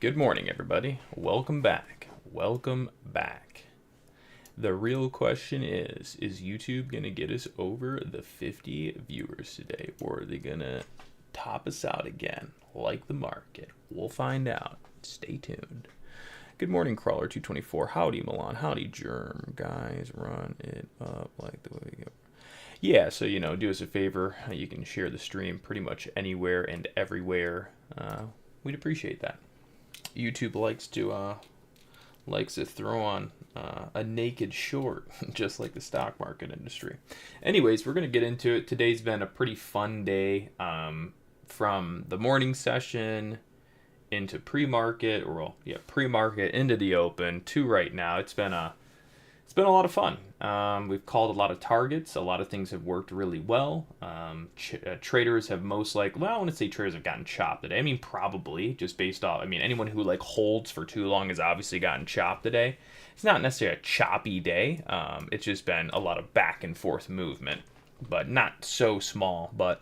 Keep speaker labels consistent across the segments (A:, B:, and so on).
A: Good morning, everybody. Welcome back. Welcome back. The real question is YouTube going to get us over the 50 viewers today, or are they going to top us out again, like the market? We'll find out. Stay tuned. Good morning, Crawler224. Howdy, Milan. Howdy, Germ. Guys, run it up like the way we go. Yeah, so, do us a favor. You can share the stream pretty much anywhere and everywhere. We'd appreciate that. YouTube likes to throw on a naked short, just like the stock market industry. Anyways, we're going to get into it. Today's been a pretty fun day, from the morning session into pre-market, pre-market into the open to right now. It's been a lot of fun. We've called a lot of targets. A lot of things have worked really well. Traders have most likely, well, I want to say traders have gotten chopped today. I mean, probably just based off, anyone who holds for too long has obviously gotten chopped today. It's not necessarily a choppy day. It's just been a lot of back and forth movement, but not so small. But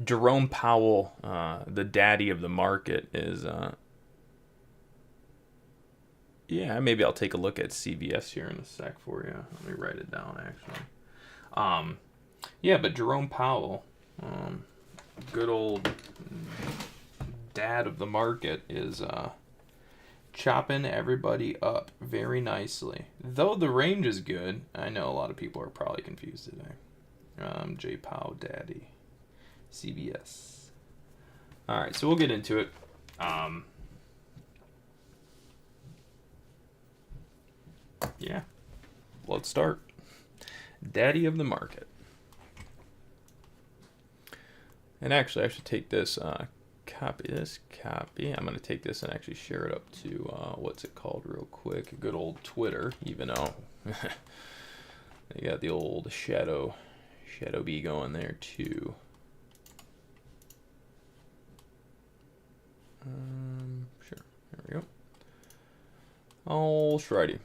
A: Jerome Powell, the daddy of the market, is, yeah, maybe I'll take a look at CVS here in a sec for you. Let me write it down, actually. Yeah, but Jerome Powell, good old dad of the market, is chopping everybody up very nicely. Though the range is good, I know a lot of people are probably confused today. J. Powell, daddy. CVS. All right, so we'll get into it. Yeah, let's start. Daddy of the market. And actually, I should take this, copy. I'm going to take this and actually share it up to, what's it called real quick? Good old Twitter, even though they got the old shadow bee going there too. Sure, there we go. Alrighty.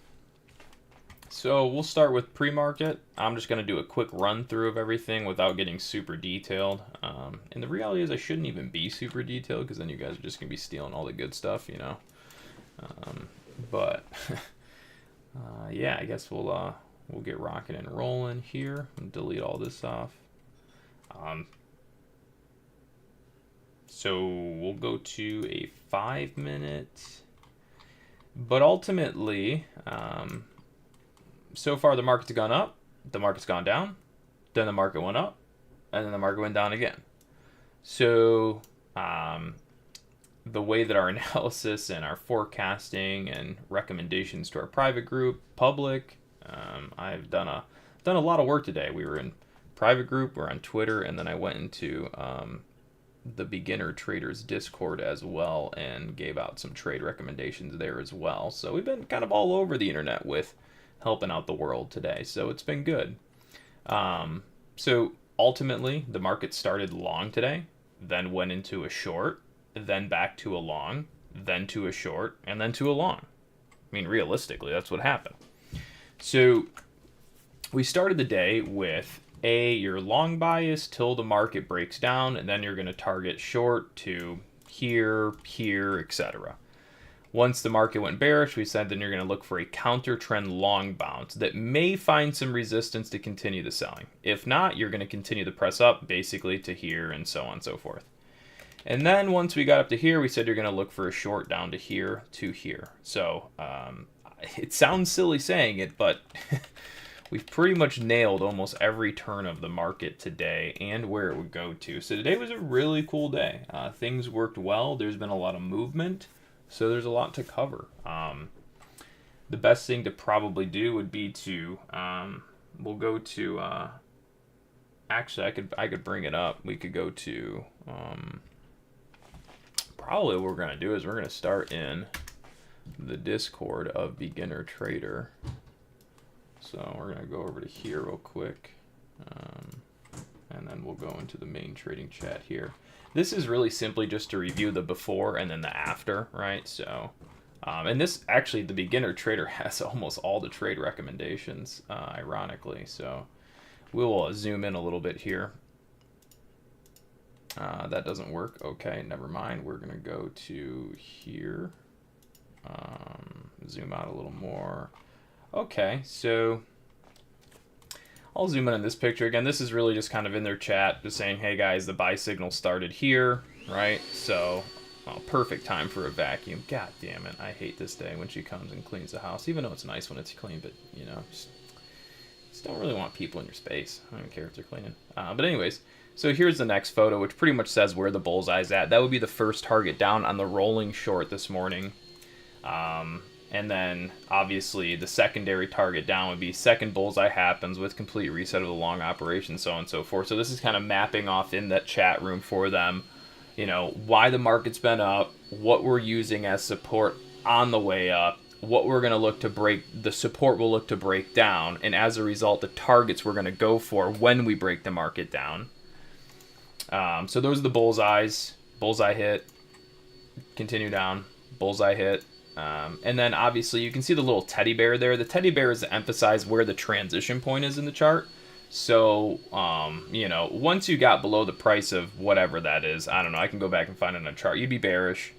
A: So we'll start with pre-market. I'm just going to do a quick run through of everything without getting super detailed. And the reality is I shouldn't even be super detailed because then you guys are just going to be stealing all the good stuff, But yeah, I guess we'll get rocking and rolling here and delete all this off. So we'll go to a 5-minute. But ultimately, so far the market's gone up, the market's gone down, then the market went up, and then the market went down again. So the way that our analysis and our forecasting and recommendations to our private group, public, I've done a lot of work today. We were in private group, we're on Twitter, and then I went into the beginner traders Discord as well and gave out some trade recommendations there as well. So we've been kind of all over the internet with helping out the world today. So it's been good. So ultimately the market started long today, then went into a short, then back to a long, then to a short, and then to a long. Realistically, that's what happened. So we started the day with your long bias till the market breaks down, and then you're going to target short to here, etc. Once the market went bearish, we said then you're going to look for a counter trend long bounce that may find some resistance to continue the selling. If not, you're going to continue to press up basically to here and so on and so forth. And then once we got up to here, we said you're going to look for a short down to here to here. So it sounds silly saying it, but we've pretty much nailed almost every turn of the market today and where it would go to. So today was a really cool day. Things worked well. There's been a lot of movement, so there's a lot to cover. The best thing to probably do would be to, we'll go to, actually I could bring it up. We could go to, probably what we're going to do is we're going to start in the Discord of Beginner Trader. So we're going to go over to here real quick, and then we'll go into the main trading chat here. This is really simply just to review the before and then the after, right? So, and this actually, the Beginner Trader has almost all the trade recommendations, ironically. So we will zoom in a little bit here. That doesn't work. Okay, never mind. We're going to go to here. Zoom out a little more. Okay, so I'll zoom in on this picture. Again, this is really just kind of in their chat, just saying, hey guys, the buy signal started here, right? So, perfect time for a vacuum. God damn it, I hate this day when she comes and cleans the house, even though it's nice when it's clean, but, you know, just don't really want people in your space. I don't care if they're cleaning. But anyways, so here's the next photo, which pretty much says where the bullseye's at. That would be the first target down on the rolling short this morning. And then, obviously, the secondary target down would be second bullseye happens with complete reset of the long operation, so on and so forth. So this is kind of mapping off in that chat room for them, you know, why the market's been up, what we're using as support on the way up, what we're going to look to break, the support will look to break down, and as a result, the targets we're going to go for when we break the market down. So those are the bullseyes. Bullseye hit, continue down, bullseye hit. And then obviously you can see the little teddy bear there. The teddy bear is to emphasize where the transition point is in the chart. So, you know, once you got below the price of whatever that is, I don't know, I can go back and find it on a chart, you'd be bearish.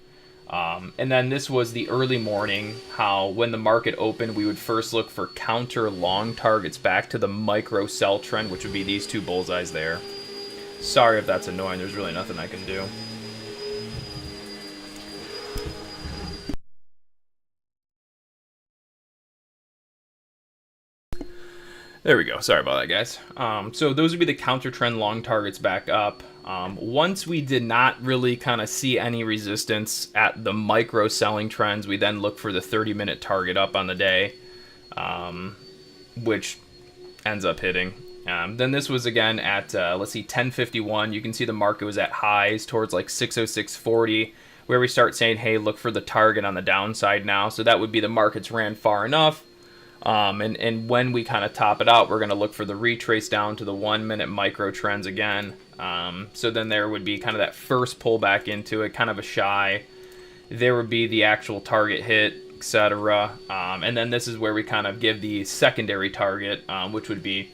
A: And then this was the early morning, how when the market opened, we would first look for counter long targets back to the micro sell trend, which would be these two bullseyes there. Sorry if that's annoying, there's really nothing I can do. There we go. Sorry about that, guys. So those would be the counter trend long targets back up. Once we did not really kind of see any resistance at the micro selling trends, we then look for the 30-minute target up on the day, which ends up hitting. Then this was again at, let's see, 10:51. You can see the market was at highs towards like 606.40, where we start saying, hey, look for the target on the downside now. So that would be the markets ran far enough. And when we kind of top it out, we're going to look for the retrace down to the 1-minute micro trends again. So then there would be kind of that first pullback into it, kind of a shy. There would be the actual target hit, etc. And then this is where we kind of give the secondary target, which would be,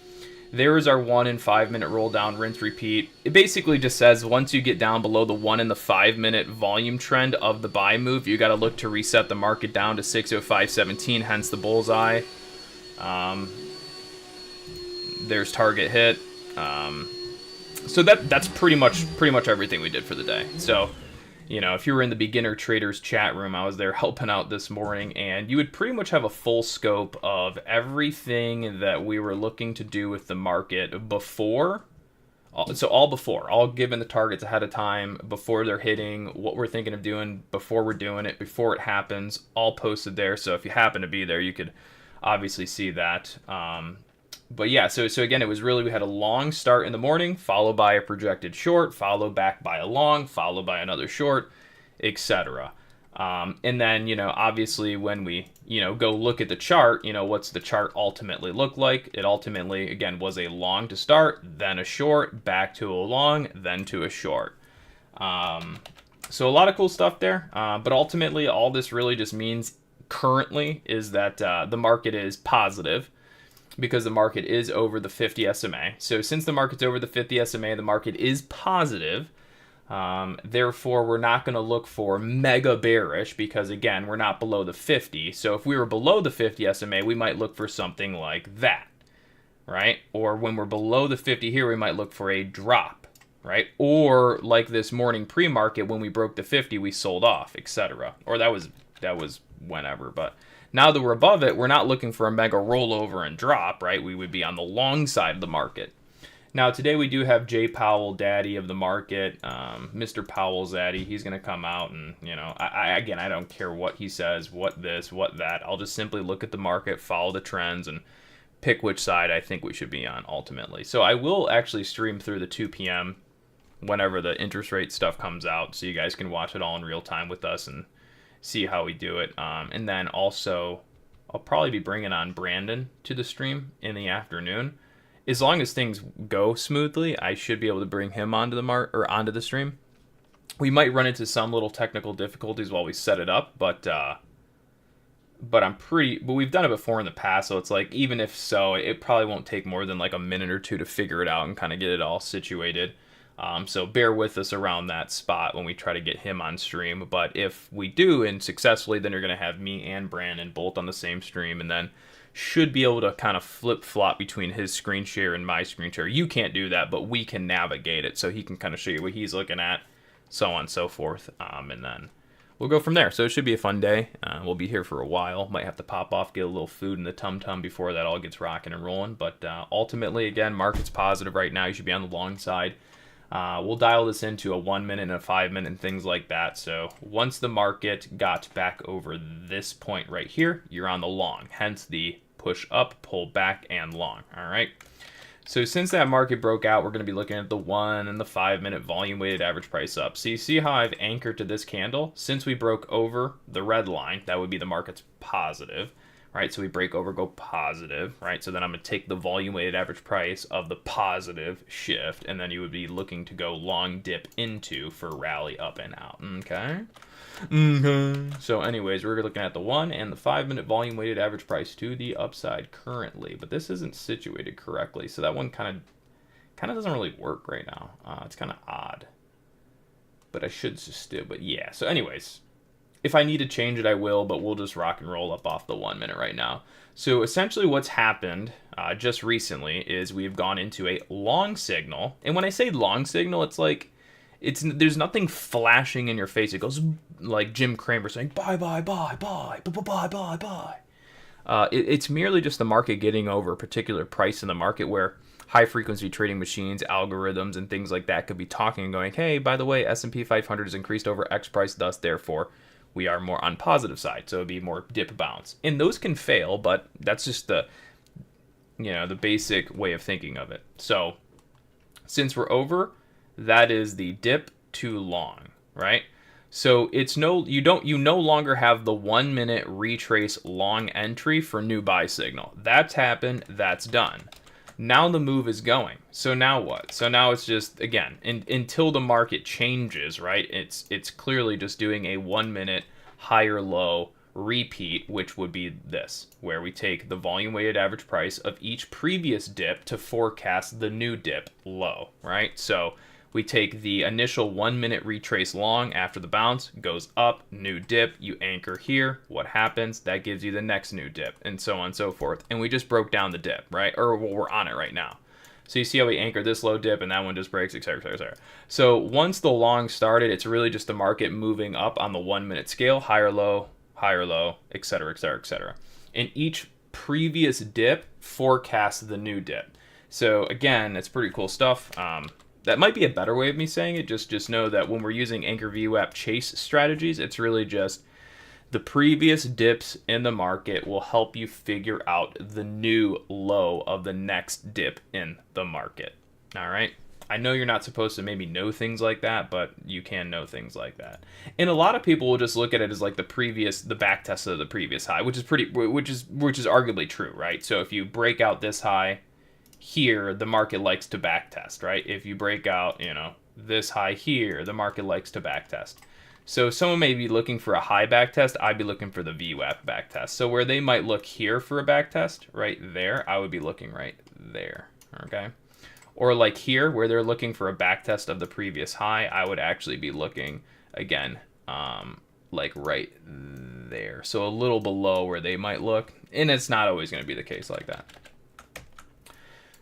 A: there is our 1 and 5-minute roll down, rinse, repeat. It basically just says once you get down below the 1 and the 5-minute volume trend of the buy move, you got to look to reset the market down to 605.17, hence the bullseye. There's target hit. So that's pretty much everything we did for the day. So, you know, if you were in the beginner traders chat room, I was there helping out this morning, and you would pretty much have a full scope of everything that we were looking to do with the market before. So all given the targets ahead of time, before they're hitting, what we're thinking of doing, before we're doing it, before it happens, all posted there. So if you happen to be there, you could obviously see that. But yeah, so again, it was really, we had a long start in the morning, followed by a projected short, followed back by a long, followed by another short, etc. And then, you know, obviously when we, you know, go look at the chart, you know, what's the chart ultimately look like? It ultimately, again, was a long to start, then a short, back to a long, then to a short. So a lot of cool stuff there. But ultimately, all this really just means currently is that the market is positive, because the market is over the 50 SMA. So since the market's over the 50 SMA, the market is positive. Therefore, we're not going to look for mega bearish, because again, we're not below the 50. So if we were below the 50 SMA, we might look for something like that, right? Or when we're below the 50 here, we might look for a drop, right? Or like this morning pre-market, when we broke the 50, we sold off, etc. Or that was whenever, but now that we're above it, we're not looking for a mega rollover and drop, right? We would be on the long side of the market. Now, today we do have J. Powell, daddy of the market, Mr. Powell's daddy. He's going to come out and, you know, I don't care what he says, what this, what that. I'll just simply look at the market, follow the trends, and pick which side I think we should be on ultimately. So I will actually stream through the 2 p.m. whenever the interest rate stuff comes out, so you guys can watch it all in real time with us and see how we do it. And then also, I'll probably be bringing on Brandon to the stream in the afternoon. As long as things go smoothly, I should be able to bring him onto the stream. We might run into some little technical difficulties while we set it up, but we've done it before in the past, so it's like, even if so, it probably won't take more than like a minute or two to figure it out and kind of get it all situated. So bear with us around that spot when we try to get him on stream. But if we do and successfully, then you're going to have me and Brandon both on the same stream, and then should be able to kind of flip-flop between his screen share and my screen share. You can't do that, but we can navigate it, so he can kind of show you what he's looking at, so on and so forth, and then we'll go from there. So it should be a fun day. We'll be here for a while. Might have to pop off, get a little food in the tum-tum before that all gets rocking and rolling, but ultimately, again, market's positive right now. You should be on the long side. We'll dial this into a 1 minute and a 5 minute and things like that. So once the market got back over this point right here, you're on the long, hence the push up, pull back, and long. All right. So since that market broke out, we're going to be looking at the 1 and the 5 minute volume weighted average price up. So you see how I've anchored to this candle? Since we broke over the red line, that would be the market's positive. Right, so we break over, go positive, right? So then I'm going to take the volume weighted average price of the positive shift, and then you would be looking to go long dip into for rally up and out, okay? So anyways, we're looking at the 1 and the 5 minute volume weighted average price to the upside currently, but this isn't situated correctly, so that one kind of doesn't really work right now. It's kind of odd, but I should just do, but yeah. So anyways, if I need to change it, I will, but we'll just rock and roll up off the 1 minute right now. So essentially what's happened just recently is we've gone into a long signal. And when I say long signal, it's like, there's nothing flashing in your face. It goes like Jim Cramer saying, buy, buy, buy, buy, buy, buy, buy, buy. It's merely just the market getting over a particular price in the market where high frequency trading machines, algorithms, and things like that could be talking and going, hey, by the way, S&P 500 has increased over X price, thus, therefore, we are more on positive side, so it'd be more dip bounce. And those can fail, but that's just the basic way of thinking of it. So since we're over, that is the dip to long, right? So you no longer have the 1 minute retrace long entry for new buy signal. That's happened, that's done. Now the move is going. So now what? So now it's just, again, until the market changes, right? It's clearly just doing a 1 minute higher low repeat, which would be this, where we take the volume weighted average price of each previous dip to forecast the new dip low, right? So we take the initial 1 minute retrace long after the bounce, goes up, new dip, you anchor here, what happens? That gives you the next new dip, and so on and so forth. And we just broke down the dip, right? Or we're on it right now. So you see how we anchor this low dip and that one just breaks, et cetera, et cetera, et cetera. So once the long started, it's really just the market moving up on the 1 minute scale, higher low, et cetera, et cetera, et cetera. And each previous dip forecasts the new dip. So again, it's pretty cool stuff. That might be a better way of me saying it. Just know that when we're using Anchor VWAP chase strategies, it's really just the previous dips in the market will help you figure out the new low of the next dip in the market. All right. I know you're not supposed to maybe know things like that, but you can know things like that. And a lot of people will just look at it as like the back test of the previous high, which is arguably true, right? So if you break out this high here, the market likes to back test, right? If you break out, this high here, the market likes to back test. So someone may be looking for a high back test, I'd be looking for the VWAP back test. So where they might look here for a back test, right there, I would be looking right there, okay? Or like here, where they're looking for a back test of the previous high, I would actually be looking, again, like right there. So a little below where they might look, and it's not always going to be the case like that.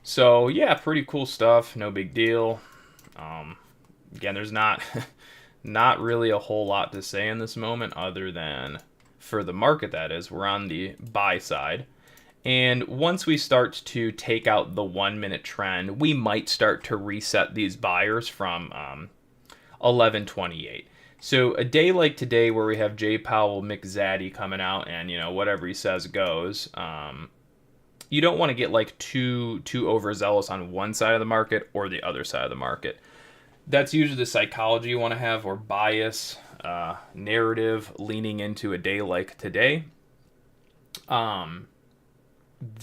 A: So yeah, pretty cool stuff, no big deal. Again, there's not really a whole lot to say in this moment other than for the market, that is, we're on the buy side. And once we start to take out the 1 minute trend, we might start to reset these buyers from 1128. So a day like today where we have J. Powell McZaddy coming out and, whatever he says goes, you don't want to get like too overzealous on one side of the market or the other side of the market. That's usually the psychology you want to have, or bias, narrative leaning into a day like today.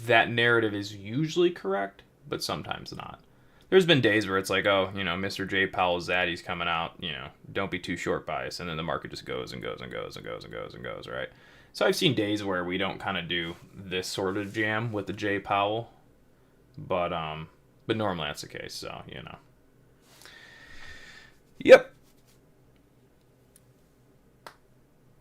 A: That narrative is usually correct, but sometimes not. There's been days where it's like, oh, Mr. J. Powell Zaddy's coming out, don't be too short bias, and then the market just goes and goes and goes and goes and goes and goes, right? So I've seen days where we don't kind of do this sort of jam with the J. Powell, but normally that's the case, so, Yep.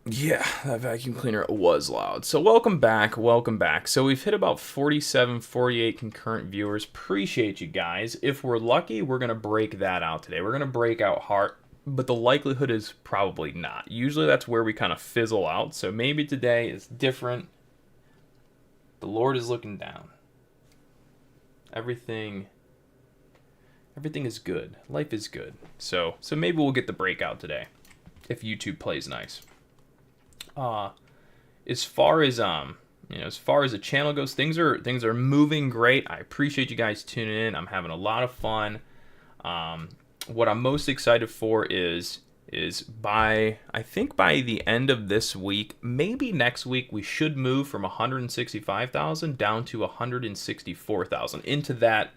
A: Yeah, that vacuum cleaner was loud. So welcome back, welcome back. So we've hit about 47, 48 concurrent viewers. Appreciate you guys. If we're lucky, we're going to break that out today. We're going to break out heart, but the likelihood is probably not. Usually that's where we kind of fizzle out. So maybe today is different. The Lord is looking down. Everything is good. Life is good. So maybe we'll get the breakout today if YouTube plays nice. As far as the channel goes, things are moving great. I appreciate you guys tuning in. I'm having a lot of fun. What I'm most excited for is by the end of this week, maybe next week, we should move from 165,000 down to 164,000 into that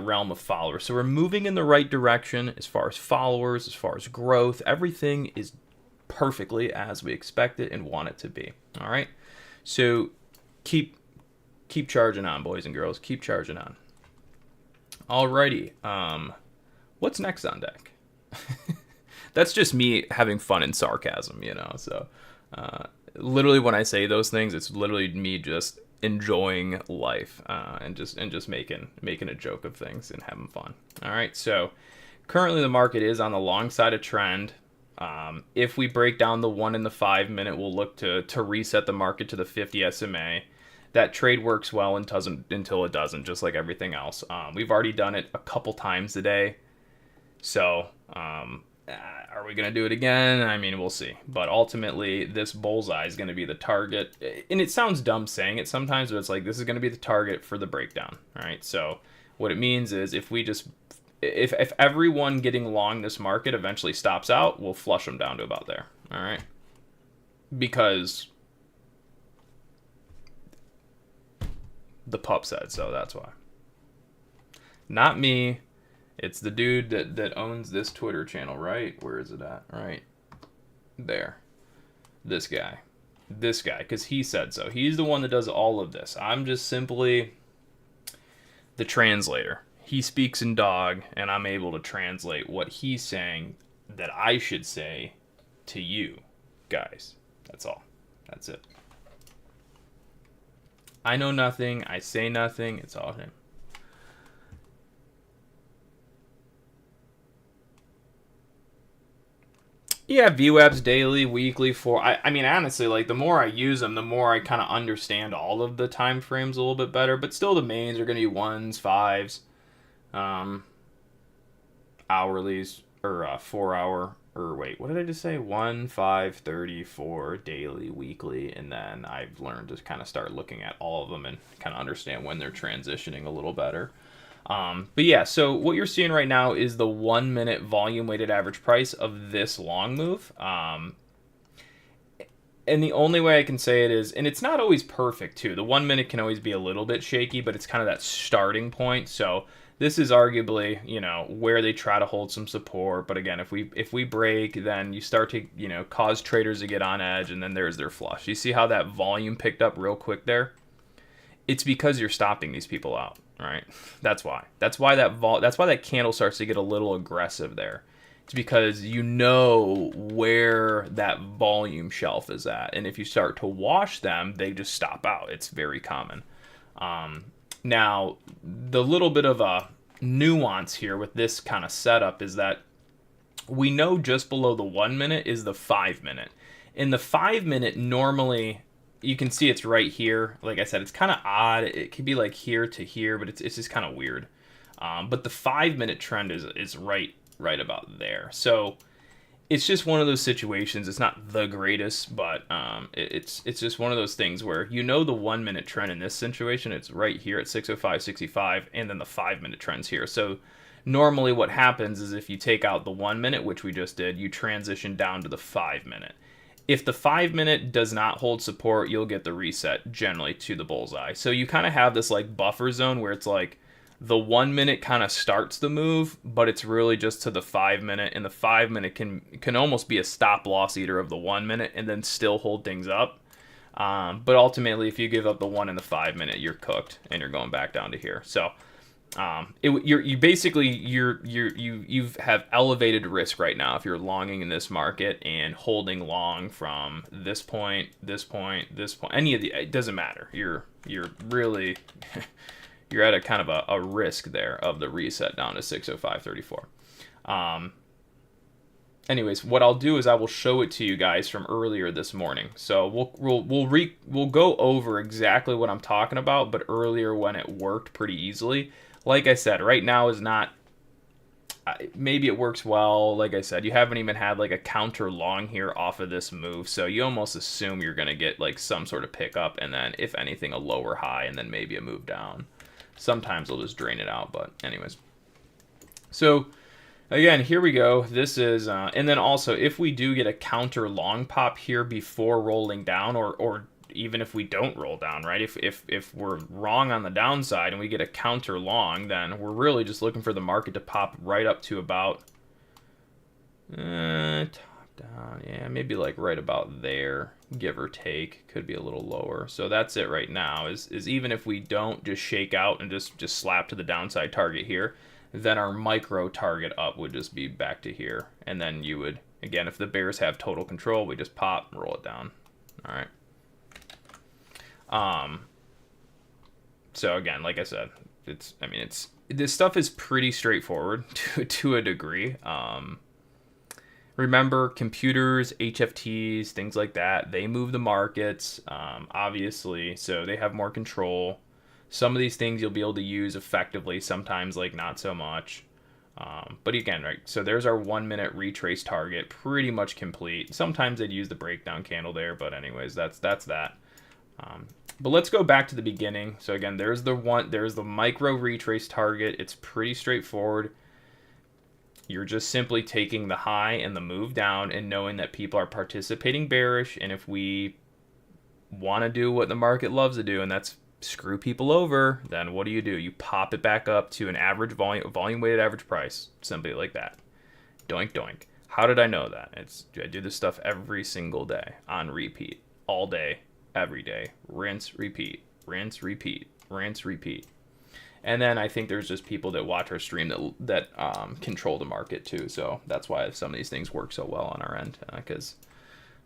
A: realm of followers. So we're moving in the right direction as far as followers, as far as growth. Everything is perfectly as we expect it and want it to be. All right, so keep charging on, boys and girls. Keep charging on. Alrighty, what's next on deck? That's just me having fun and sarcasm, so literally when I say those things, it's literally me just enjoying life and just making a joke of things and having fun. All right, so currently the market is on the long side of trend. If we break down the 1 and the 5 minute, we'll look to reset the market to the 50 SMA. That trade works well until it doesn't, just like everything else. We've already done it a couple times today. So are we going to do it again? I mean, we'll see. But ultimately, this bullseye is going to be the target. And it sounds dumb saying it sometimes, but it's like this is going to be the target for the breakdown. All right. So what it means is if everyone getting long this market eventually stops out, we'll flush them down to about there. All right. Because the pup said so, that's why. Not me. It's the dude that owns this Twitter channel, right? Where is it at? Right there. This guy, because he said so. He's the one that does all of this. I'm just simply the translator. He speaks in dog, and I'm able to translate what he's saying that I should say to you guys. That's all. That's it. I know nothing. I say nothing. It's all him. Yeah, VWAPs daily, weekly, I mean, honestly, like, the more I use them, the more I kind of understand all of the time frames a little bit better. But still, the mains are going to be 1s, 5s, hourlies, or 4 hour, or wait, what did I just say? 1, 5, 30, 4, daily, weekly, and then I've learned to kind of start looking at all of them and kind of understand when they're transitioning a little better. But yeah, so what you're seeing right now is the 1 minute volume weighted average price of this long move. And the only way I can say it is, and it's not always perfect too. The 1 minute can always be a little bit shaky, but it's kind of that starting point. So this is arguably, where they try to hold some support. But again, if we break, then you start to, cause traders to get on edge, and then there's their flush. You see how that volume picked up real quick there? It's because you're stopping these people out. Right, that's why. That's why that candle starts to get a little aggressive there. It's because you know where that volume shelf is at, and if you start to wash them, they just stop out. It's very common. Now, the little bit of a nuance here with this kind of setup is that we know just below the 1 minute is the 5 minute. In the 5 minute, normally, you can see it's right here. Like I said, it's kind of odd. It could be like here to here, but it's just kind of weird. But the 5 minute trend is right about there. So it's just one of those situations. It's not the greatest, but it's just one of those things where the 1 minute trend in this situation, it's right here at 605.65, and then the 5 minute trend's here. So normally what happens is if you take out the 1 minute, which we just did, you transition down to the 5 minute. If the 5 minute does not hold support, you'll get the reset generally to the bullseye. So you kind of have this like buffer zone where it's like the 1 minute kind of starts the move, but it's really just to the 5 minute, and the 5 minute can almost be a stop loss eater of the 1 minute and then still hold things up. But ultimately, if you give up the 1 and the 5 minute, you're cooked and you're going back down to here. So You basically you have elevated risk right now if you're longing in this market and holding long from this point, any of the, it doesn't matter. You're really you're at a kind of a risk there of the reset down to 605.34. Anyways, what I'll do is I will show it to you guys from earlier this morning. So we'll go over exactly what I'm talking about, but earlier when it worked pretty easily. Like I said, right now is not. Maybe it works well. Like I said, you haven't even had like a counter long here off of this move, so you almost assume you're gonna get like some sort of pickup, and then if anything, a lower high, and then maybe a move down. Sometimes they'll just drain it out, but anyways. So. Again, here we go. This is, and then also, if we do get a counter long pop here before rolling down, or even if we don't roll down, right? If we're wrong on the downside and we get a counter long, then we're really just looking for the market to pop right up to about, top down, yeah, maybe like right about there, give or take. Could be a little lower. So that's it right now, is even if we don't just shake out and just slap to the downside target here, then our micro target up would just be back to here. And then you would, again, if the bears have total control, we just pop and roll it down. All right. So again, like I said, this stuff is pretty straightforward to a degree. Remember, computers, HFTs, things like that, they move the markets, obviously, so they have more control. Some of these things you'll be able to use effectively, sometimes like not so much. But again, right, so there's our 1 minute retrace target, pretty much complete. Sometimes they'd use the breakdown candle there, but anyways, that's that. But let's go back to the beginning. So again, there's the micro retrace target. It's pretty straightforward. You're just simply taking the high and the move down and knowing that people are participating bearish, and if we want to do what the market loves to do, and that's screw people over, then what do? You pop it back up to an average volume weighted average price, simply like that. Doink doink. How did I know that? I do this stuff every single day on repeat, all day, every day. Rinse, repeat, rinse, repeat, rinse, repeat. And then I think there's just people that watch our stream that control the market too. So that's why some of these things work so well on our end, because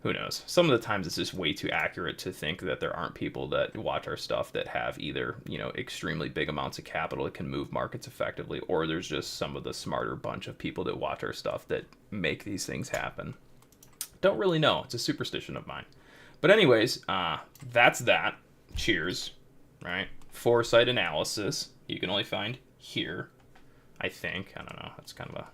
A: who knows? Some of the times it's just way too accurate to think that there aren't people that watch our stuff that have either, extremely big amounts of capital that can move markets effectively, or there's just some of the smarter bunch of people that watch our stuff that make these things happen. Don't really know. It's a superstition of mine. But anyways, that's that. Cheers. Right? Foresight analysis. You can only find here, I think. I don't know. That's kind of a...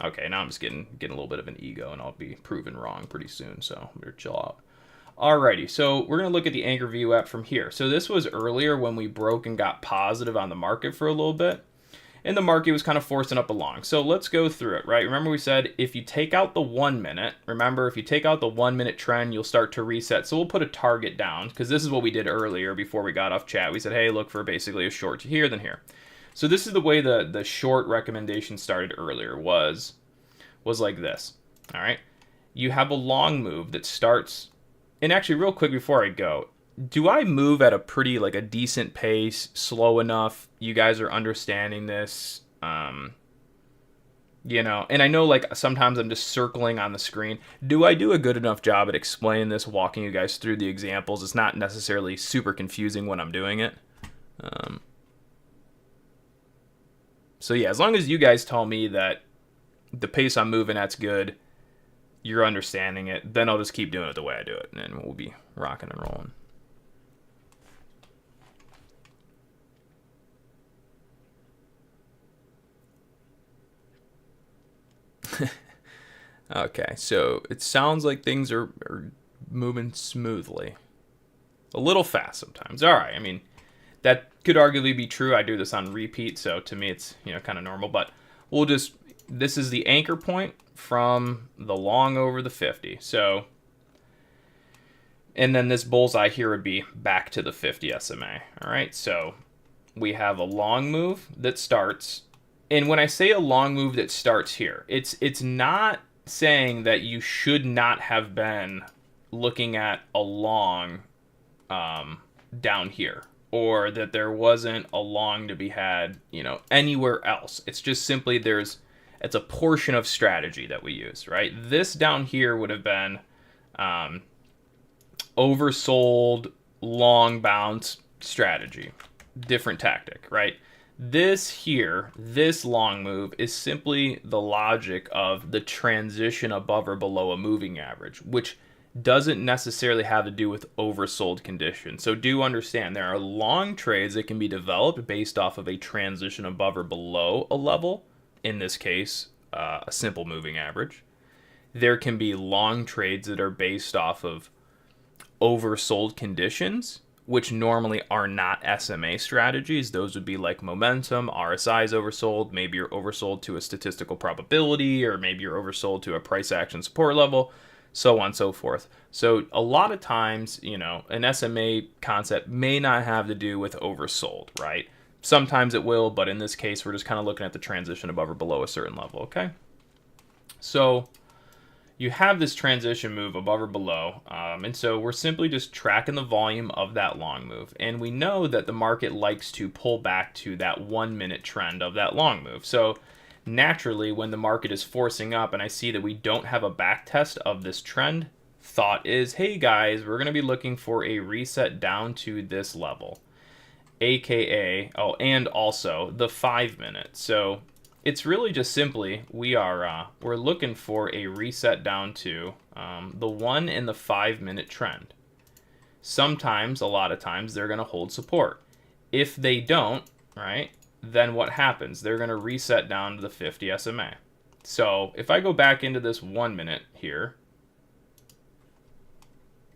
A: Okay, now I'm just getting a little bit of an ego, and I'll be proven wrong pretty soon, so better chill out. Alrighty, so we're going to look at the Anchor View app from here. So this was earlier when we broke and got positive on the market for a little bit, and the market was kind of forcing up along. So let's go through it, right? Remember we said if you take out the 1 minute, if you take out the 1 minute trend, you'll start to reset. So we'll put a target down, because this is what we did earlier before we got off chat. We said, hey, look for basically a short to here, then here. So this is the way the short recommendation started earlier, was like this. All right, you have a long move that starts, and actually real quick before I go, do I move at a pretty, like a decent pace, slow enough? You guys are understanding this, and I know like sometimes I'm just circling on the screen. Do I do a good enough job at explaining this, walking you guys through the examples? It's not necessarily super confusing when I'm doing it. So yeah, as long as you guys tell me that the pace I'm moving at's good, you're understanding it, then I'll just keep doing it the way I do it, and then we'll be rocking and rolling. Okay, so it sounds like things are moving smoothly. A little fast sometimes. All right, I mean, that could arguably be true. I do this on repeat, so to me it's, kind of normal, but this is the anchor point from the long over the 50. So, and then this bullseye here would be back to the 50 SMA. All right, so we have a long move that starts. And when I say a long move that starts here, it's not saying that you should not have been looking at a long down here. or that there wasn't a long to be had, anywhere else. It's just simply it's a portion of strategy that we use, right? This down here would have been oversold, long bounce strategy, different tactic, right? This here, this long move is simply the logic of the transition above or below a moving average, which doesn't necessarily have to do with oversold conditions. So do understand there are long trades that can be developed based off of a transition above or below a level, in this case, a simple moving average. There can be long trades that are based off of oversold conditions, which normally are not SMA strategies. Those would be like momentum, RSI's oversold, maybe you're oversold to a statistical probability, or maybe you're oversold to a price action support level, so on and so forth. So a lot of times, an SMA concept may not have to do with oversold, right? Sometimes it will, but in this case, we're just kind of looking at the transition above or below a certain level, okay? So you have this transition move above or below, and so we're simply just tracking the volume of that long move. And we know that the market likes to pull back to that 1 minute trend of that long move. So naturally, when the market is forcing up and I see that we don't have a back test of this trend, thought is, hey guys, we're going to be looking for a reset down to this level, aka, and also the 5 minute. So it's really just simply we're looking for a reset down to the 1 and the 5 minute trend. Sometimes, a lot of times, they're going to hold support. If they don't, right, then what happens? They're going to reset down to the 50 SMA. So if I go back into this 1 minute here,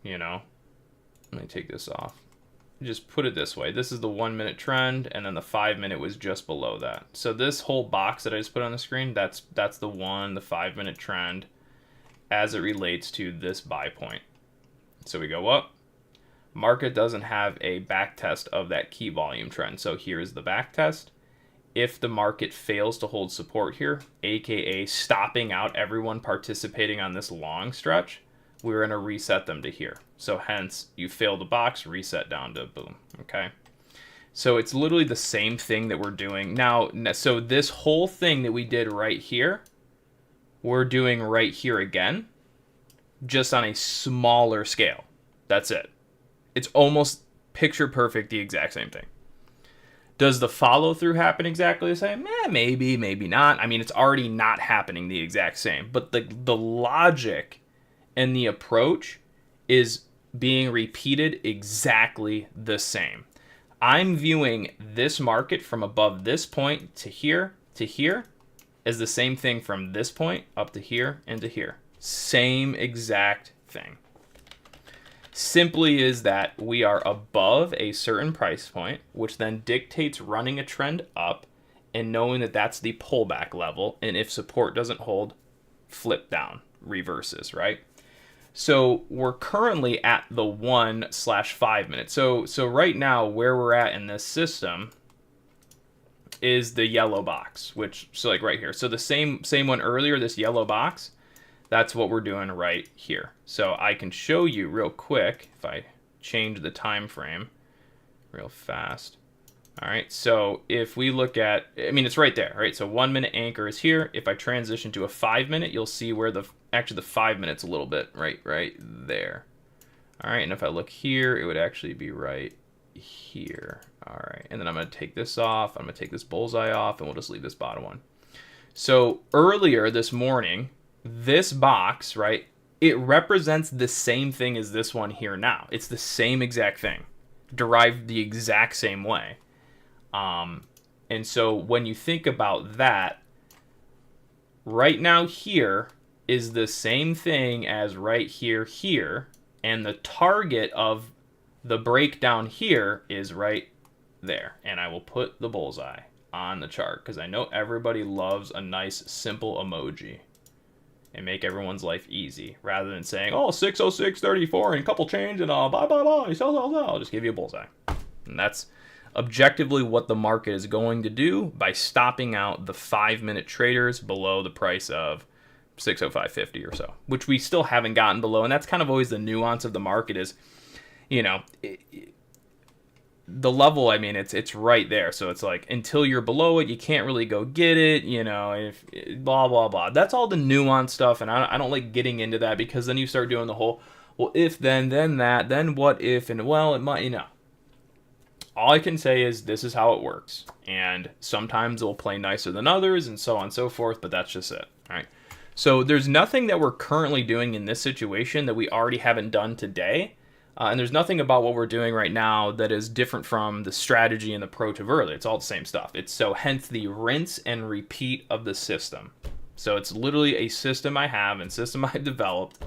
A: let me take this off. Just put it this way. This is the 1 minute trend, and then the 5 minute was just below that. So this whole box that I just put on the screen, that's the 5 minute trend as it relates to this buy point. So we go up. Market doesn't have a back test of that key volume trend. So here's the back test. If the market fails to hold support here, aka stopping out everyone participating on this long stretch, we're going to reset them to here. So hence, you fail the box, reset down to boom, okay? So it's literally the same thing that we're doing. Now, so this whole thing that we did right here, we're doing right here again, just on a smaller scale. That's it. It's almost picture perfect, the exact same thing. Does the follow through happen exactly the same? Maybe, maybe not. I mean, it's already not happening the exact same. But the logic and the approach is being repeated exactly the same. I'm viewing this market from above this point to here as the same thing from this point up to here and to here. Same exact thing. Simply is that we are above a certain price point, which then dictates running a trend up and knowing that that's the pullback level. And if support doesn't hold, flip down, reverses, right? So we're currently at the 1/5 minute. So right now where we're at in this system is the yellow box, so like right here. So the same one earlier, this yellow box, that's what we're doing right here. So I can show you real quick if I change the time frame real fast. All right, so if we look at, it's right there, right? So 1 minute anchor is here. If I transition to a 5 minute, you'll see where the 5 minutes a little bit right there. All right, and if I look here, it would actually be right here. All right, and then I'm gonna take this off. I'm gonna take this bullseye off, and we'll just leave this bottom one. So earlier this morning, this box, right, it represents the same thing as this one here now. It's the same exact thing, derived the exact same way. And so when you think about that, right now here is the same thing as right here, and the target of the breakdown here is right there. And I will put the bullseye on the chart because I know everybody loves a nice simple emoji and make everyone's life easy rather than saying, oh, 606.34 and a couple change and blah, blah, blah, I'll just give you a bullseye. And that's objectively what the market is going to do by stopping out the 5 minute traders below the price of 605.50 or so, which we still haven't gotten below. And that's kind of always the nuance of the market is, the level, I mean, it's right there. So it's like until you're below it, you can't really go get it. If blah blah blah. That's all the nuanced stuff, and I don't like getting into that because then you start doing the whole, well, if then that, then what if, and well, it might. All I can say is this is how it works, and sometimes it'll play nicer than others, and so on and so forth. But that's just it. All right. So there's nothing that we're currently doing in this situation that we already haven't done today. And there's nothing about what we're doing right now that is different from the strategy and the approach of earlier. It's all the same stuff. It's so hence the rinse and repeat of the system. So it's literally a system I have and system I've developed,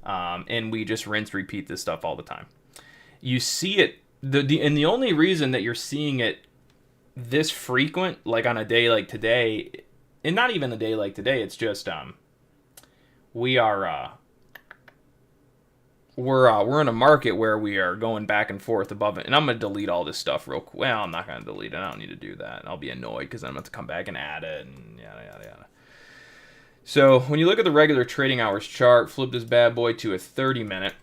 A: and we just rinse, repeat this stuff all the time. You see it, and the only reason that you're seeing it this frequent, like on a day like today, and not even a day like today, it's just we're in a market where we are going back and forth above it. And I'm going to delete all this stuff real quick. Well, I'm not going to delete it. I don't need to do that. I'll be annoyed because I'm going to have to come back and add it and yada, yada, yada. So when you look at the regular trading hours chart, flip this bad boy to a 30-minute.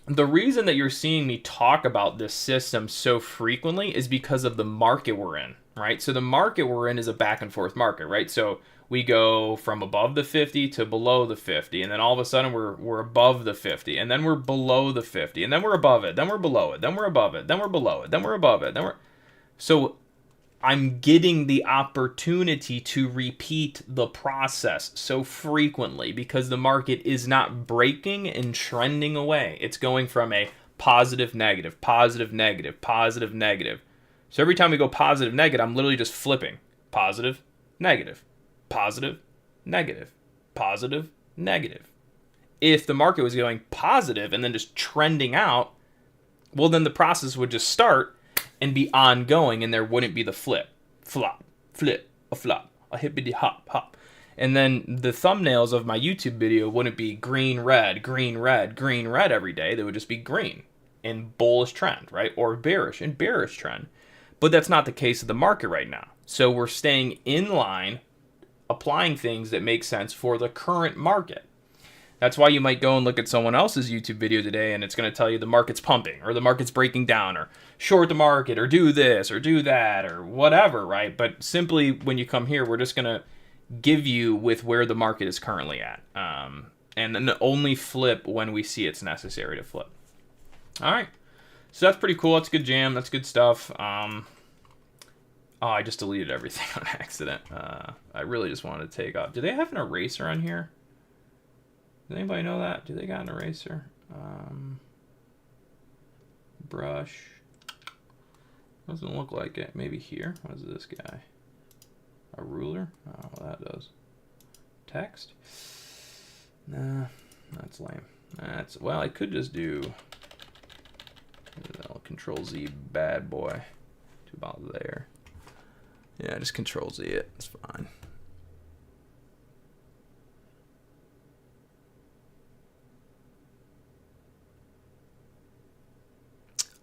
A: The reason that you're seeing me talk about this system so frequently is because of the market we're in, right? So the market we're in is a back and forth market, right? So we go from above the 50 to below the 50, and then all of a sudden we're above the 50, and then we're below the 50, and then we're above it, then we're below it, then we're above it, then we're below it, then we're above it, So I'm getting the opportunity to repeat the process so frequently because the market is not breaking and trending away. It's going from a positive, negative, positive, negative, positive, negative. So every time we go positive, negative, I'm literally just flipping. Positive, negative. Positive, negative, positive, negative. If the market was going positive and then just trending out, well, then the process would just start and be ongoing, and there wouldn't be the flip, flop, flip, a flop, a hippity hop, hop. And then the thumbnails of my YouTube video wouldn't be green, red, green, red, green, red every day. They would just be green in bullish trend, right? Or bearish in bearish trend. But that's not the case of the market right now. So we're staying in line, applying things that make sense for the current market. That's why you might go and look at someone else's YouTube video today and it's going to tell you the market's pumping or the market's breaking down or short the market or do this or do that or whatever, right? But simply when you come here, we're just going to give you with where the market is currently at. And then only flip when we see it's necessary to flip. All right. So that's pretty cool. That's good jam. That's good stuff. Oh, I just deleted everything on accident. I really just wanted to take off. Do they have an eraser on here? Does anybody know that? Do they got an eraser? Brush. Doesn't look like it. Maybe here. What is this guy? A ruler? Oh, well, that does. Text? Nah, that's lame. Well, I could just do Control Z bad boy to about there. Yeah, just Control Z it. It's fine.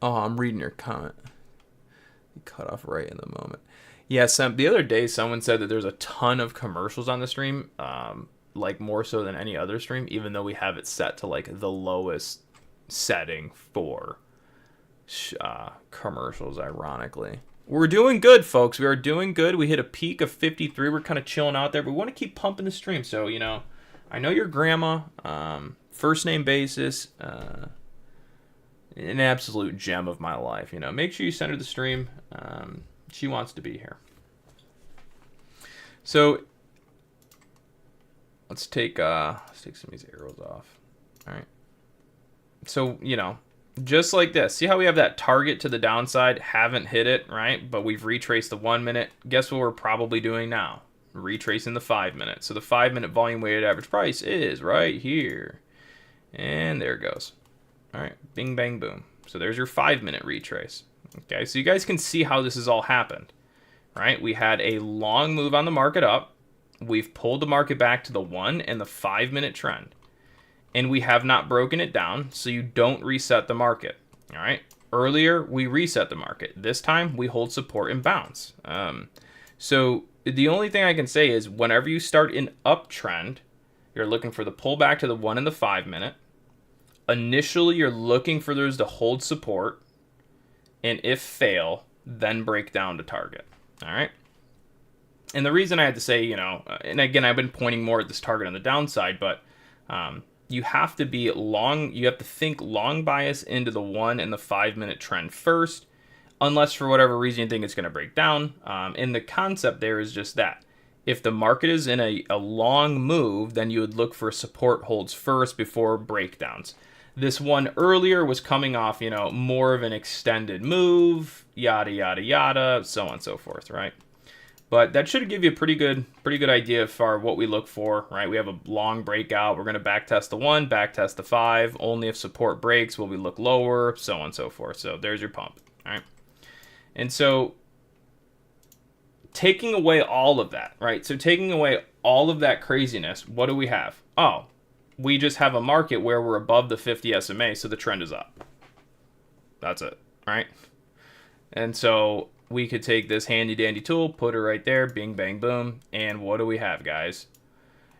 A: Oh, I'm reading your comment. You cut off right in the moment. Yeah, the other day someone said that there's a ton of commercials on the stream, like more so than any other stream, even though we have it set to like the lowest setting for commercials, ironically. We're doing good, folks. We are doing good. We hit a peak of 53. We're kind of chilling out there, but we want to keep pumping the stream. So, I know your grandma, first name basis, an absolute gem of my life. Make sure you send her the stream. She wants to be here. So let's take some of these arrows off. All right. So, just like this. See how we have that target to the downside? Haven't hit it, right? But we've retraced the 1 minute. Guess what we're probably doing now? Retracing the 5 minute. So the 5 minute volume weighted average price is right here. And there it goes. All right, bing, bang, boom. So there's your 5 minute retrace. Okay, so you guys can see how this has all happened, right? We had a long move on the market up. We've pulled the market back to the 1 and the 5 minute trend. And we have not broken it down, so you don't reset the market, all right? Earlier, we reset the market. This time, we hold support and bounce. So the only thing I can say is whenever you start an uptrend, you're looking for the pullback to the 1 and the 5 minute. Initially, you're looking for those to hold support, and if fail, then break down to target. All right. And the reason I had to say, you know, and again, I've been pointing more at this target on the downside, but you have to be long. You have to think long bias into the 1 and the 5 minute trend first, unless for whatever reason you think it's going to break down. And the concept there is just that. If the market is in a long move, then you would look for support holds first before breakdowns. This one earlier was coming off, you know, more of an extended move, yada, yada, yada, so on and so forth, right? But that should give you a pretty good idea for what we look for, right? We have a long breakout. We're going to backtest the 1, backtest the 5. Only if support breaks will we look lower, so on and so forth. So there's your pump, all right? And so taking away all of that, right? So taking away all of that craziness, what do we have? Oh, we just have a market where we're above the 50 SMA, so the trend is up. That's it, right? And so we could take this handy dandy tool, put it right there, bing, bang, boom, and what do we have, guys?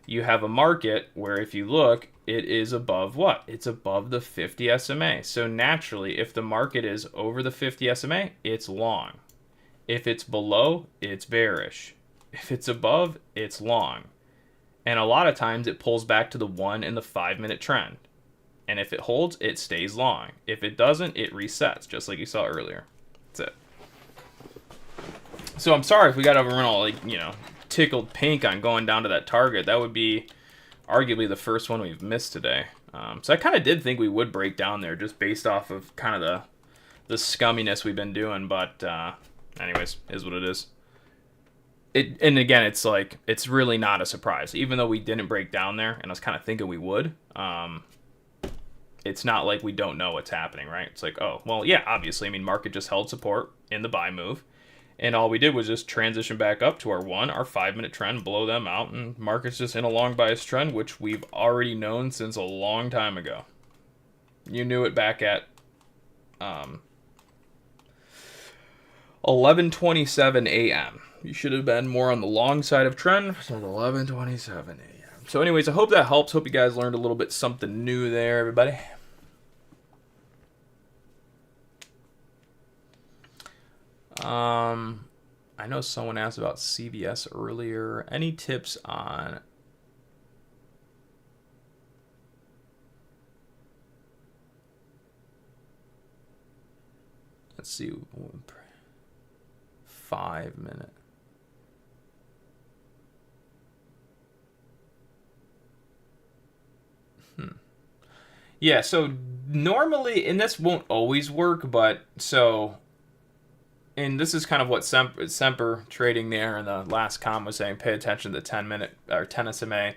A: You have a market where if you look, it is above what? It's above the 50 SMA. So naturally, if the market is over the 50 SMA, it's long. If it's below, it's bearish. If it's above, it's long. And a lot of times it pulls back to the 1 and the 5 minute trend. And if it holds, it stays long. If it doesn't, it resets, just like you saw earlier. That's it. So I'm sorry if we got everyone all, like, you know, tickled pink on going down to that target. That would be arguably the first one we've missed today. So I kind of did think we would break down there just based off of kind of the scumminess we've been doing. But anyways, is what it is. And again, it's like, it's really not a surprise. Even though we didn't break down there, and I was kind of thinking we would, it's not like we don't know what's happening, right? It's like, oh, well, yeah, obviously. I mean, market just held support in the buy move. And all we did was just transition back up to our 1, our 5 minute trend, blow them out, and market's just in a long bias trend, which we've already known since a long time ago. You knew it back at 11:27 a.m. You should have been more on the long side of trend since 11:27 a.m. So anyways, I hope that helps. Hope you guys learned a little bit something new there, everybody. I know someone asked about CVS earlier. Any tips on let's see, 5 minute. Yeah, so normally, and this won't always work, but so, and this is kind of what Semper trading there in the last comment was saying, pay attention to the 10 minute or 10 SMA,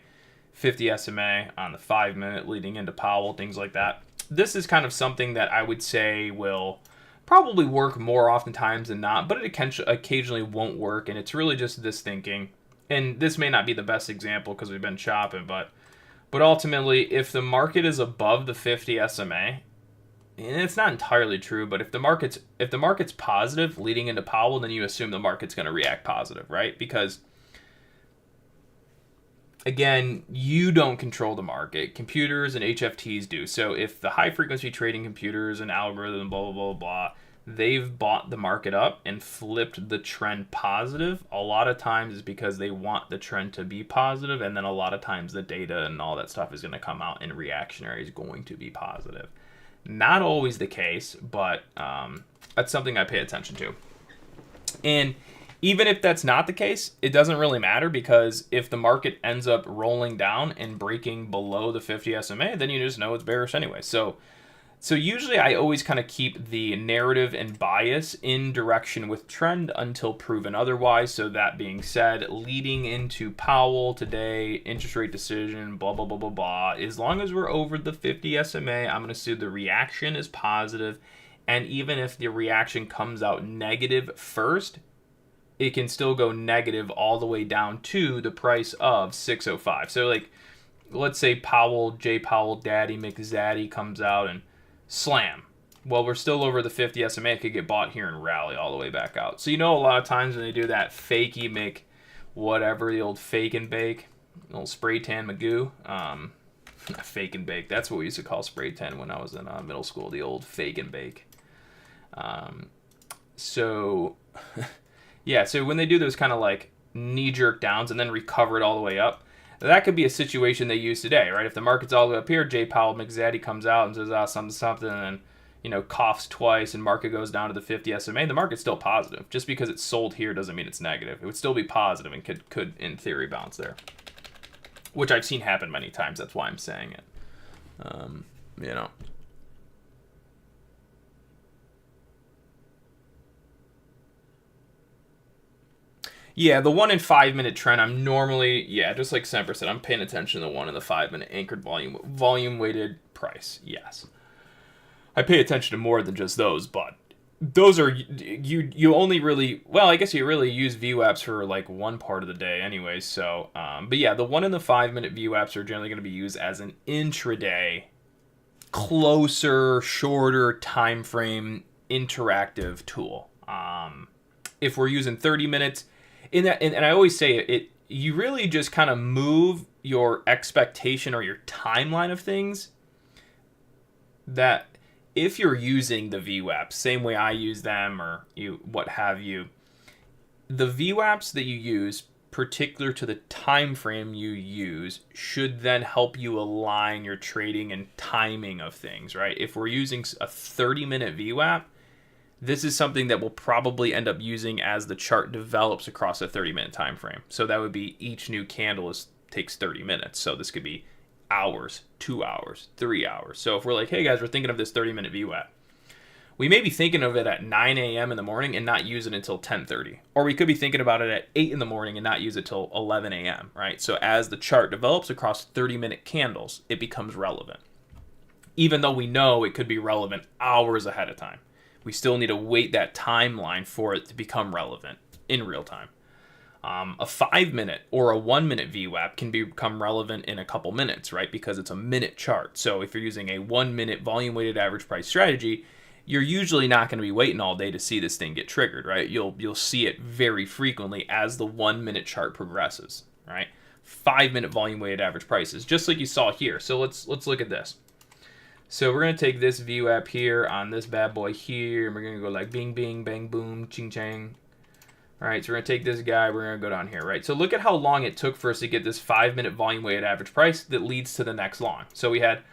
A: 50 SMA on the 5 minute leading into Powell, things like that. This is kind of something that I would say will probably work more oftentimes than not, but it occasionally won't work, and it's really just this thinking. And this may not be the best example because we've been chopping, but ultimately, if the market is above the 50 SMA, and it's not entirely true, but if the market's positive leading into Powell, then you assume the market's going to react positive, right? Because again, you don't control the market. Computers and HFTs do. So if the high frequency trading computers and algorithm, blah, blah, blah, blah, they've bought the market up and flipped the trend positive, a lot of times is because they want the trend to be positive, and then a lot of times the data and all that stuff is going to come out and reactionary is going to be positive. Not always the case, but that's something I pay attention to. And even if that's not the case, it doesn't really matter, because if the market ends up rolling down and breaking below the 50 SMA, then you just know it's bearish anyway. So usually I always kind of keep the narrative and bias in direction with trend until proven otherwise. So that being said, leading into Powell today, interest rate decision, blah, blah, blah, blah, blah. As long as we're over the 50 SMA, I'm going to assume the reaction is positive. And even if the reaction comes out negative first, it can still go negative all the way down to the price of 605. So like, let's say Powell, J. Powell, Daddy, McZaddy comes out and slam. Well, we're still over the 50 SMA. It could get bought here and rally all the way back out. So, you know, a lot of times when they do that fakey make whatever, the old fake and bake, the old spray tan magoo, fake and bake. That's what we used to call spray tan when I was in middle school, the old fake and bake. So, yeah, so when they do those kind of like knee-jerk downs and then recover it all the way up, that could be a situation they use today, right? If the market's all the way up here, J. Powell McZaddy comes out and says, something, and then, coughs twice and market goes down to the 50 SMA, the market's still positive. Just because it's sold here doesn't mean it's negative. It would still be positive and could in theory, bounce there. Which I've seen happen many times. That's why I'm saying it. Yeah, the 1 and 5 minute trend, I'm normally, just like Semper said, I'm paying attention to the 1 and the 5 minute anchored volume weighted price. Yes. I pay attention to more than just those, but those are, you only really, I guess you really use VWAPs for like one part of the day anyway. So, but yeah, the 1 and the 5 minute VWAPs are generally going to be used as an intraday, closer, shorter time frame interactive tool. If we're using 30 minutes, and I always say it, you really just kind of move your expectation or your timeline of things. That if you're using the VWAPs, same way I use them or what have you, the VWAPs that you use, particular to the time frame you use, should then help you align your trading and timing of things, right? If we're using a 30-minute VWAP, this is something that we'll probably end up using as the chart develops across a 30-minute time frame. So that would be each new candle takes 30 minutes. So this could be hours, 2 hours, 3 hours. So if we're like, hey guys, we're thinking of this 30-minute VWAP, we may be thinking of it at 9 a.m. in the morning and not use it until 10:30. Or we could be thinking about it at 8 in the morning and not use it till 11 a.m., right? So as the chart develops across 30-minute candles, it becomes relevant. Even though we know it could be relevant hours ahead of time. We still need to wait that timeline for it to become relevant in real time. A 5-minute or a 1-minute VWAP can become relevant in a couple minutes, right? Because it's a minute chart. So if you're using a 1-minute volume-weighted average price strategy, you're usually not going to be waiting all day to see this thing get triggered, right? You'll see it very frequently as the 1-minute chart progresses, right? 5-minute volume-weighted average prices, just like you saw here. So let's look at this. So we're going to take this VWAP here on this bad boy here, and we're going to go like bing, bing, bang, boom, ching, chang. All right, so we're going to take this guy, we're going to go down here, right? So look at how long it took for us to get this 5-minute volume-weighted average price that leads to the next long. So we had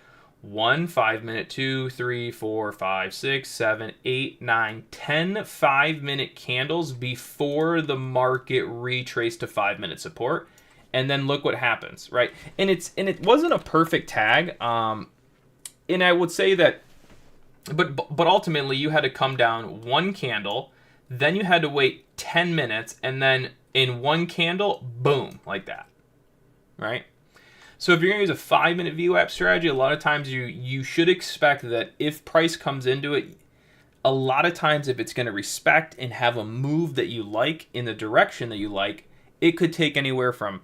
A: 1 5-minute, 2, 3, 4, 5, 6, 7, 8, 9, 10 5-minute candles before the market retraced to 5-minute support. And then look what happens, right? And it wasn't a perfect tag. And I would say that, but ultimately you had to come down one candle, then you had to wait 10 minutes, and then in one candle, boom, like that, right? So if you're going to use a 5-minute VWAP strategy, a lot of times you should expect that if price comes into it, a lot of times if it's going to respect and have a move that you like in the direction that you like, it could take anywhere from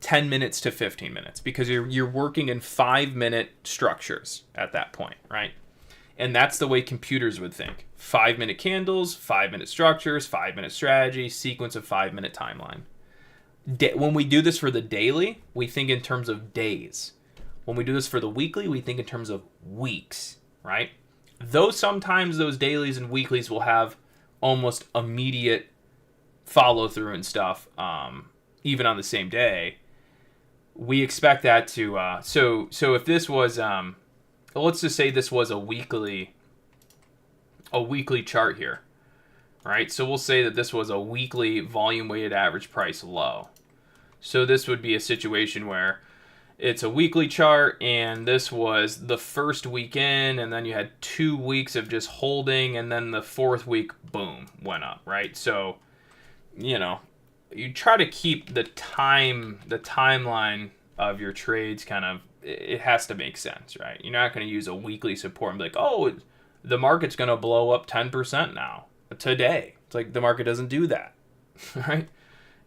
A: 10 minutes to 15 minutes because you're working in 5-minute structures at that point, right? And that's the way computers would think. 5-minute candles, 5-minute structures, 5-minute strategy, sequence of 5-minute timeline. When we do this for the daily, we think in terms of days. When we do this for the weekly, we think in terms of weeks, right? Though sometimes those dailies and weeklies will have almost immediate follow through and stuff, even on the same day. We expect that to so if this was let's just say this was a weekly chart here, right? So we'll say that this was a weekly volume weighted average price low. So this would be a situation where it's a weekly chart and this was the first weekend and then you had 2 weeks of just holding and then the fourth week, boom, went up, right? So, you try to keep the timeline of your trades kind of, it has to make sense, right? You're not going to use a weekly support and be like, oh, the market's going to blow up 10% now today. It's like the market doesn't do that, right?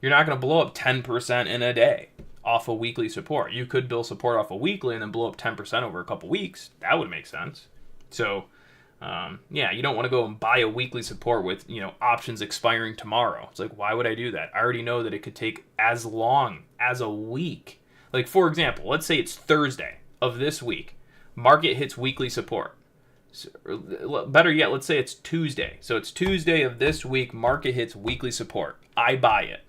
A: You're not going to blow up 10% in a day off a weekly support. You could build support off a weekly and then blow up 10% over a couple weeks. That would make sense. So, you don't want to go and buy a weekly support with, options expiring tomorrow. It's like, why would I do that? I already know that it could take as long as a week. Like, for example, let's say it's Thursday of this week. Market hits weekly support. So, better yet, let's say it's Tuesday. So it's Tuesday of this week. Market hits weekly support. I buy it.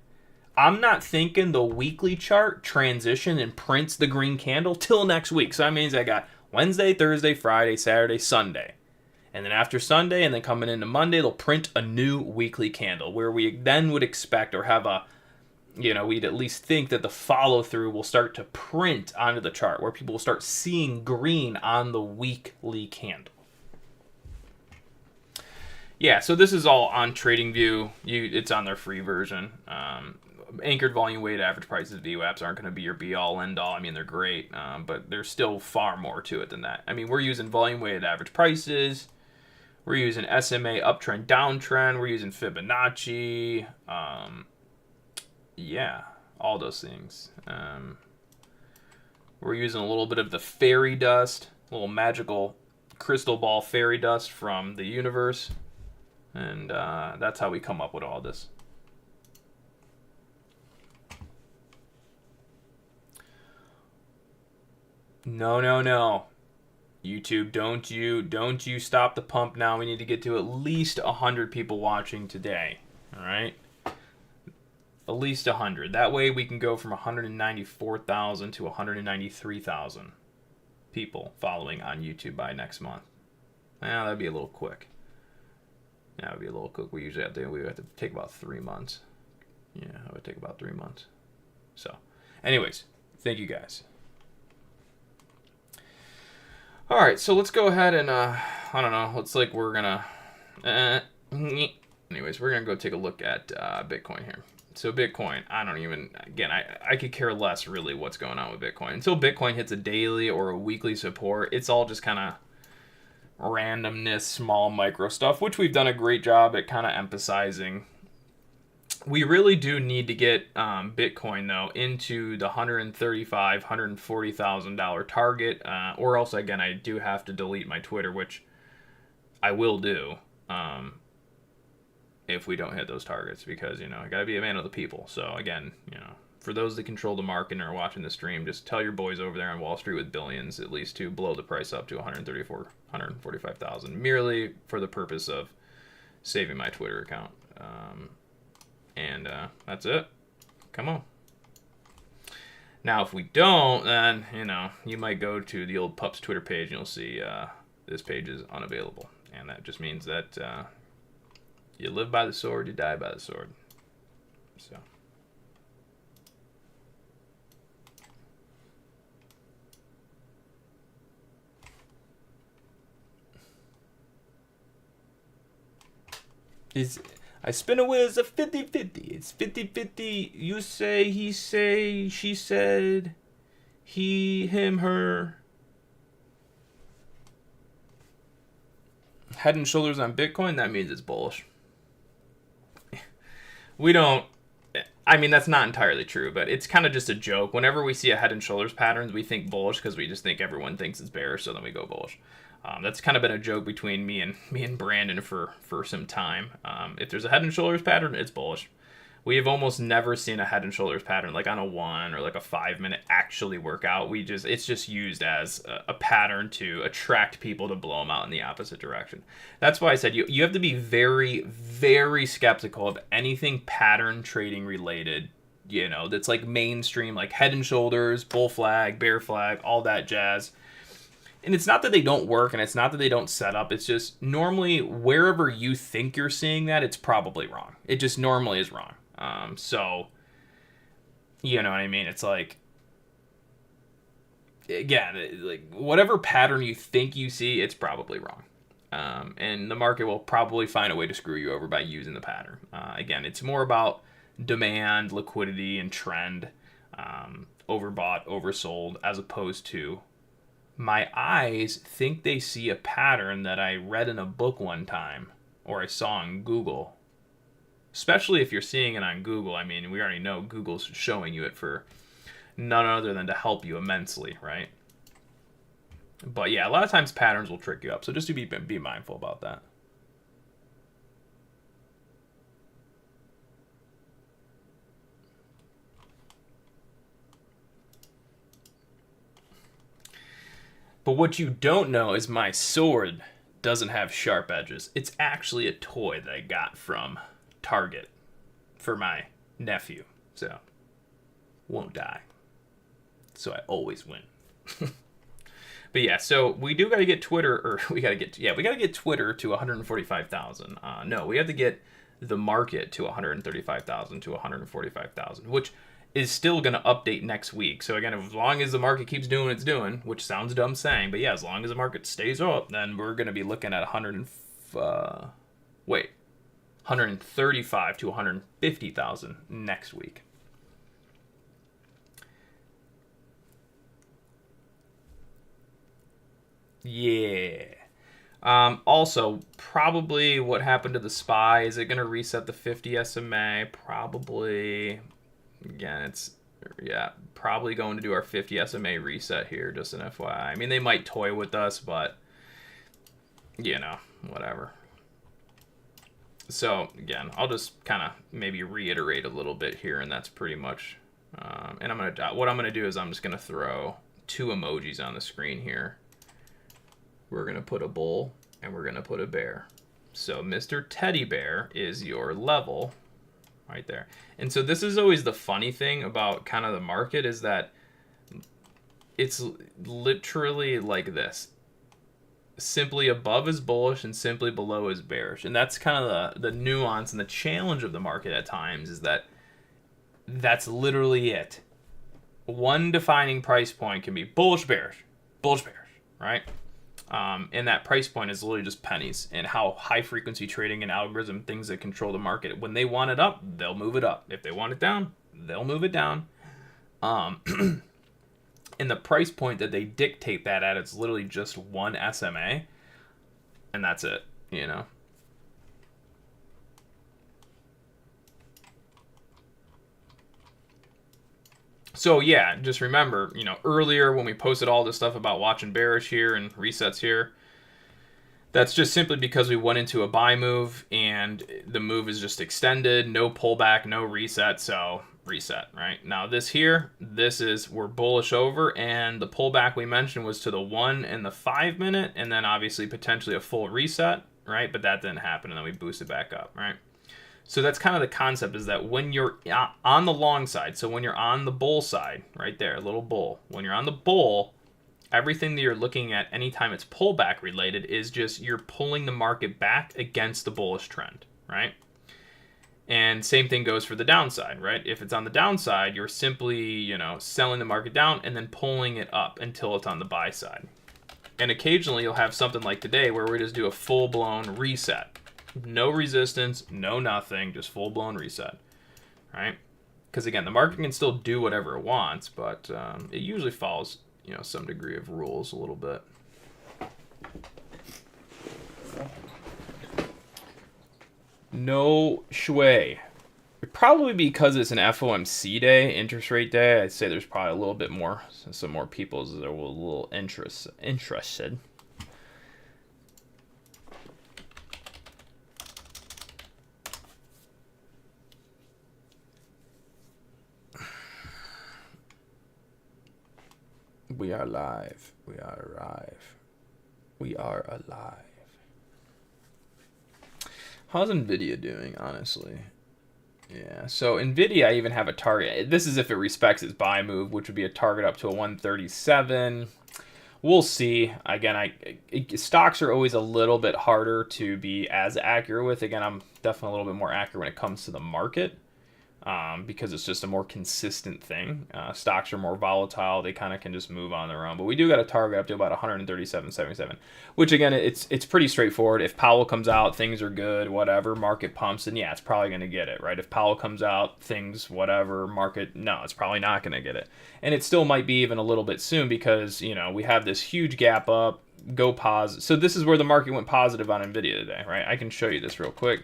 A: I'm not thinking the weekly chart transition and prints the green candle till next week. So that means I got Wednesday, Thursday, Friday, Saturday, Sunday. And then after Sunday and then coming into Monday, they'll print a new weekly candle where we then would expect or have a, we'd at least think that the follow through will start to print onto the chart where people will start seeing green on the weekly candle. Yeah, so this is all on TradingView. It's on their free version. Anchored volume weighted average prices, VWAPs, aren't going to be your be-all, end-all. I mean, they're great, but there's still far more to it than that. I mean, we're using volume weighted average prices. We're using SMA uptrend, downtrend. We're using Fibonacci. Yeah, all those things. We're using a little bit of the fairy dust, a little magical crystal ball fairy dust from the universe. And that's how we come up with all this. No. YouTube, don't you stop the pump now. We need to get to at least 100 people watching today. All right? At least 100. That way we can go from 194,000 to 193,000 people following on YouTube by next month. Now, that'd be a little quick. That would be a little quick. We usually have to take about 3 months. Yeah, it would take about 3 months. So, anyways, thank you guys. All right, so let's go ahead and, I don't know, looks like we're going to, anyways, we're going to go take a look at Bitcoin here. So Bitcoin, I could care less really what's going on with Bitcoin. Until Bitcoin hits a daily or a weekly support, it's all just kind of randomness, small micro stuff, which we've done a great job at kind of emphasizing. We really do need to get Bitcoin, though, into the $135,000, $140,000 target, or else, again, I do have to delete my Twitter, which I will do if we don't hit those targets, because, I got to be a man of the people. So, again, for those that control the market and are watching the stream, just tell your boys over there on Wall Street with billions, at least, to blow the price up to 134,000, 145,000, merely for the purpose of saving my Twitter account. And that's it. Come on. Now, if we don't, then, you might go to the old Pup's Twitter page and you'll see this page is unavailable. And that just means that you live by the sword, you die by the sword. So. I spin a wheel, it's a 50-50. It's 50-50. You say, he say, she said, he, him, her. Head and shoulders on Bitcoin, that means it's bullish. That's not entirely true, but it's kind of just a joke. Whenever we see a head and shoulders patterns, we think bullish because we just think everyone thinks it's bearish, so then we go bullish. That's kind of been a joke between me and Brandon for some time. If there's a head and shoulders pattern, it's bullish. We have almost never seen a head and shoulders pattern like on a 1 or like a 5 minute actually work out. It's just used as a pattern to attract people to blow them out in the opposite direction. That's why I said you have to be very, very skeptical of anything pattern trading related, that's like mainstream, like head and shoulders, bull flag, bear flag, all that jazz. And it's not that they don't work, and it's not that they don't set up. It's just normally wherever you think you're seeing that, it's probably wrong. It just normally is wrong. So, you know what I mean? It's like, again, like whatever pattern you think you see, it's probably wrong. And the market will probably find a way to screw you over by using the pattern. Again, it's more about demand, liquidity, and trend, overbought, oversold, as opposed to my eyes think they see a pattern that I read in a book one time or I saw on Google. Especially if you're seeing it on Google. I mean, we already know Google's showing you it for none other than to help you immensely, right? But yeah, a lot of times patterns will trick you up. So just to be mindful about that. But what you don't know is my sword doesn't have sharp edges. It's actually a toy that I got from Target for my nephew. So, won't die. So I always win. But yeah, so we do got to get Twitter, or we got to get Twitter to 145,000. No, we have to get the market to 135,000 to 145,000, which is still going to update next week. So again, as long as the market keeps doing what it's doing, which sounds dumb saying, but yeah, as long as the market stays up, then we're going to be looking at 135 to 150,000 next week. Yeah. Also, probably what happened to the SPY, is it going to reset the 50 SMA? Probably. Again, it's, yeah, probably going to do our 50 SMA reset here, just an FYI. I mean, they might toy with us, but, you know, whatever. So, again, I'll just kind of maybe reiterate a little bit here, and that's pretty much, and what I'm going to do is I'm just going to throw 2 emojis on the screen here. We're going to put a bull, and we're going to put a bear. So Mr. Teddy Bear is your level right there. And so this is always the funny thing about kind of the market, is that it's literally like this. Simply above is bullish and simply below is bearish. And that's kind of the nuance and the challenge of the market at times, is that that's literally it. One defining price point can be bullish, bearish, right? And that price point is literally just pennies, and how high frequency trading and algorithm, things that control the market, when they want it up, they'll move it up. If they want it down, they'll move it down. And the price point that they dictate that at, it's literally just one SMA, and that's it, you know. So yeah, just remember, you know, earlier when we posted all this stuff about watching bearish here and resets here, that's just simply because we went into a buy move and the move is just extended, no pullback, no reset, so reset, right? Now this here, this is, we're bullish over, and the pullback we mentioned was to the 1 and the 5 minute, and then obviously potentially a full reset, right? But that didn't happen, and then we boosted back up, right? So that's kind of the concept, is that when you're on the long side, so when you're on the bull side, right there, a little bull, when you're on the bull, everything that you're looking at anytime it's pullback related is just you're pulling the market back against the bullish trend, right? And same thing goes for the downside, right? If it's on the downside, you're simply, you know, selling the market down and then pulling it up until it's on the buy side. And occasionally you'll have something like today where we just do a full-blown reset. No resistance, no nothing, just full-blown reset, right? Because again, the market can still do whatever it wants, but it usually follows, you know, some degree of rules a little bit. No shui. Probably because it's an FOMC day, interest rate day. I'd say there's probably a little bit more, some more people that are a little interested. We are live. We are alive. We are alive. How's NVIDIA doing, honestly? Yeah, so NVIDIA, I even have a target. This is if it respects its buy move, which would be a target up to a 137. We'll see. Again, stocks are always a little bit harder to be as accurate with. Again, I'm definitely a little bit more accurate when it comes to the market. Because it's just a more consistent thing. Stocks are more volatile. They kind of can just move on their own. But we do got a target up to about 137.77, which again, it's pretty straightforward. If Powell comes out, things are good, whatever, market pumps, then yeah, it's probably going to get it, right? If Powell comes out, things, whatever, market, no, it's probably not going to get it. And it still might be even a little bit soon because, you know, we have this huge gap up, go pause. So this is where the market went positive on NVIDIA today, right? I can show you this real quick.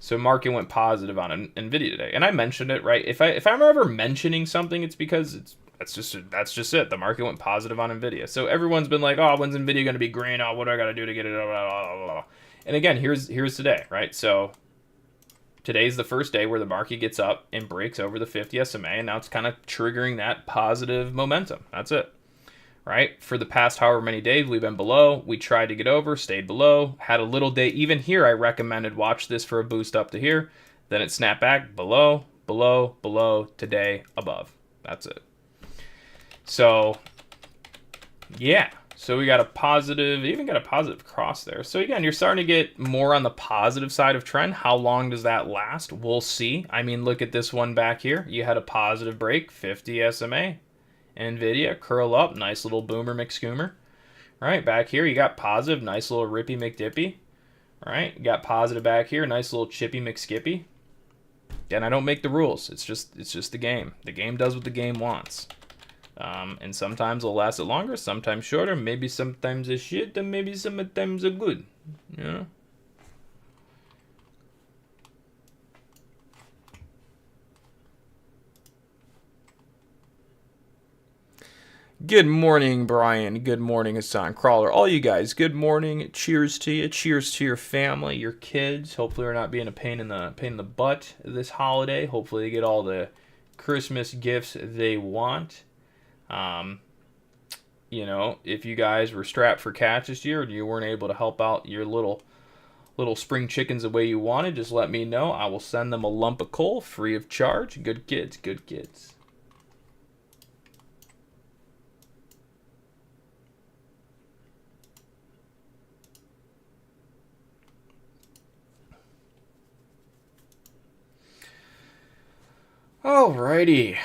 A: So market went positive on NVIDIA today, and I mentioned it, right? If I'm ever mentioning something, it's because that's just it. The market went positive on NVIDIA. So everyone's been like, oh, when's NVIDIA going to be green? Oh, what do I got to do to get it? Blah, blah, blah, blah. And again, here's today, right? So today's the first day where the market gets up and breaks over the 50 SMA, and now it's kind of triggering that positive momentum. That's it, right? For the past however many days we've been below. We tried to get over, stayed below, had a little day. Even here, I recommended watch this for a boost up to here. Then it snapped back below, below, below, today, above. That's it. So, yeah. So we got a positive, even got a positive cross there. So again, you're starting to get more on the positive side of trend. How long does that last? We'll see. I mean, look at this one back here. You had a positive break, 50 SMA. NVIDIA, curl up, nice little boomer McScoomer. Right, back here you got positive, nice little Rippy McDippy. Right, you got positive back here, nice little Chippy McSkippy. And I don't make the rules. It's just the game. The game does what the game wants. And sometimes it'll last it longer, sometimes shorter. Maybe sometimes it's shit, and maybe sometimes it's good. You know? Good morning, Brian. Good morning, Hassan Crawler. All you guys, good morning. Cheers to you. Cheers to your family, your kids. Hopefully we're not being a pain in the butt this holiday. Hopefully they get all the Christmas gifts they want. You know, if you guys were strapped for cash this year and you weren't able to help out your little spring chickens the way you wanted, just let me know. I will send them a lump of coal free of charge. Good kids, good kids. Alrighty.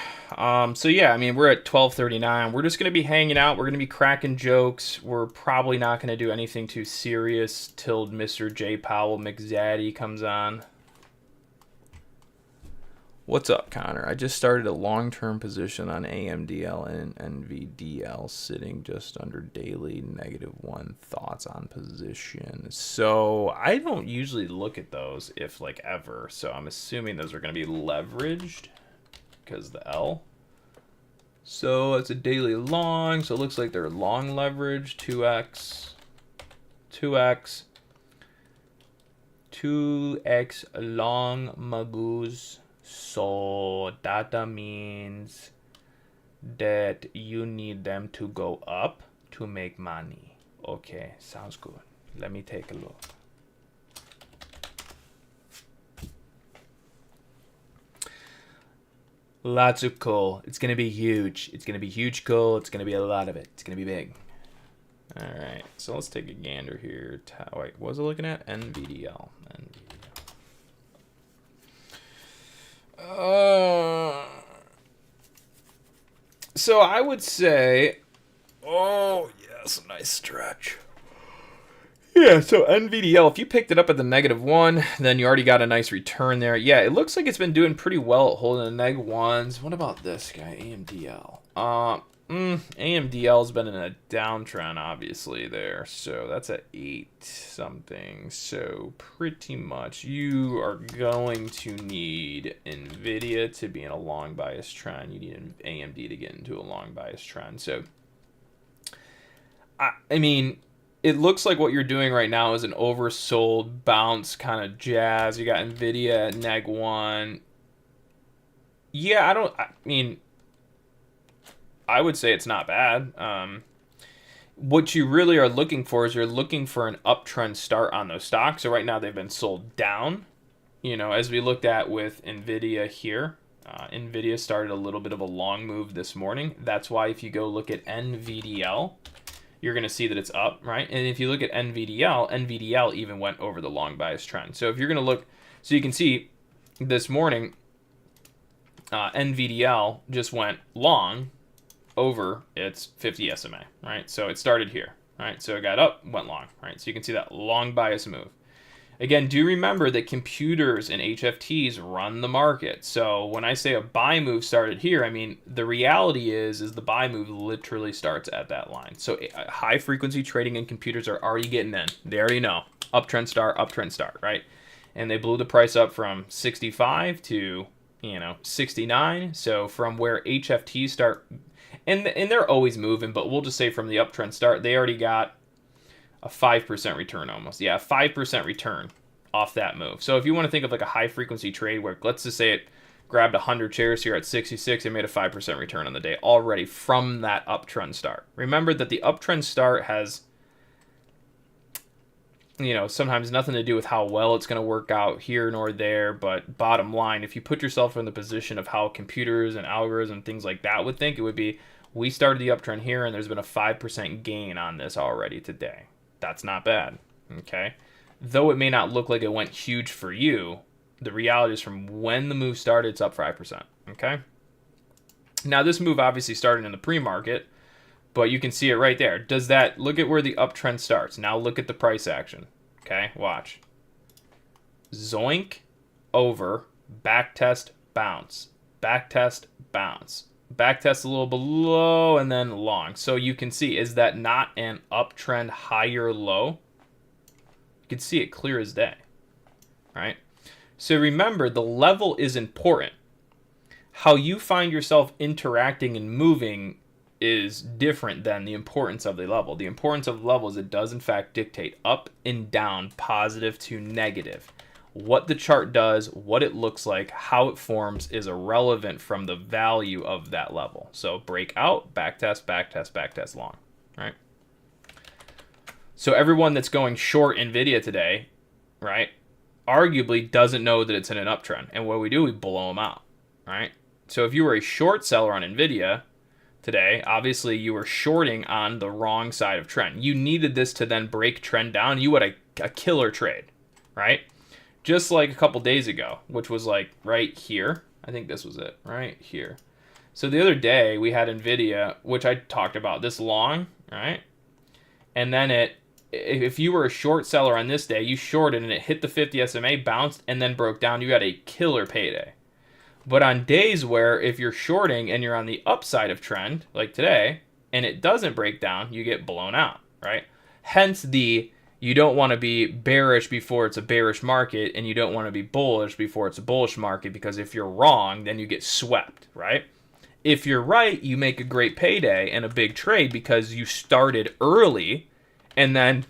A: So yeah, I mean, we're at 12:39. We're just going to be hanging out. We're going to be cracking jokes. We're probably not going to do anything too serious till Mr. J. Powell McZaddy comes on. What's up, Connor? I just started a long-term position on AMDL and NVDL sitting just under daily -1 thoughts on position. So I don't usually look at those if like ever. So I'm assuming those are going to be leveraged because the L. So it's a daily long. So it looks like they're long leverage, 2x, 2x, 2x long magoos. So that means that you need them to go up to make money. Okay, sounds good. Let me take a look. Lots of coal. It's going to be huge. It's going to be huge coal. It's going to be a lot of it. It's going to be big. All right, so let's take a gander here. Wait, what was I looking at? NVDL. So I would say, oh yes, nice stretch. Yeah, so NVDL, if you picked it up at the -1, then you already got a nice return there. Yeah, it looks like it's been doing pretty well at holding the -1s. What about this guy, AMDL? AMDL's been in a downtrend, obviously, there. So that's at 8 something. So pretty much you are going to need NVIDIA to be in a long bias trend. You need an AMD to get into a long bias trend. So, I mean, it looks like what you're doing right now is an oversold bounce kind of jazz. You got NVIDIA at -1. Yeah, I mean, I would say it's not bad. What you really are looking for is you're looking for an uptrend start on those stocks. So right now they've been sold down. You know, as we looked at with NVIDIA here, NVIDIA started a little bit of a long move this morning. That's why if you go look at NVDL, you're going to see that it's up, right? And if you look at NVDL, NVDL even went over the long bias trend. So if you're going to look, so you can see this morning, NVDL just went long over its 50 SMA, right? So it started here, right? So it got up, went long, right? So you can see that long bias move. Again, do remember that computers and HFTs run the market. So when I say a buy move started here, I mean, the reality is the buy move literally starts at that line. So high frequency trading in computers are already getting in. They already know. Uptrend start, right? And they blew the price up from 65 to, 69. So from where HFTs start, and they're always moving, but we'll just say from the uptrend start, they already got a 5% return almost. Yeah, 5% return off that move. So if you want to think of like a high frequency trade where let's just say it grabbed 100 shares here at 66 and made a 5% return on the day already from that uptrend start. Remember that the uptrend start has, sometimes nothing to do with how well it's going to work out here nor there, but bottom line, if you put yourself in the position of how computers and algorithms and things like that would think, it would be, we started the uptrend here and there's been a 5% gain on this already today. That's not bad, okay? Though it may not look like it went huge for you, the reality is from when the move started, it's up 5%, okay? Now, this move obviously started in the pre-market, but you can see it right there. Does that, look at where the uptrend starts. Now look at the price action, okay? Watch. Zoink, over, backtest, bounce, backtest, bounce, backtest a little below, and then long. So you can see, is that not an uptrend higher low? You can see it clear as day, right? So remember, the level is important. How you find yourself interacting and moving is different than the importance of the level. The importance of the level is it does in fact dictate up and down, positive to negative. What the chart does, what it looks like, how it forms is irrelevant from the value of that level. So breakout, backtest, backtest, backtest, long, right? So everyone that's going short NVIDIA today, right, arguably doesn't know that it's in an uptrend. And what we do, we blow them out, right? So if you were a short seller on NVIDIA today, obviously you were shorting on the wrong side of trend. You needed this to then break trend down. You had a killer trade, right? Just like a couple days ago, which was like right here. I think this was it, right here. So the other day we had NVIDIA, which I talked about, this long, right? And then if you were a short seller on this day, you shorted and it hit the 50 SMA, bounced, and then broke down, you had a killer payday. But on days where if you're shorting and you're on the upside of trend, like today, and it doesn't break down, you get blown out, right? Hence you don't want to be bearish before it's a bearish market, and you don't want to be bullish before it's a bullish market, because if you're wrong, then you get swept, right? If you're right, you make a great payday and a big trade because you started early and then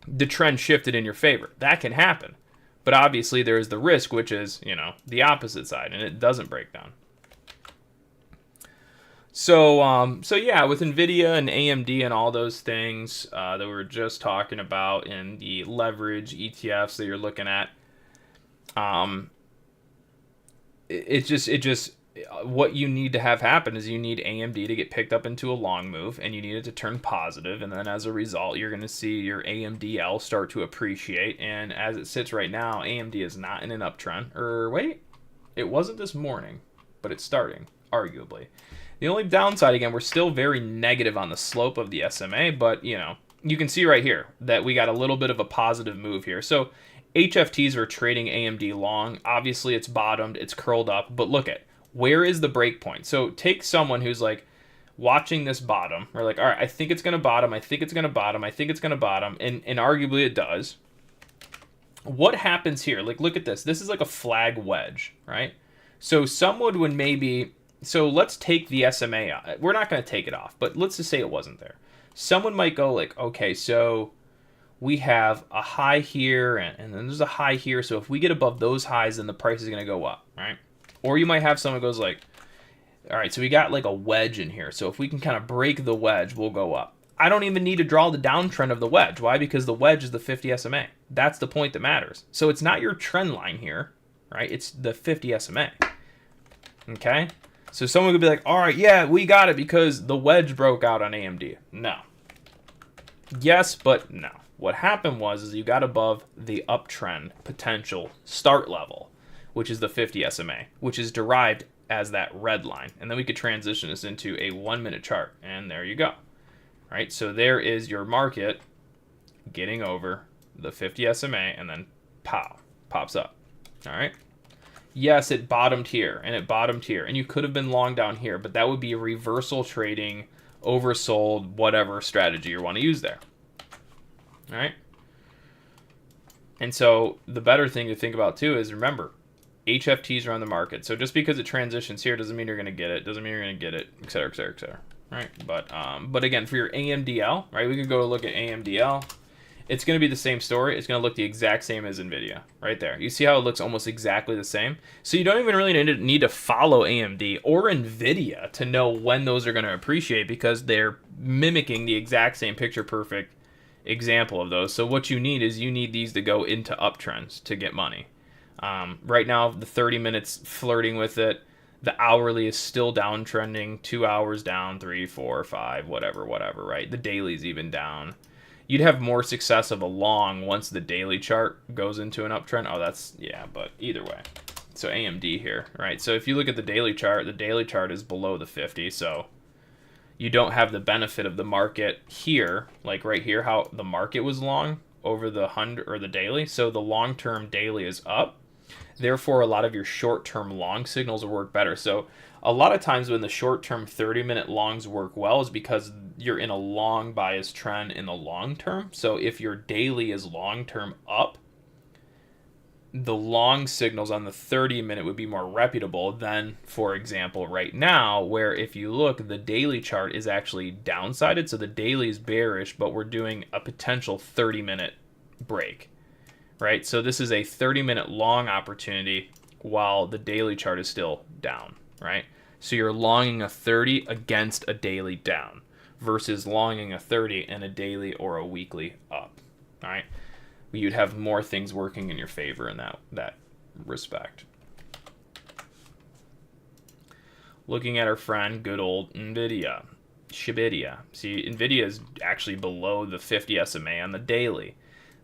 A: the trend shifted in your favor. That can happen. But obviously there is the risk, which is, the opposite side, and it doesn't break down. So yeah, with NVIDIA and AMD and all those things that we were just talking about in the leverage ETFs that you're looking at, what you need to have happen is you need AMD to get picked up into a long move, and you need it to turn positive, and then as a result, you're going to see your AMDL start to appreciate. And as it sits right now, AMD is not in an uptrend. Wait, it wasn't this morning, but it's starting, arguably. The only downside, again, we're still very negative on the slope of the SMA, but, you can see right here that we got a little bit of a positive move here. So HFTs are trading AMD long. Obviously, it's bottomed, it's curled up, but look at, where is the break point? So take someone who's like watching this bottom. We're like, all right, I think it's going to bottom. I think it's going to bottom. I think it's going to bottom. And arguably it does. What happens here? Like, look at this. This is like a flag wedge, right? So someone would maybe, so let's take the SMA out. We're not going to take it off, but let's just say it wasn't there. Someone might go like, okay, so we have a high here and then there's a high here. So if we get above those highs, then the price is going to go up, right? Or you might have someone goes like, all right, so we got like a wedge in here. So if we can kind of break the wedge, we'll go up. I don't even need to draw the downtrend of the wedge. Why? Because the wedge is the 50 SMA. That's the point that matters. So it's not your trend line here, right? It's the 50 SMA. Okay? So someone could be like, all right, yeah, we got it because the wedge broke out on AMD. No. Yes, but no. What happened was you got above the uptrend potential start level, which is the 50 SMA, which is derived as that red line. And then we could transition this into a 1-minute chart. And there you go. Right? So there is your market getting over the 50 SMA and then pow, pops up. All right? Yes, it bottomed here and it bottomed here. And you could have been long down here, but that would be a reversal trading, oversold, whatever strategy you want to use there. All right? And so the better thing to think about too is, remember, HFTs are on the market. So just because it transitions here doesn't mean you're going to get it. Doesn't mean you're going to get it, et cetera, et cetera, et cetera. Right? But again, for your AMDL, right, we could go look at AMDL. it's going to be the same story. It's going to look the exact same as NVIDIA right there. You see how it looks almost exactly the same? So you don't even really need to follow AMD or NVIDIA to know when those are going to appreciate, because they're mimicking the exact same picture perfect example of those. So what you need is you need these to go into uptrends to get money. Right now, the 30 minutes flirting with it. The hourly is still downtrending. 2 hours down, 3, 4, 5, whatever, right? The daily is even down. You'd have more success of a long once the daily chart goes into an uptrend. Oh, that's, yeah, but either way. So AMD here, right? So if you look at the daily chart is below the 50, so you don't have the benefit of the market here, like right here, how the market was long over the 100 or the daily. So the long-term daily is up. Therefore, a lot of your short-term long signals will work better. So a lot of times when the short-term 30-minute longs work well is because you're in a long bias trend in the long term. So if your daily is long-term up, the long signals on the 30-minute would be more reputable than, for example, right now, where if you look, the daily chart is actually downsided. So the daily is bearish, but we're doing a potential 30-minute break, right? So this is a 30-minute long opportunity while the daily chart is still down, right? So you're longing a 30 against a daily down versus longing a 30 and a daily or a weekly up, all right? You'd have more things working in your favor in that respect. Looking at our friend, good old NVIDIA, Shibidia. See, NVIDIA is actually below the 50 SMA on the daily.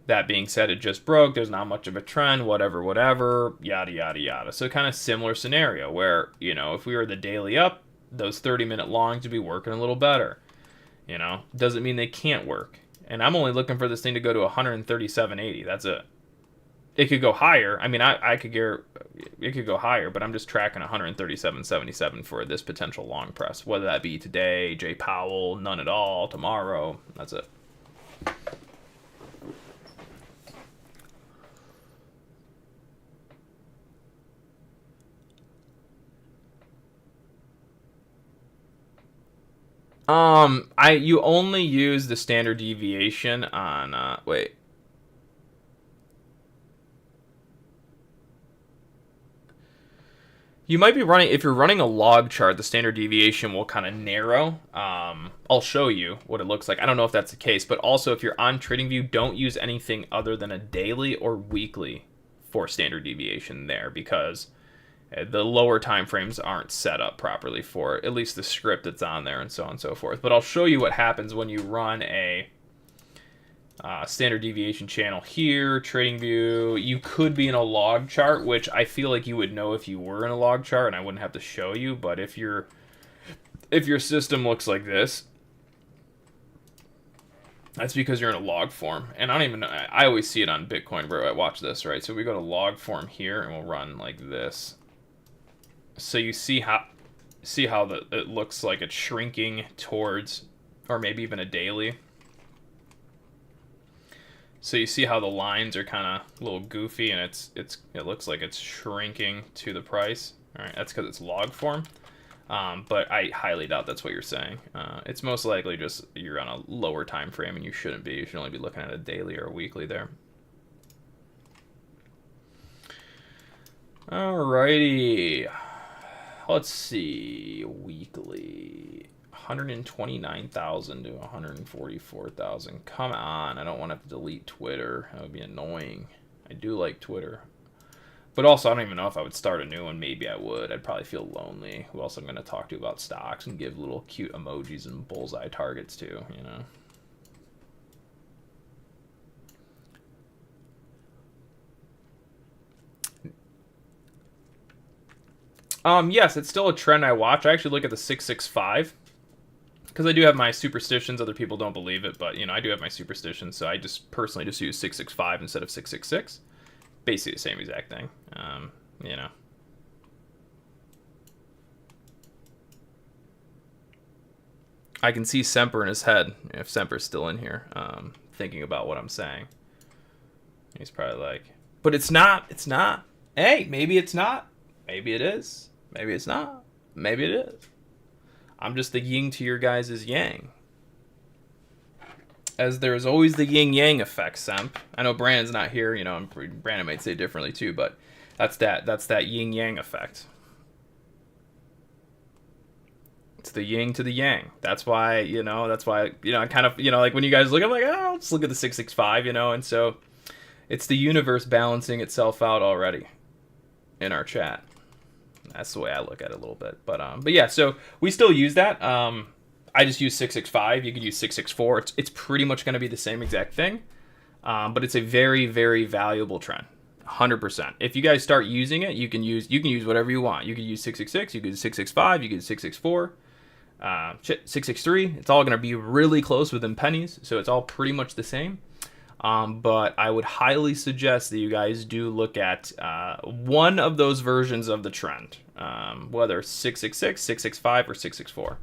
A: That being said, it just broke. There's not much of a trend, whatever, yada, yada, yada. So kind of similar scenario where, you know, if we were the daily up, those 30-minute longs would be working a little better. You know, doesn't mean they can't work. And I'm only looking for this thing to go to 137.80. That's it. It could go higher. I mean, I could get it could go higher, but I'm just tracking 137.77 for this potential long press. Whether that be today, J. Powell, none at all, tomorrow. That's it. You only use the standard deviation on wait. You might be running, if you're running a log chart, the standard deviation will kind of narrow. I'll show you what it looks like. I don't know if that's the case, but also if you're on TradingView, don't use anything other than a daily or weekly for standard deviation there, because the lower time frames aren't set up properly for at least the script that's on there, and so on and so forth. But I'll show you what happens when you run a standard deviation channel here, TradingView. You could be in a log chart, which I feel like you would know if you were in a log chart, and I wouldn't have to show you. But if your system looks like this, that's because you're in a log form. And I don't even know, I always see it on Bitcoin where I watch this, right? So we go to log form here, and we'll run like this. So you see how it looks like it's shrinking towards, or maybe even a daily. So you see how the lines are kind of a little goofy, and it looks like it's shrinking to the price. All right, that's because it's log form. But I highly doubt that's what you're saying. It's most likely just you're on a lower time frame, and you shouldn't be. You should only be looking at a daily or a weekly there. Alrighty. Let's see, weekly, 129,000 to 144,000. Come on, I don't want to have to delete Twitter. That would be annoying. I do like Twitter. But also, I don't even know if I would start a new one. Maybe I would. I'd probably feel lonely. Who else I'm going to talk to about stocks and give little cute emojis and bullseye targets to, you know? Yes, it's still a trend I watch. I actually look at the 665 because I do have my superstitions. Other people don't believe it, but, you know, I do have my superstitions, so I just personally just use 665 instead of 666. Basically the same exact thing, you know. I can see Semper in his head, if Semper's still in here, thinking about what I'm saying. He's probably like, but it's not. Hey, maybe it's not. Maybe it is. Maybe it's not. Maybe it is. I'm just the yin to your guys' yang. as there's always the yin-yang effect, Semp. I know Brandon's not here, you know, and Brandon might say differently too, but that's that yin-yang effect. It's the yin to the yang. That's why, you know, I kind of, you know, like when you guys look, I'm like, oh, let's look at the 665, you know, and so it's the universe balancing itself out already in our chat. That's the way I look at it a little bit. But yeah, so we still use that. I just use 665. You could use 664. It's pretty much going to be the same exact thing. But it's a very, very valuable trend. 100%. If you guys start using it, you can use whatever you want. You can use 666, you can use 665, you can use 664, 663. It's all going to be really close within pennies, so it's all pretty much the same. But I would highly suggest that you guys do look at one of those versions of the trend, whether 666, 665, or 664.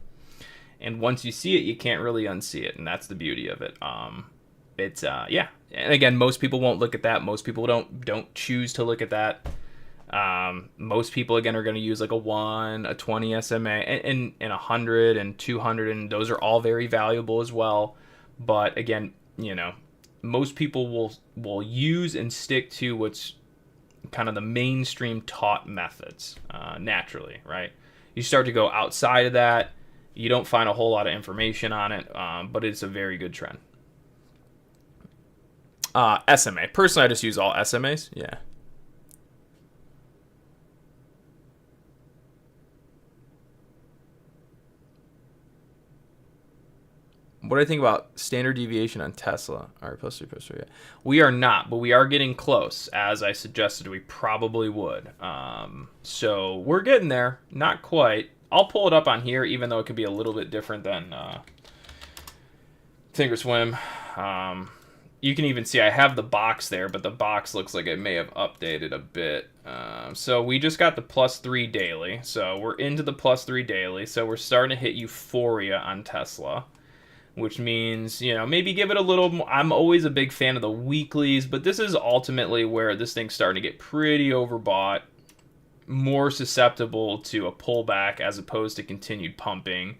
A: And once you see it, you can't really unsee it, and that's the beauty of it. It's yeah, and again, most people won't look at that. Most people don't choose to look at that. Most people again are going to use like a 1, a 20 SMA, and 100 and 200, and those are all very valuable as well. But again, you know, most people will use and stick to what's kind of the mainstream taught methods naturally, right? You start to go outside of that, you don't find a whole lot of information on it, but it's a very good trend. SMA. Personally, I just use all SMAs. Yeah. What do I think about standard deviation on Tesla? All right, plus 3, yeah. We are not, but we are getting close, as I suggested we probably would. So we're getting there. Not quite. I'll pull it up on here, even though it could be a little bit different than Thinkorswim. You can even see I have the box there, but the box looks like it may have updated a bit. So we just got the +3 daily. So we're into the +3 daily. So we're starting to hit euphoria on Tesla, which means, you know, maybe give it a little more. I'm always a big fan of the weeklies, but this is ultimately where this thing's starting to get pretty overbought, more susceptible to a pullback as opposed to continued pumping.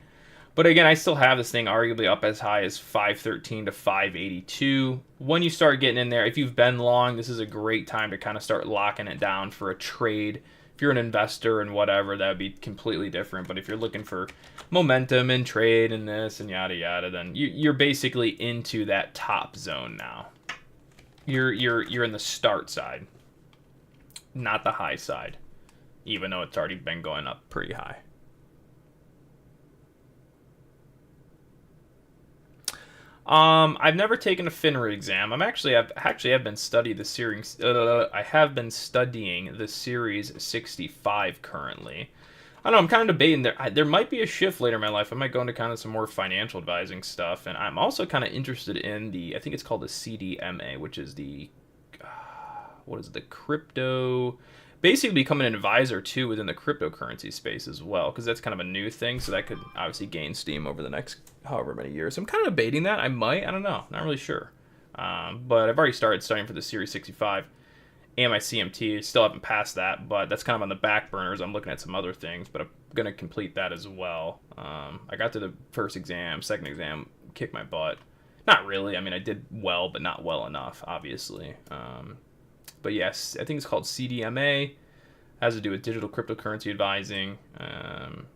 A: But again, I still have this thing arguably up as high as 513 to 582. When you start getting in there, if you've been long, this is a great time to kind of start locking it down for a trade. If you're an investor and whatever, that would be completely different. But if you're looking for momentum and trade and this and yada yada, then you're basically into that top zone now. You're in the start side, not the high side, even though it's already been going up pretty high. I've never taken a FINRA exam. I've been studying the series. I have been studying the Series 65 currently. I don't know. I'm kind of debating there might be a shift later in my life. I might go into kind of some more financial advising stuff, and I'm also kind of interested in I think it's called the CDMA, which is the crypto. Basically become an advisor too within the cryptocurrency space as well, because that's kind of a new thing, so that could obviously gain steam over the next however many years. So I'm kind of debating that. I don't know, not really sure. But I've already started studying for the Series 65 and my CMT. Still haven't passed that, but that's kind of on the back burners. I'm looking at some other things, but I'm going to complete that as well. I got to the first exam, second exam, kicked my butt. Not really. I mean, I did well, but not well enough, obviously. But yes, I think it's called CDMA. Has to do with digital cryptocurrency advising.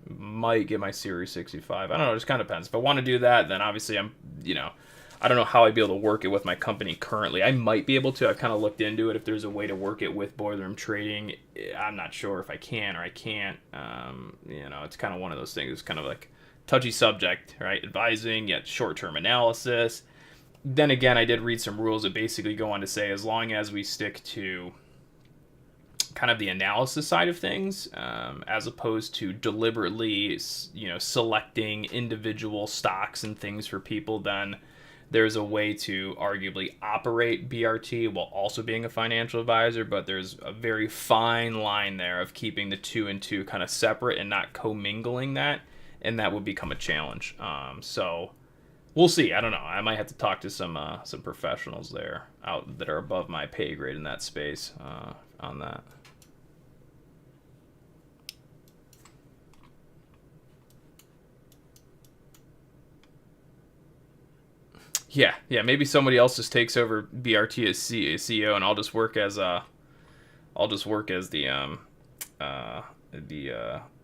A: Might get my Series 65. I don't know. It just kind of depends. If I want to do that, then obviously I don't know how I'd be able to work it with my company currently. I might be able to. I've kind of looked into it. If there's a way to work it with Boiler Room Trading, I'm not sure if I can or I can't. It's kind of one of those things. It's kind of like touchy subject, right? Advising, yet short-term analysis. Then again, I did read some rules that basically go on to say as long as we stick to kind of the analysis side of things, as opposed to deliberately, selecting individual stocks and things for people, then there's a way to arguably operate BRT while also being a financial advisor. But there's a very fine line there of keeping the two and two kind of separate and not commingling that, and that would become a challenge. So we'll see. I don't know. I might have to talk to some professionals there out that are above my pay grade in that space on that. Yeah. Maybe somebody else just takes over BRT as CEO, and I'll just work as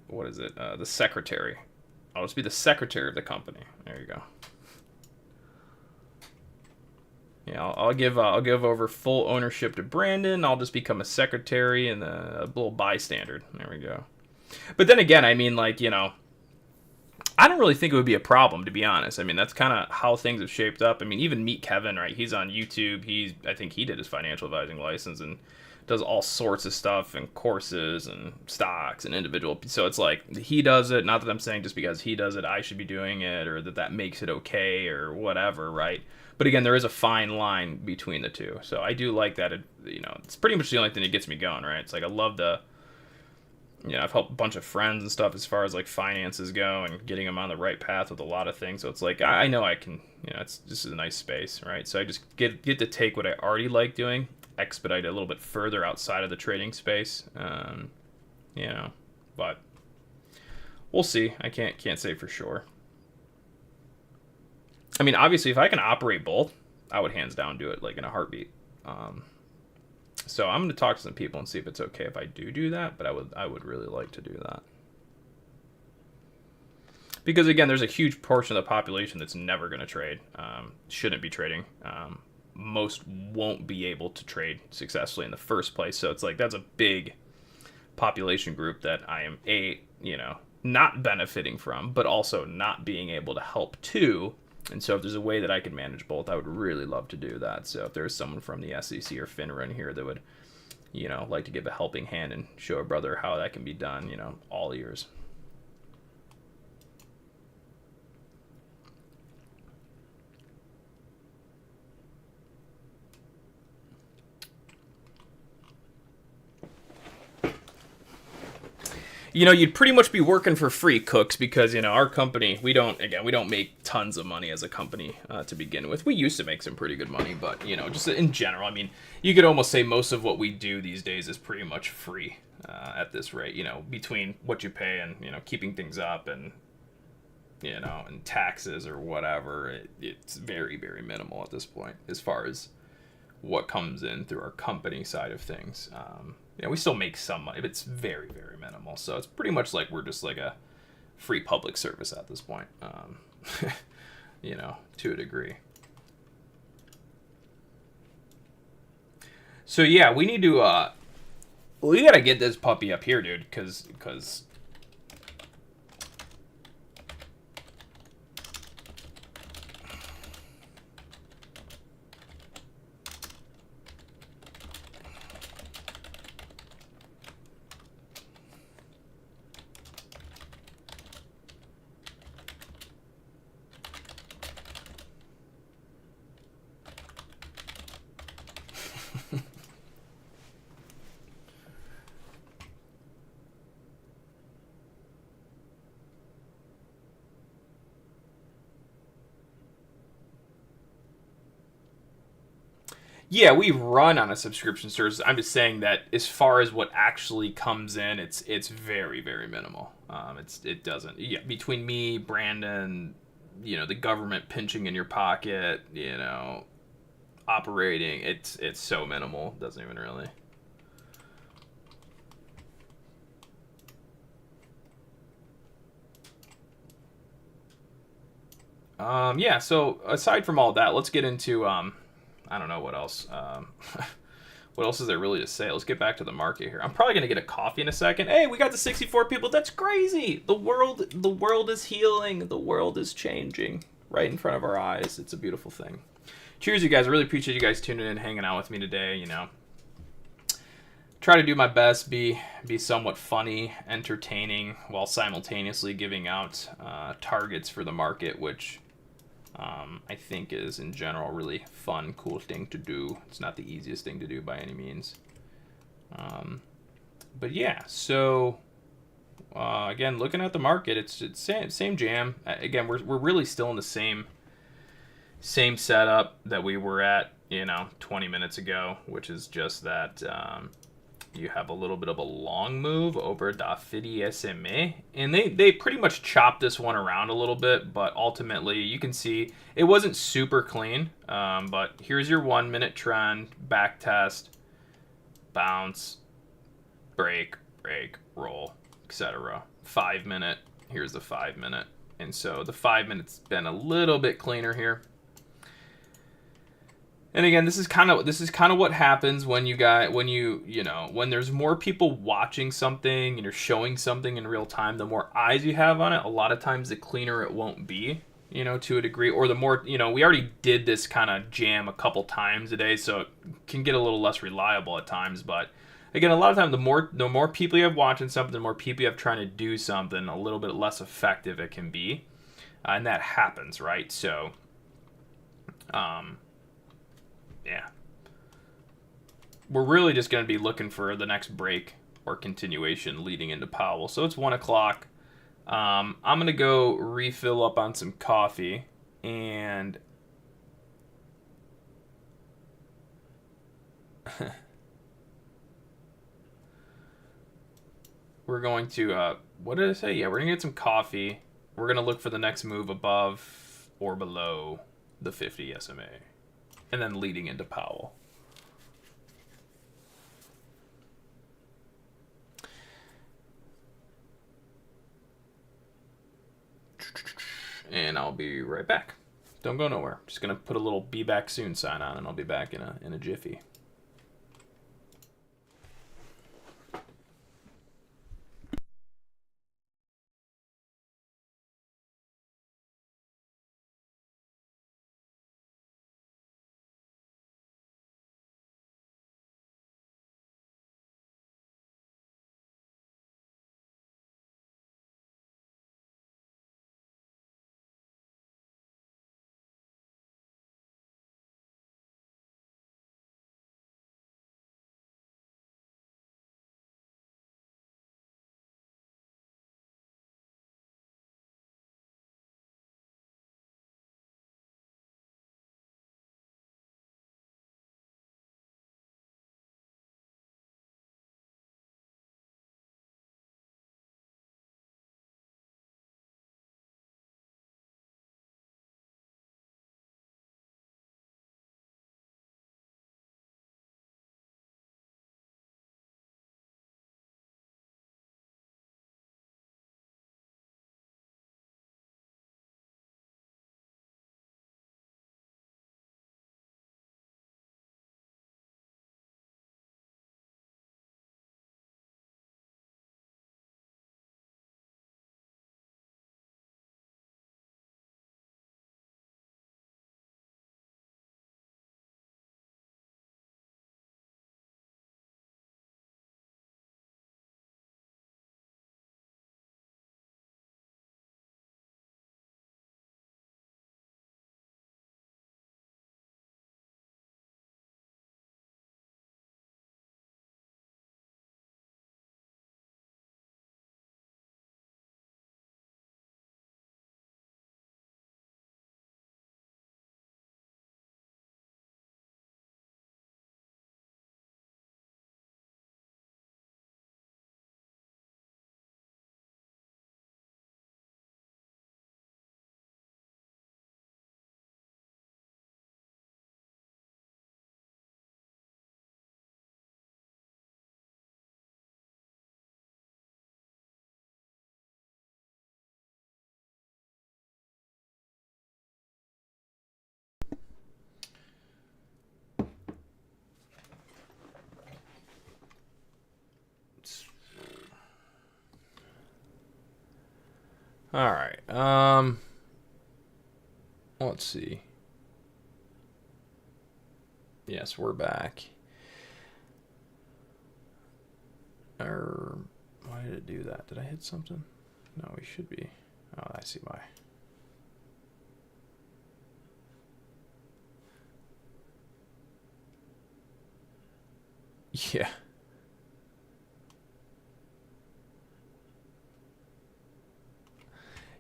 A: what is it? The secretary. I'll just be the secretary of the company. There you go. Yeah, I'll give over full ownership to Brandon. I'll just become a secretary and a little bystander. There we go. But then again, I mean, like, I don't really think it would be a problem, to be honest. I mean, that's kind of how things have shaped up. I mean, even meet Kevin, right? He's on YouTube. I think he did his financial advising license and does all sorts of stuff and courses and stocks and individual. So it's like he does it. Not that I'm saying just because he does it, I should be doing it, or that makes it okay or whatever, right? But again, there is a fine line between the two. So I do like that. It's pretty much the only thing that gets me going, right? It's like I love I've helped a bunch of friends and stuff as far as like finances go and getting them on the right path with a lot of things. So it's like I know I can, it's just a nice space, right? So I just get to take what I already like doing, expedite it a little bit further outside of the trading space, but we'll see. I can't say for sure. I mean, obviously, if I can operate both, I would hands down do it like in a heartbeat. So I'm going to talk to some people and see if it's okay if I do that, but I would really like to do that. Because again, there's a huge portion of the population that's never going to trade, shouldn't be trading. Most won't be able to trade successfully in the first place. So it's like that's a big population group that I am not benefiting from, but also not being able to help too. And so if there's a way that I could manage both, I would really love to do that. So if there's someone from the SEC or FINRA in here that would, like to give a helping hand and show a brother how that can be done, all ears. You'd pretty much be working for free, Cooks, because, our company, we don't make tons of money as a company to begin with. We used to make some pretty good money, but, just in general, I mean, you could almost say most of what we do these days is pretty much free at this rate, between what you pay and, keeping things up and, and taxes or whatever. It's very, very minimal at this point as far as what comes in through our company side of things. We still make some money, but it's very, very minimal. So it's pretty much like we're just like a free public service at this point, to a degree. So yeah, we need to, we got to get this puppy up here, dude, because yeah, we run on a subscription service. I'm just saying that as far as what actually comes in, it's very, very minimal. It doesn't. Yeah, between me, Brandon, the government pinching in your pocket, operating, it's so minimal. It doesn't even really. Yeah. So aside from all that, let's get into I don't know what else. What else is there really to say? Let's get back to the market here. I'm probably gonna get a coffee in a second. Hey, we got the 64 people. That's crazy. The world is healing. The world is changing right in front of our eyes. It's a beautiful thing. Cheers, you guys. I really appreciate you guys tuning in, hanging out with me today. Try to do my best, be somewhat funny, entertaining, while simultaneously giving out targets for the market, which I think is in general really fun, cool thing to do. It's not the easiest thing to do by any means. But yeah, so again, looking at the market, it's same jam. Again, we're really still in the same setup that we were at 20 minutes ago, which is just that you have a little bit of a long move over da Fidi SMA, and they pretty much chopped this one around a little bit, but ultimately you can see it wasn't super clean. But here's your 1 minute trend, back test, bounce, break, roll, etc. 5 minute, here's the 5 minute, and so the 5 minutes been a little bit cleaner here. And again, this is kind of what happens when when there's more people watching something and you're showing something in real time. The more eyes you have on it, a lot of times the cleaner it won't be, to a degree, or the more, we already did this kind of jam a couple times a day, so it can get a little less reliable at times. But again, a lot of times the more people you have watching something, the more people you have trying to do something, a little bit less effective it can be, and that happens, right? So, yeah, we're really just going to be looking for the next break or continuation leading into Powell. So it's 1 o'clock. I'm going to go refill up on some coffee, and we're going to, what did I say? Yeah, we're going to get some coffee. We're going to look for the next move above or below the 50 SMA. And then leading into Powell. And I'll be right back. Don't go nowhere. Just gonna put a little "be back soon" sign on, and I'll be back in a jiffy. All right. Let's see. Yes, we're back. Why did it do that? Did I hit something? No, we should be. Oh, I see why. Yeah.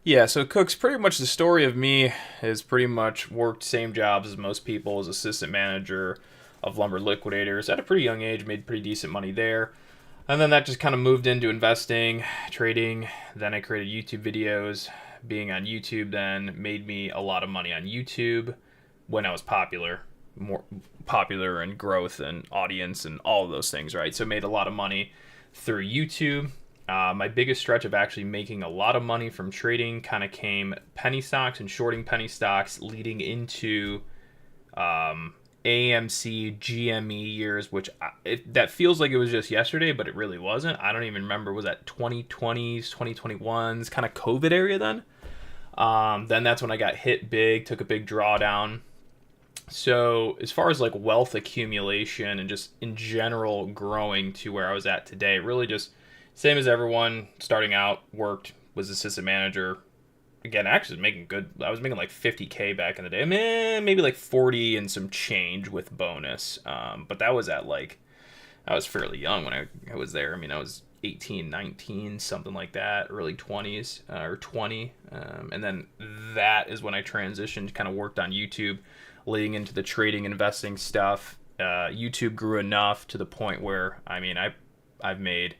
A: Yeah, so Cook's pretty much the story of me. Has pretty much worked same jobs as most people as assistant manager, of lumber liquidators at a pretty young age, made pretty decent money there. And then that just kind of moved into investing, trading. Then I created YouTube videos. Being on YouTube then made me a lot of money on YouTube when I was popular, more popular in growth and audience and all of those things, right? So made a lot of money through YouTube. My biggest stretch of actually making a lot of money from trading kind of came penny stocks and shorting penny stocks leading into AMC, GME years, which that feels like it was just yesterday, but it really wasn't. I don't even remember. Was that 2020s, 2021s, kind of COVID area then? Then that's when I got hit big, took a big drawdown. So as far as like wealth accumulation and just in general growing to where I was at today, really just same as everyone, starting out, worked, was assistant manager. Again, actually was making good. I was making like 50K back in the day. Maybe like 40 and some change with bonus. But that was at like, I was fairly young when I was there. I mean, I was 18, 19, something like that, early 20s or 20. And then that is when I transitioned, kind of worked on YouTube, leading into the trading, investing stuff. YouTube grew enough to the point where, I mean, I've made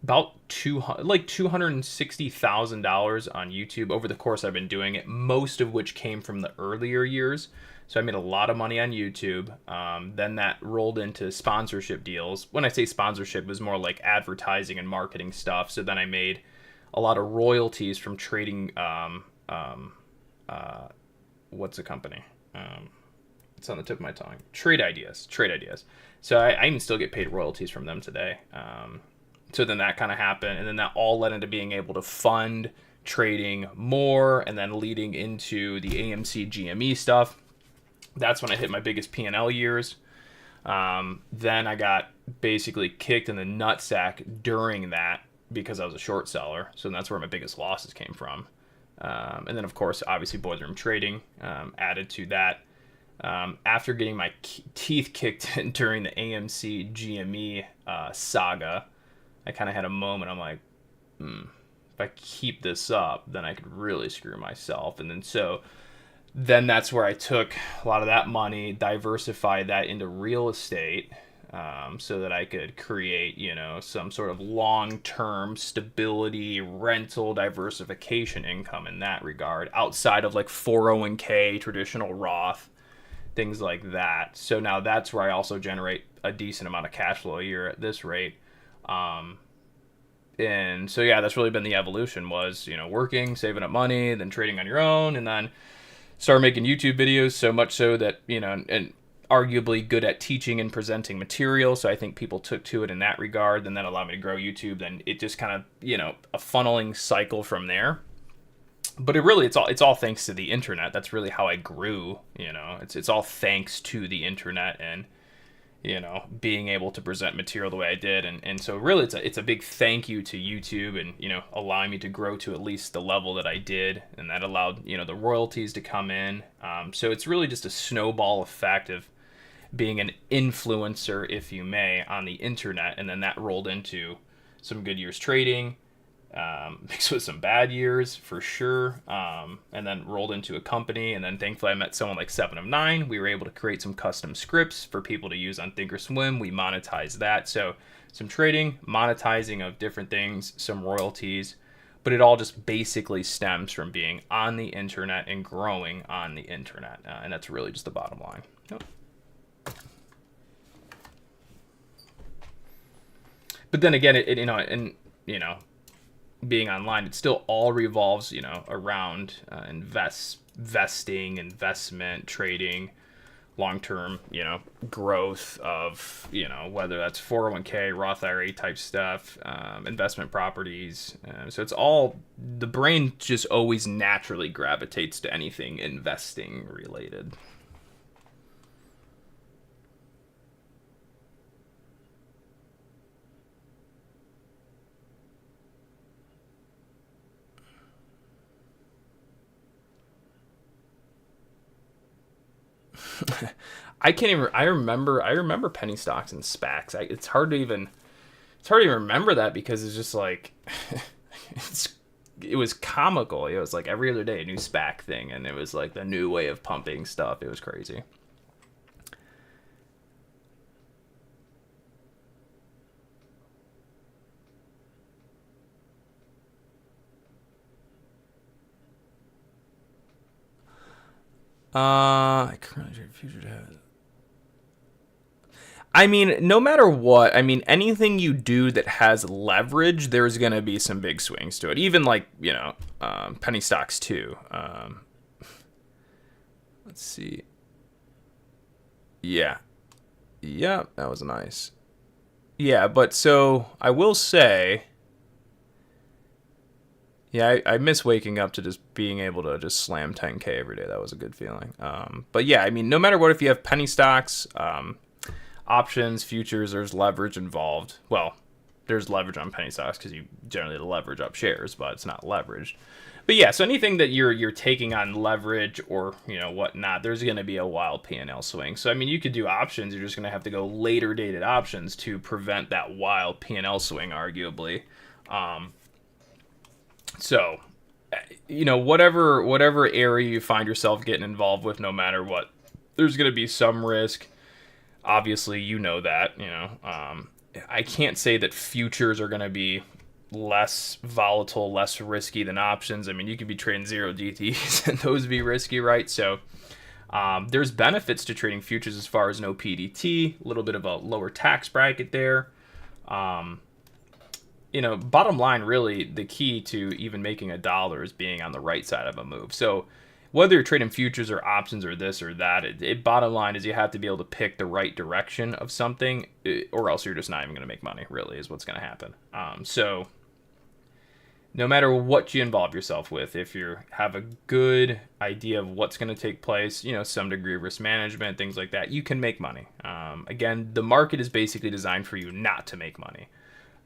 A: about $260,000 on YouTube over the course I've been doing it, most of which came from the earlier years. So I made a lot of money on YouTube. Then that rolled into sponsorship deals. When I say sponsorship, it was more like advertising and marketing stuff. So then I made a lot of royalties from trading. What's the company? It's on the tip of my tongue. Trade Ideas. So I even still get paid royalties from them today. So then that kind of happened, and then that all led into being able to fund trading more, and then leading into the AMC GME stuff. That's when I hit my biggest P&L years. Then I got basically kicked in the nutsack during that because I was a short seller. So that's where my biggest losses came from. And then, of course, obviously boardroom trading added to that. After getting my teeth kicked in during the AMC GME saga, I kind of had a moment. I'm like, if I keep this up, then I could really screw myself. And then that's where I took a lot of that money, diversified that into real estate, so that I could create, some sort of long-term stability, rental diversification income in that regard, outside of like 401k, traditional Roth, things like that. So now that's where I also generate a decent amount of cash flow a year at this rate. And so, yeah, that's really been the evolution was, working, saving up money, then trading on your own, and then started making YouTube videos, so much so that, and arguably good at teaching and presenting material. So I think people took to it in that regard. Then that allowed me to grow YouTube. Then it just kind of, a funneling cycle from there. But it's all thanks to the internet. That's really how I grew, it's all thanks to the internet and, being able to present material the way I did. And so really it's a big thank you to YouTube and, allowing me to grow to at least the level that I did. And that allowed, the royalties to come in. So it's really just a snowball effect of being an influencer, if you may, on the internet. And then that rolled into some good years trading, mixed with some bad years for sure, and then rolled into a company. And then thankfully I met someone like 7 of 9. We were able to create some custom scripts for people to use on Thinkorswim. We monetized that. So some trading, monetizing of different things, some royalties, but it all just basically stems from being on the internet and growing on the internet. And that's really just the bottom line. Yep. But then again, being online, it still all revolves, around investing, investment, trading, long-term, growth of, whether that's 401k, Roth IRA type stuff, investment properties. So it's all, the brain just always naturally gravitates to anything investing related. I can't even. I remember penny stocks and SPACs. It's hard to even remember that because it's just like it was comical. It was like every other day a new SPAC thing, and it was like the new way of pumping stuff. It was crazy. I currently trade future to have. I mean, no matter what, I mean, anything you do that has leverage, there's going to be some big swings to it. Even like, penny stocks too. Let's see. Yeah. Yeah, that was nice. Yeah, but so I will say, yeah, I miss waking up to just being able to just slam 10K every day. That was a good feeling. But yeah, I mean, no matter what, if you have penny stocks, options, futures, there's leverage involved. Well, there's leverage on penny stocks because you generally leverage up shares, but it's not leveraged. But yeah, so anything that you're taking on leverage or whatnot, there's going to be a wild P&L swing. So I mean, you could do options. You're just going to have to go later dated options to prevent that wild P&L swing, arguably. So, whatever area you find yourself getting involved with, no matter what, there's going to be some risk. Obviously, that. I can't say that futures are going to be less volatile, less risky than options. I mean, you could be trading 0 DTs and those be risky, right? So there's benefits to trading futures as far as no PDT, a little bit of a lower tax bracket there. Bottom line, really, the key to even making $1 is being on the right side of a move. So whether you're trading futures or options or this or that, bottom line is you have to be able to pick the right direction of something, or else you're just not even going to make money, really, is what's going to happen. So no matter what you involve yourself with, if you have a good idea of what's going to take place, some degree of risk management, things like that, you can make money. Again, the market is basically designed for you not to make money.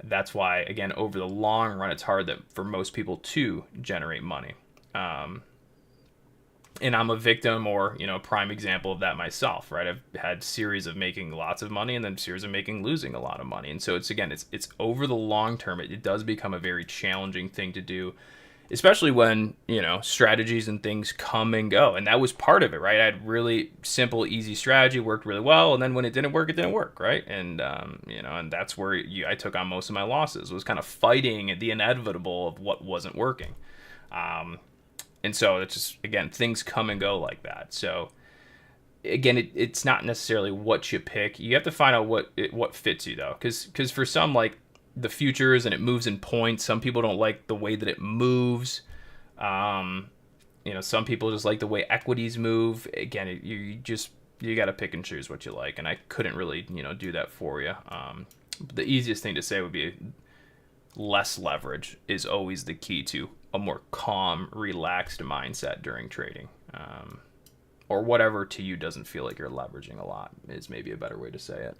A: That's why, again, over the long run, it's hard for most people to generate money. And I'm a victim or, prime example of that myself, right? I've had series of making lots of money and then series of losing a lot of money. And so it's over the long term, it does become a very challenging thing to do, especially when, strategies and things come and go. And that was part of it, right? I had really simple, easy strategy, worked really well. And then when it didn't work, right? And, and that's where I took on most of my losses, was kind of fighting the inevitable of what wasn't working. And so it's just, again, things come and go like that. So again, it's not necessarily what you pick. You have to find out what fits you, though. Because for some, like the futures and it moves in points, some people don't like the way that it moves. Some people just like the way equities move. Again, you got to pick and choose what you like. And I couldn't really, do that for you. The easiest thing to say would be less leverage is always the key to a more calm, relaxed mindset during trading, or whatever to you doesn't feel like you're leveraging a lot is maybe a better way to say it.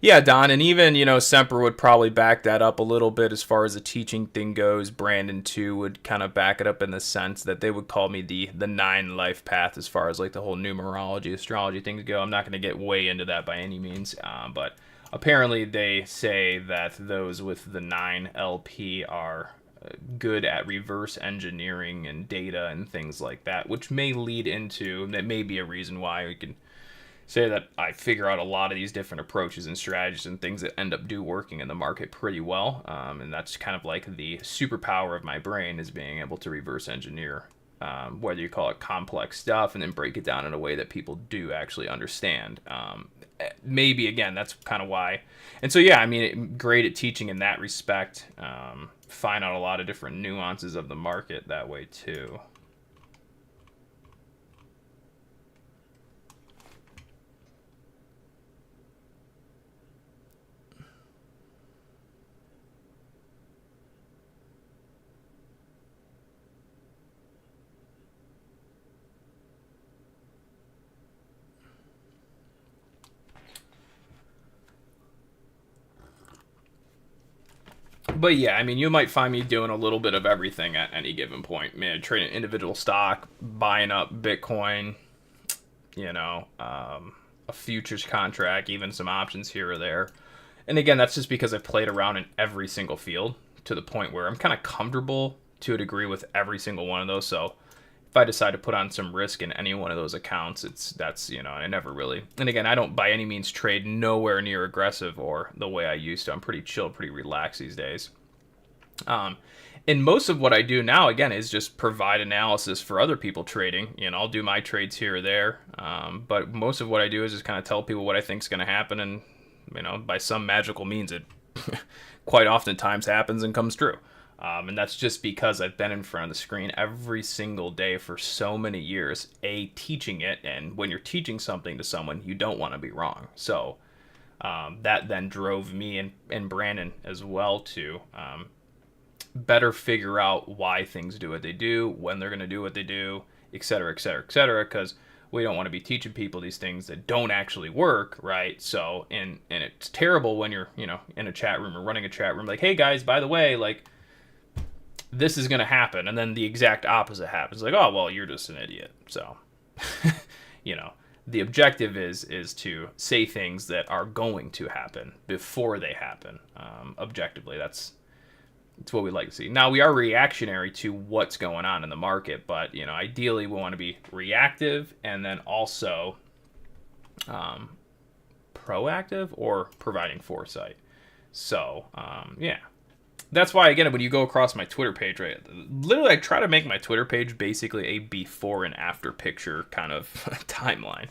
A: Yeah, Don, and even, Semper would probably back that up a little bit as far as the teaching thing goes. Brandon, too, would kind of back it up in the sense that they would call me the 9 life path as far as like the whole numerology, astrology things go. I'm not going to get way into that by any means, but apparently they say that those with the 9 LP are good at reverse engineering and data and things like that, which may lead into, that may be a reason why we can say that I figure out a lot of these different approaches and strategies and things that end up working in the market pretty well. And that's kind of like the superpower of my brain, is being able to reverse engineer, whether you call it complex stuff, and then break it down in a way that people do actually understand. Maybe, again, that's kind of why. And so, yeah, I mean, great at teaching in that respect. Find out a lot of different nuances of the market that way, too. But yeah, I mean, you might find me doing a little bit of everything at any given point. Man, trading individual stock, buying up Bitcoin, a futures contract, even some options here or there. And again, that's just because I've played around in every single field to the point where I'm kind of comfortable to a degree with every single one of those. So if I decide to put on some risk in any one of those accounts, I never really. And again, I don't by any means trade nowhere near aggressive or the way I used to. I'm pretty chill, pretty relaxed these days. And most of what I do now, again, is just provide analysis for other people trading. I'll do my trades here or there, but most of what I do is just kind of tell people what I think is going to happen, and by some magical means, it quite oftentimes happens and comes true. And that's just because I've been in front of the screen every single day for so many years, teaching it. And when you're teaching something to someone, you don't want to be wrong. So that then drove me and Brandon as well to better figure out why things do what they do, when they're going to do what they do, et cetera, et cetera, et cetera, because we don't want to be teaching people these things that don't actually work, right? So, and it's terrible when you're, in a chat room or running a chat room, like, hey guys, by the way, like, this is going to happen, and then the exact opposite happens. Like, oh, well, you're just an idiot. So, the objective is to say things that are going to happen before they happen. Objectively, that's what we like to see. Now, we are reactionary to what's going on in the market, but ideally we want to be reactive and then also proactive or providing foresight. So yeah, that's why, again, when you go across my Twitter page, right, literally I try to make my Twitter page basically a before and after picture kind of timeline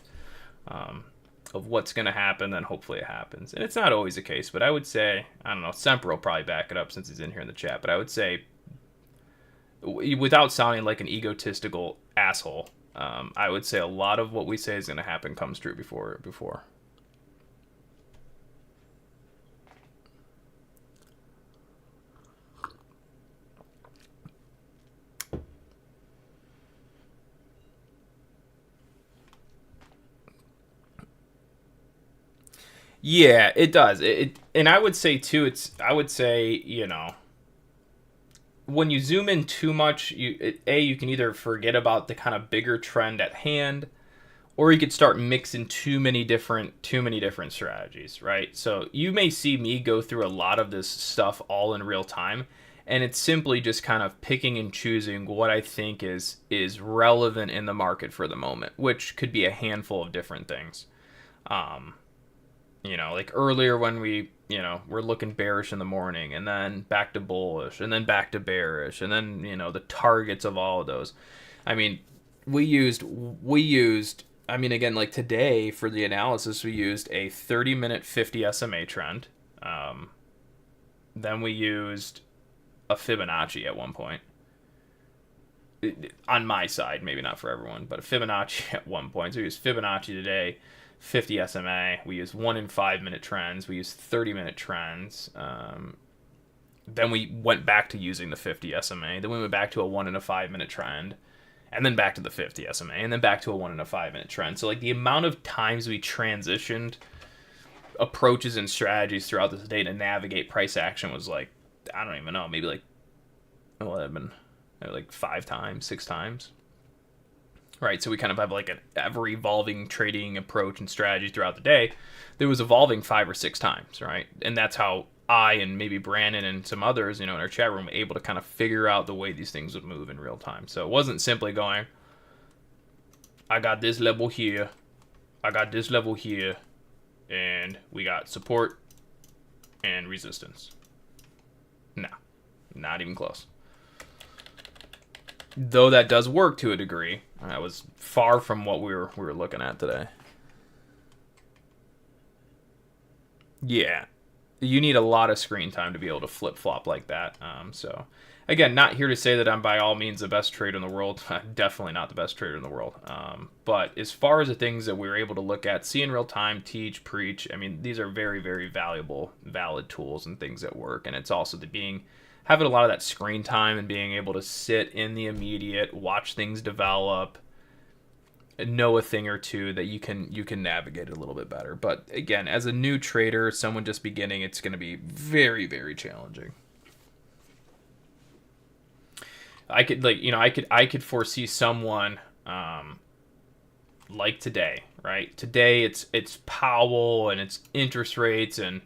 A: of what's going to happen, then hopefully it happens. And it's not always the case, but I would say, I don't know, Semper will probably back it up since he's in here in the chat, but I would say, without sounding like an egotistical asshole, I would say a lot of what we say is going to happen comes true before. Yeah, it does. And I would say too, when you zoom in too much, you can either forget about the kind of bigger trend at hand, or you could start mixing too many different strategies, right? So you may see me go through a lot of this stuff all in real time, and it's simply just kind of picking and choosing what I think is relevant in the market for the moment, which could be a handful of different things. Like earlier when we're looking bearish in the morning, and then back to bullish, and then back to bearish, and then, the targets of all of those. I mean, we used, again, like today for the analysis, we used a 30-minute 50 SMA trend. Then we used a Fibonacci at one point. On my side, maybe not for everyone, but a Fibonacci at one point. So we used Fibonacci today, 50 SMA. We use 1 and 5 minute trends. We use 30-minute trends. Then we went back to using the 50 SMA. Then we went back to a 1 and a 5 minute trend, and then back to the 50 SMA, and then back to a 1 and a 5 minute trend. So like the amount of times we transitioned approaches and strategies throughout this day to navigate price action was like, I don't even know, maybe like, well, it had been like 5 times, 6 times. Right, so we kind of have like an ever-evolving trading approach and strategy throughout the day that was evolving 5 or 6 times, right? And that's how I and maybe Brandon and some others, in our chat room, were able to kind of figure out the way these things would move in real time. So it wasn't simply going, I got this level here, I got this level here, and we got support and resistance. No, not even close. Though that does work to a degree, that was far from what we were looking at today. Yeah, you need a lot of screen time to be able to flip-flop like that. So, again, not here to say that I'm by all means the best trader in the world. Definitely not the best trader in the world. But as far as the things that we were able to look at, see in real time, teach, preach, I mean, these are very, very valuable, valid tools and things that work. And it's also having a lot of that screen time and being able to sit in the immediate, watch things develop, know a thing or two that you can navigate it a little bit better. But again, as a new trader, someone just beginning, it's going to be very, very challenging. I could foresee someone like today, right? Today it's Powell and it's interest rates, and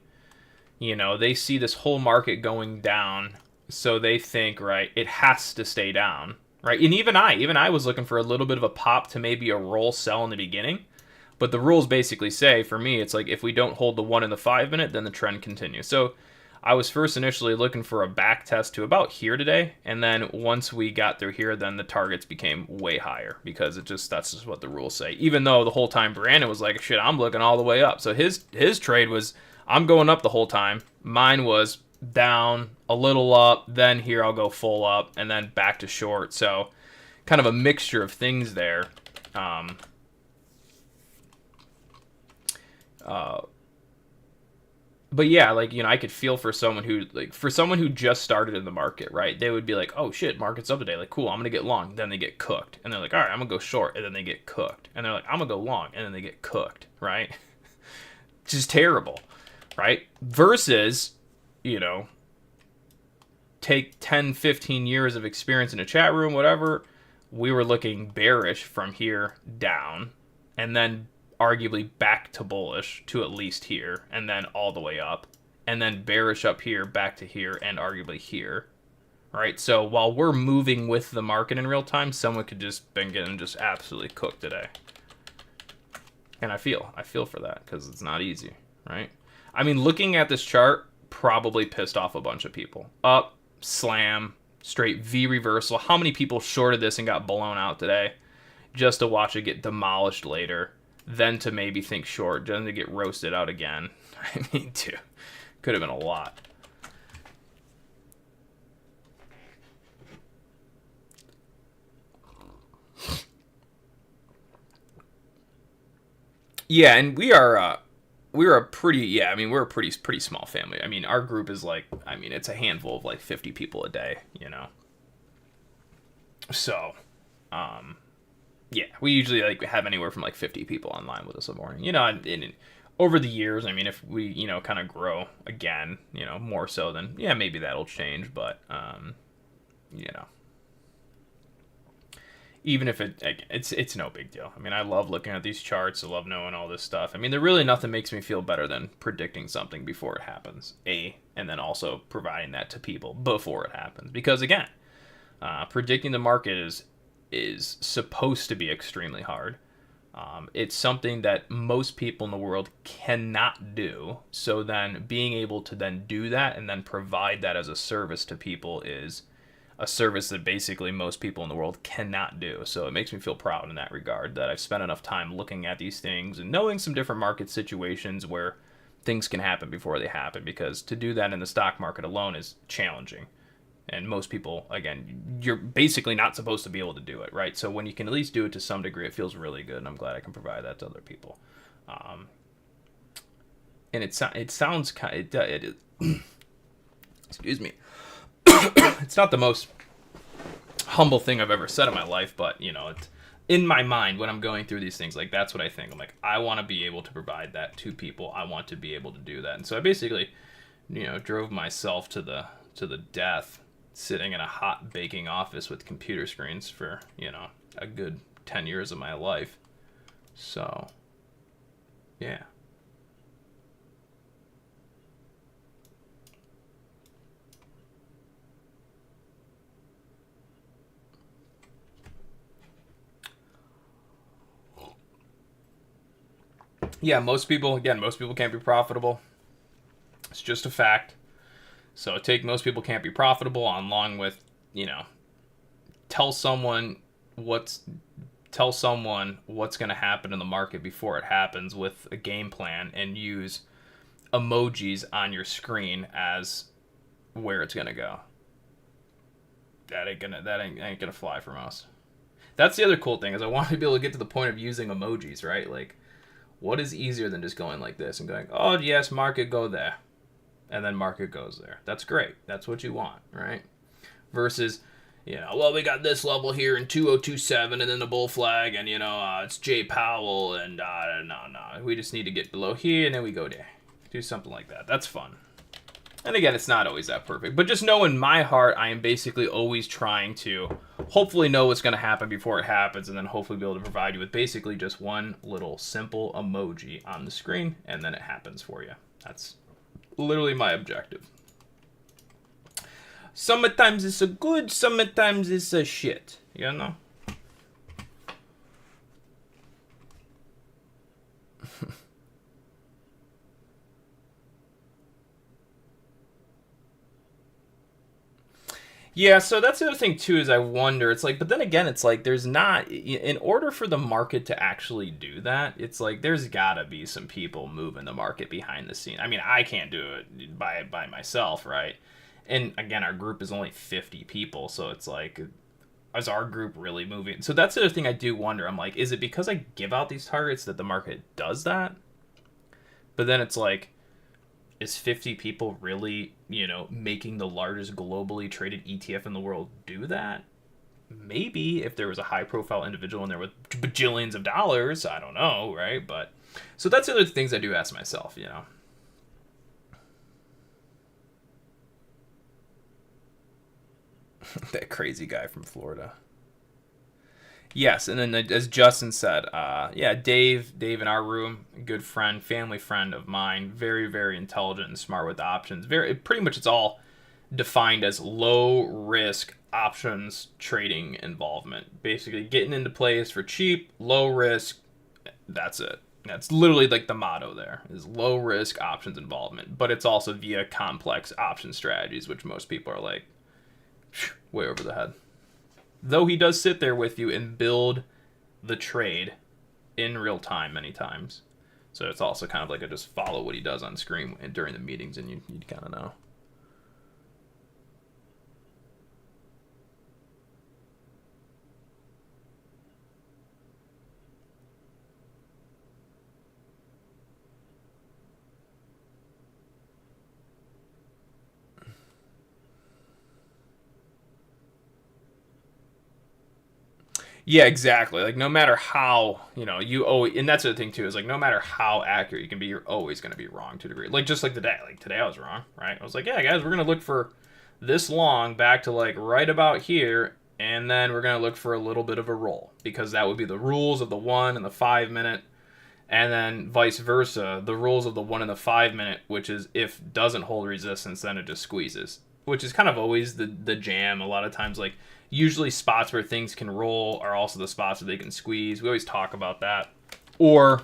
A: they see this whole market going down. So they think, right, it has to stay down, right? And even I was looking for a little bit of a pop to maybe a roll sell in the beginning. But the rules basically say, for me, it's like if we don't hold the 1 and the 5 minute, then the trend continues. So I was first initially looking for a back test to about here today, and then once we got through here, then the targets became way higher because that's just what the rules say. Even though the whole time Brandon was like, shit, I'm looking all the way up. So his trade was, I'm going up the whole time. Mine was down, a little up, then here I'll go full up, and then back to short. So kind of a mixture of things there. But yeah, like, you know, I could feel for someone who just started in the market, right? They would be like, oh shit, market's up today. Like, cool, I'm going to get long. Then they get cooked. And they're like, all right, I'm going to go short. And then they get cooked. And they're like, I'm going to go long. And then they get cooked, right? Just terrible, right? Versus, you know, take 10, 15 years of experience in a chat room, whatever. We were looking bearish from here down. And then arguably back to bullish to at least here, and then all the way up, and then bearish up here, back to here, and arguably here, right? So while we're moving with the market in real time, someone could just been getting just absolutely cooked today. And I feel for that, because it's not easy, right? I mean, looking at this chart probably pissed off a bunch of people. Up, slam, straight V reversal. How many people shorted this and got blown out today just to watch it get demolished later? Then to maybe think short, then to get roasted out again. I mean, dude, could have been a lot. Yeah, and we're a pretty small family. I mean, our group is like, I mean, it's a handful of like 50 people a day, you know. So, yeah, we usually like have anywhere from like 50 people online with us in the morning. You know, and over the years, I mean, if we, you know, kind of grow again, you know, more so than, yeah, maybe that'll change. But, you know, even if it's no big deal. I mean, I love looking at these charts. I love knowing all this stuff. I mean, there really nothing makes me feel better than predicting something before it happens. And then also providing that to people before it happens. Because again, predicting the market is supposed to be extremely hard. It's something that most people in the world cannot do. So then being able to then do that and then provide that as a service to people is a service that basically most people in the world cannot do. So it makes me feel proud in that regard that I've spent enough time looking at these things and knowing some different market situations where things can happen before they happen, because to do that in the stock market alone is challenging. And most people, again, you're basically not supposed to be able to do it, right? So when you can at least do it to some degree, it feels really good, and I'm glad I can provide that to other people. And it sounds kind of, it is, excuse me. It's not the most humble thing I've ever said in my life, but, you know, it's in my mind when I'm going through these things, like, that's what I think. I'm like, I want to be able to provide that to people. I want to be able to do that. And so I basically, you know, drove myself to the death, sitting in a hot baking office with computer screens for, you know, a good 10 years of my life. So, yeah. Yeah, most people can't be profitable. It's just a fact. So most people can't be profitable along with, you know, tell someone what's going to happen in the market before it happens with a game plan, and use emojis on your screen as where it's going to go. That ain't gonna fly for most. That's the other cool thing, is I want to be able to get to the point of using emojis, right? Like, what is easier than just going like this and going, oh yes, market go there, and then market goes there. That's great. That's what you want, right? Versus, you know, well, we got this level here in 2027, and then the bull flag, and, you know, it's Jay Powell, and no. We just need to get below here, and then we go there. Do something like that. That's fun. And again, it's not always that perfect. But just know in my heart, I am basically always trying to hopefully know what's going to happen before it happens, and then hopefully be able to provide you with basically just one little simple emoji on the screen, and then it happens for you. That's literally my objective. Sometimes it's a good, sometimes it's a shit, you know? Yeah, so that's the other thing too is I wonder, it's like, but then again, it's like there's not, in order for the market to actually do that, it's like there's gotta be some people moving the market behind the scene. I mean, I can't do it by myself, right? And again, our group is only 50 people, so it's like, is our group really moving? So that's the other thing I do wonder. I'm like, is it because I give out these targets that the market does that? But then it's like, is 50 people really, making the largest globally traded ETF in the world do that? Maybe if there was a high profile individual in there with bajillions of dollars, I don't know, right? But so that's the other things I do ask myself. That crazy guy from Florida. Yes, and then as Justin said, yeah, Dave in our room, good friend, family friend of mine, very very intelligent and smart with options. Very pretty much it's all defined as low risk options trading involvement. Basically, getting into plays for cheap, low risk. That's it. That's literally like the motto there is low risk options involvement, but it's also via complex option strategies, which most people are like way over the head. Though he does sit there with you and build the trade in real time many times. So it's also kind of like a just follow what he does on screen during the meetings, and you'd kind of know. Yeah, exactly. Like no matter how, you always, and that's the thing too, is like no matter how accurate you can be, you're always going to be wrong to a degree. Like just like today, I was wrong, right? I was like, yeah, guys, we're going to look for this long back to like right about here, and then we're going to look for a little bit of a roll because that would be the rules of the 1 and the 5 minute, and then vice versa, the rules of the 1 and the 5 minute, which is if doesn't hold resistance, then it just squeezes, which is kind of always the jam. A lot of times, like usually spots where things can roll are also the spots where they can squeeze. We always talk about that. Or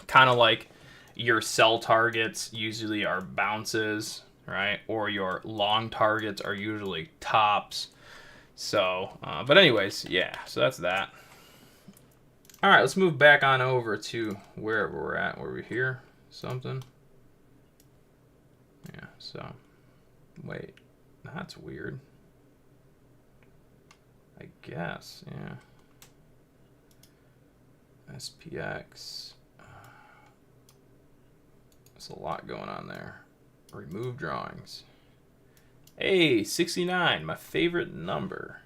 A: kind of like your sell targets usually are bounces, right? Or your long targets are usually tops. So, but anyways, yeah, so that's that. All right, let's move back on over to wherever we're at. Were we here? Something? Yeah, so, wait, that's weird. I guess, yeah. SPX. There's a lot going on there. Remove drawings. Hey, 69, my favorite number.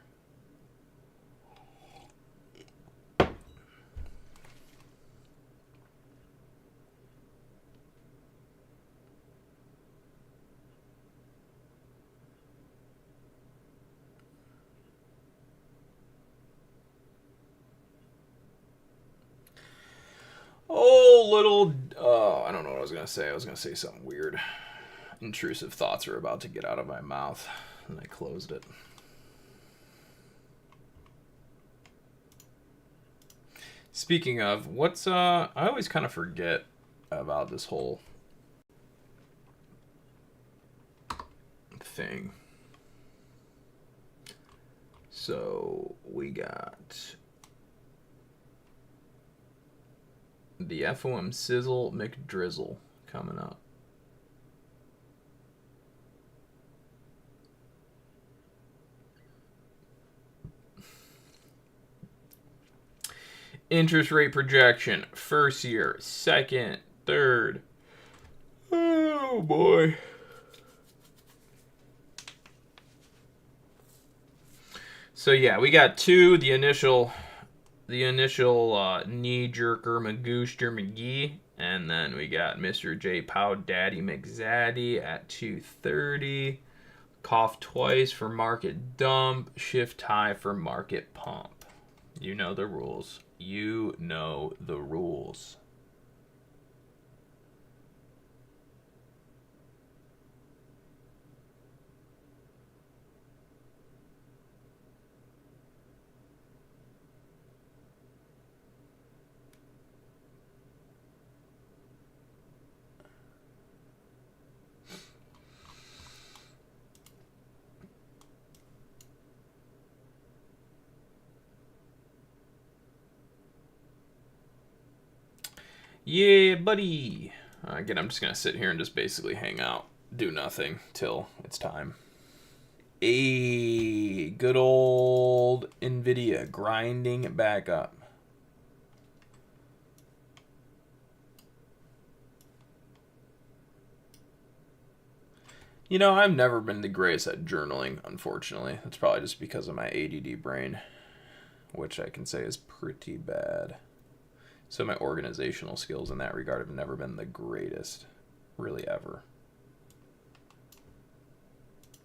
A: Oh, little. I don't know what I was going to say. I was going to say something weird. Intrusive thoughts are about to get out of my mouth. And I closed it. Speaking of, I always kind of forget about this whole thing. So we got the FOM Sizzle McDrizzle coming up. Interest rate projection, first year, second, third. Oh boy. So yeah, we got two. The initial knee jerker Magooster McGee, and then we got Mr. J Pow Daddy McZaddy at 230. Cough twice for market dump. Shift high for market pump. You know the rules. You know the rules. Yeah, buddy. Again, I'm just going to sit here and just basically hang out, do nothing till it's time. A good old NVIDIA grinding it back up. You know, I've never been the greatest at journaling, unfortunately. That's probably just because of my ADD brain, which I can say is pretty bad. So my organizational skills in that regard have never been the greatest, really ever.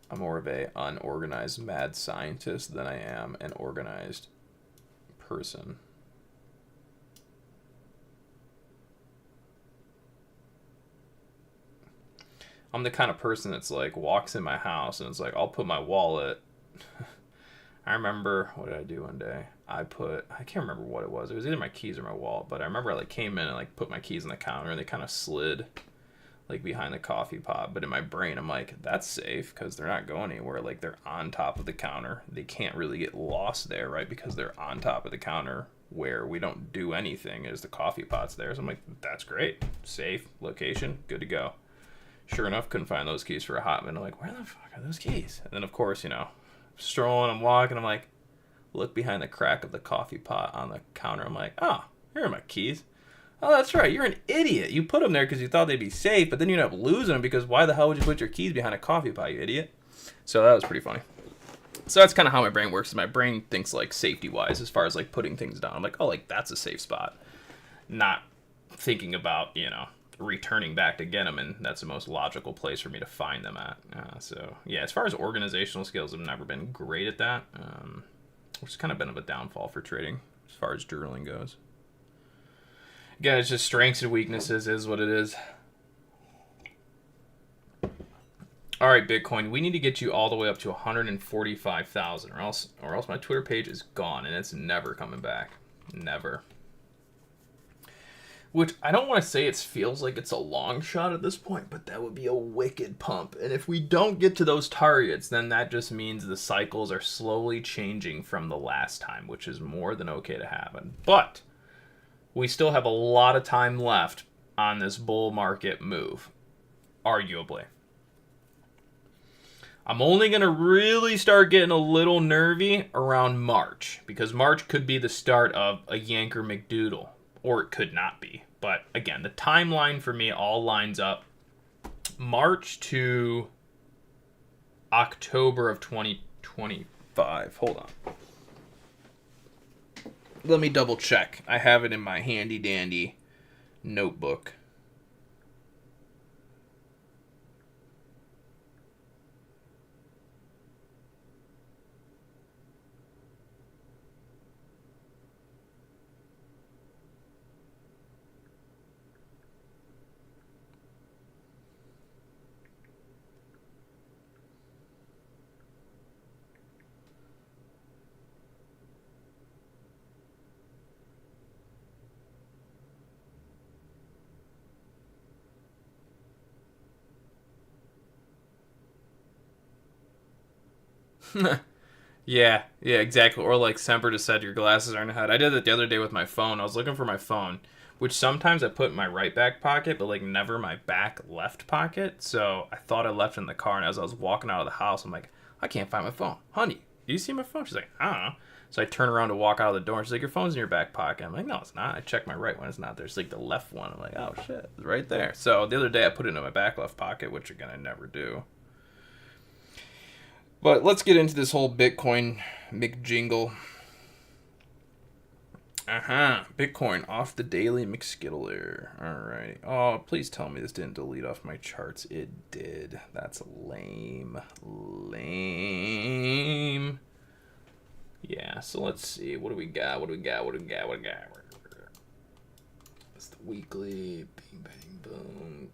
A: I'm more of a unorganized mad scientist than I am an organized person. I'm the kind of person that's like walks in my house and it's like, I'll put my wallet. I remember, what did I do one day? I can't remember what it was. It was either my keys or my wallet, but I remember I like came in and like put my keys on the counter and they kind of slid like behind the coffee pot. But in my brain, I'm like, that's safe because they're not going anywhere. Like they're on top of the counter. They can't really get lost there, right? Because they're on top of the counter where we don't do anything as the coffee pot's there. So I'm like, that's great. Safe location, good to go. Sure enough, couldn't find those keys for a hot minute. I'm like, where the fuck are those keys? And then, of course, you know, strolling, I'm walking, I'm like, look behind the crack of the coffee pot on the counter. I'm like, oh, here are my keys. Oh, that's right. You're an idiot. You put them there because you thought they'd be safe, but then you end up losing them because why the hell would you put your keys behind a coffee pot, you idiot? So that was pretty funny. So that's kind of how my brain works. My brain thinks like safety-wise as far as like putting things down. I'm like, oh, like that's a safe spot. Not thinking about, you know, returning back to get them, and that's the most logical place for me to find them at. So yeah, as far as organizational skills, I've never been great at that, which has kind of been of a downfall for trading as far as journaling goes. Again, it's just strengths and weaknesses is what it is. All right, Bitcoin, we need to get you all the way up to 145,000 or else my Twitter page is gone and it's never coming back. Never. Which I don't want to say it feels like it's a long shot at this point, but that would be a wicked pump. And if we don't get to those targets, then that just means the cycles are slowly changing from the last time, which is more than okay to happen. But we still have a lot of time left on this bull market move, arguably. I'm only going to really start getting a little nervy around March, because March could be the start of a Yanker McDoodle, or it could not be. But again, the timeline for me all lines up March to October of 2025. Hold on. Let me double check. I have it in my handy dandy notebook. Yeah, exactly. Or like Semper just said, your glasses aren't ahead. I did it the other day with my phone. I was looking for my phone, which sometimes I put in my right back pocket, but like never my back left pocket. So I thought I left it in the car, and as I was walking out of the house, I'm like, I can't find my phone. Honey, do you see my phone? She's like, I don't know. So I turn around to walk out of the door, and she's like, your phone's in your back pocket. I'm like, no, it's not. I check my right one. It's not there. It's like the left one. I'm like, oh, shit. It's right there. So the other day I put it in my back left pocket, which, again, I never do. But let's get into this whole Bitcoin McJingle. Bitcoin off the daily McSkittler. Alright. Oh, please tell me this didn't delete off my charts. It did. That's lame. Lame. Yeah, so let's see. What do we got? That's the weekly. Bing, bang, boom.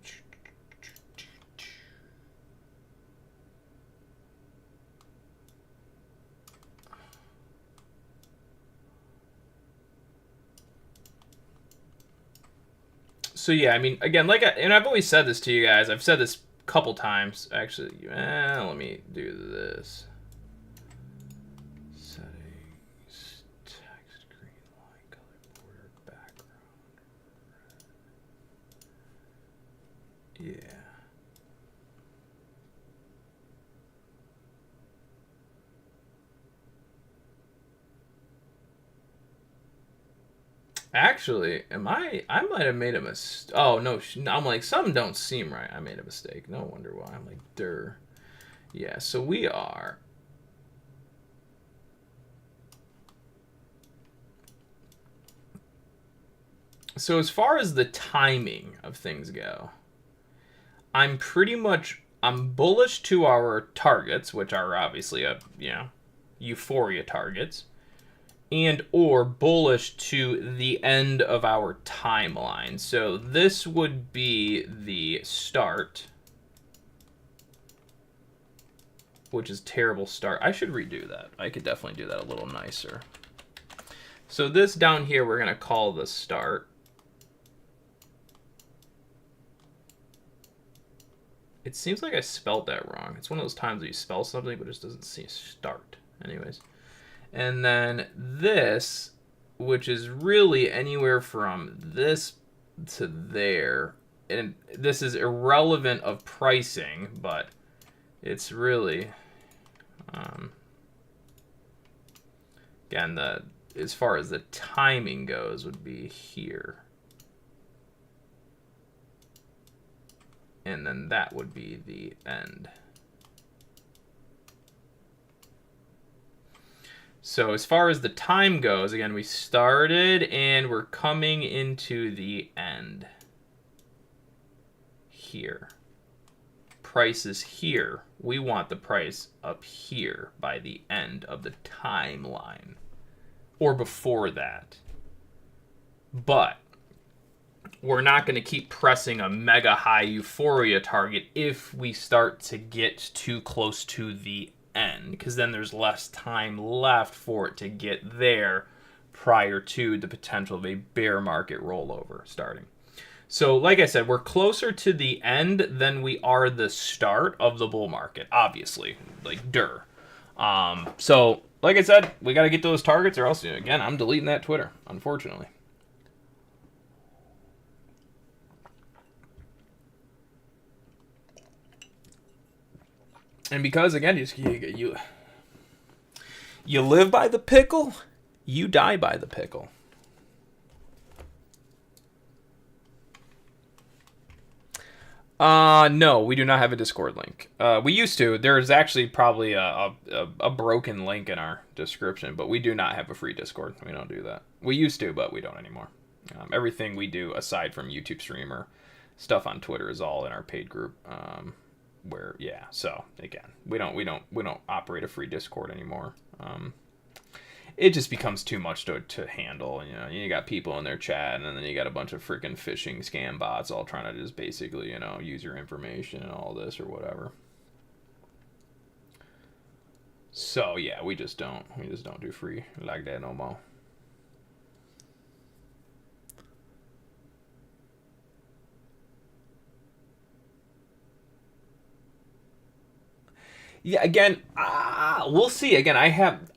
A: So yeah, I mean, again, and I've always said this to you guys. I've said this a couple times. Actually, let me do this. Settings, text, green line, color border, background. Actually, I might have made a mistake. Oh, no. I'm like, some don't seem right. I made a mistake. No wonder why. I'm like, durr. Yeah, so we are. So as far as the timing of things go, I'm bullish to our targets, which are obviously euphoria targets, and or bullish to the end of our timeline. So this would be the start, which is terrible start. I should redo that. I could definitely do that a little nicer. So this down here we're going to call the start. It seems like I spelled that wrong. It's one of those times that you spell something but it just doesn't say start. Anyways. And then this, which is really anywhere from this to there. And this is irrelevant of pricing, but it's really, again, as far as the timing goes, would be here. And then that would be the end. So as far as the time goes, again, we started and we're coming into the end here. Price is here. We want the price up here by the end of the timeline or before that. But we're not going to keep pressing a mega high euphoria target if we start to get too close to the end, because then there's less time left for it to get there prior to the potential of a bear market rollover starting. So like I said, we're closer to the end than we are the start of the bull market, obviously, like durr. So like I said, we got to get those targets, or else, again, I'm deleting that Twitter, unfortunately. And because, again, you live by the pickle, you die by the pickle. No, we do not have a Discord link. We used to. There's actually probably a broken link in our description, but we do not have a free Discord. We don't do that. We used to, but we don't anymore. Everything we do, aside from YouTube streamer stuff on Twitter, is all in our paid group. So again, we don't operate a free Discord anymore. It just becomes too much to handle. You got people in their chat, and then you got a bunch of freaking phishing scam bots all trying to just basically, use your information and all this or whatever. So yeah, we just don't do free like that no more. Yeah, again, we'll see. Again,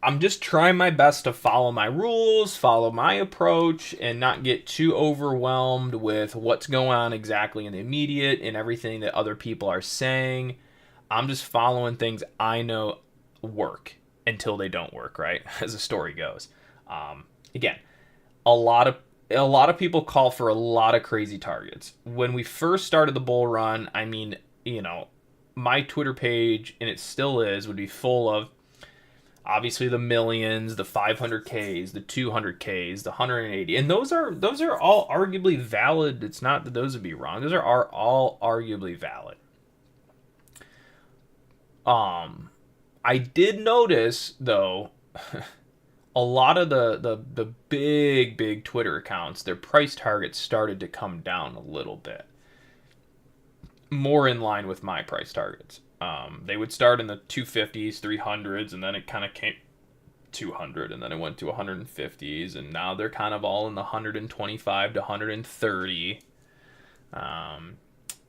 A: I'm just trying my best to follow my rules, follow my approach, and not get too overwhelmed with what's going on exactly in the immediate and everything that other people are saying. I'm just following things I know work until they don't work, right? As the story goes. Again, a lot of people call for a lot of crazy targets. When we first started the bull run, I mean, my Twitter page, and it still is, would be full of obviously the millions, the 500Ks, the 200Ks, the 180, and those are all arguably valid. It's not that those would be wrong; those are all arguably valid. I did notice though, a lot of the big Twitter accounts, their price targets started to come down a little bit. More in line with my price targets. They would start in the 250s, 300s, and then it kind of came 200, and then it went to 150s, and now they're kind of all in the 125 to 130.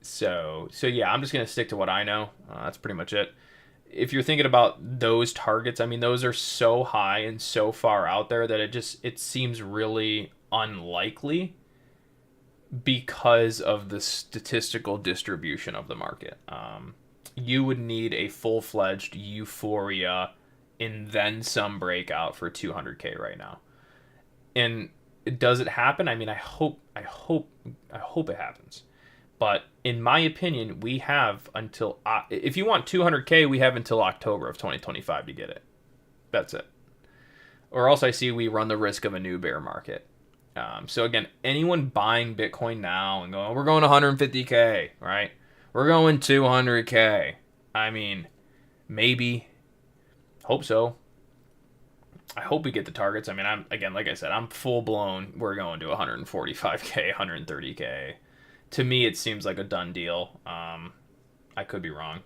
A: So yeah, I'm just gonna stick to what I know. That's pretty much it. If you're thinking about those targets, I mean, those are so high and so far out there that it seems really unlikely because of the statistical distribution of the market. You would need a full-fledged euphoria and then some breakout for 200K right now. And Does it happen? I mean, I hope it happens. But in my opinion, we have until, if you want 200K, we have until October of 2025 to get it. That's it. Or else I see we run the risk of a new bear market. So again, anyone buying Bitcoin now and going, we're going 150K, right? We're going 200K. I mean, maybe. Hope so. I hope we get the targets. I mean, like I said, I'm full blown. We're going to 145K, 130K. To me, it seems like a done deal. I could be wrong.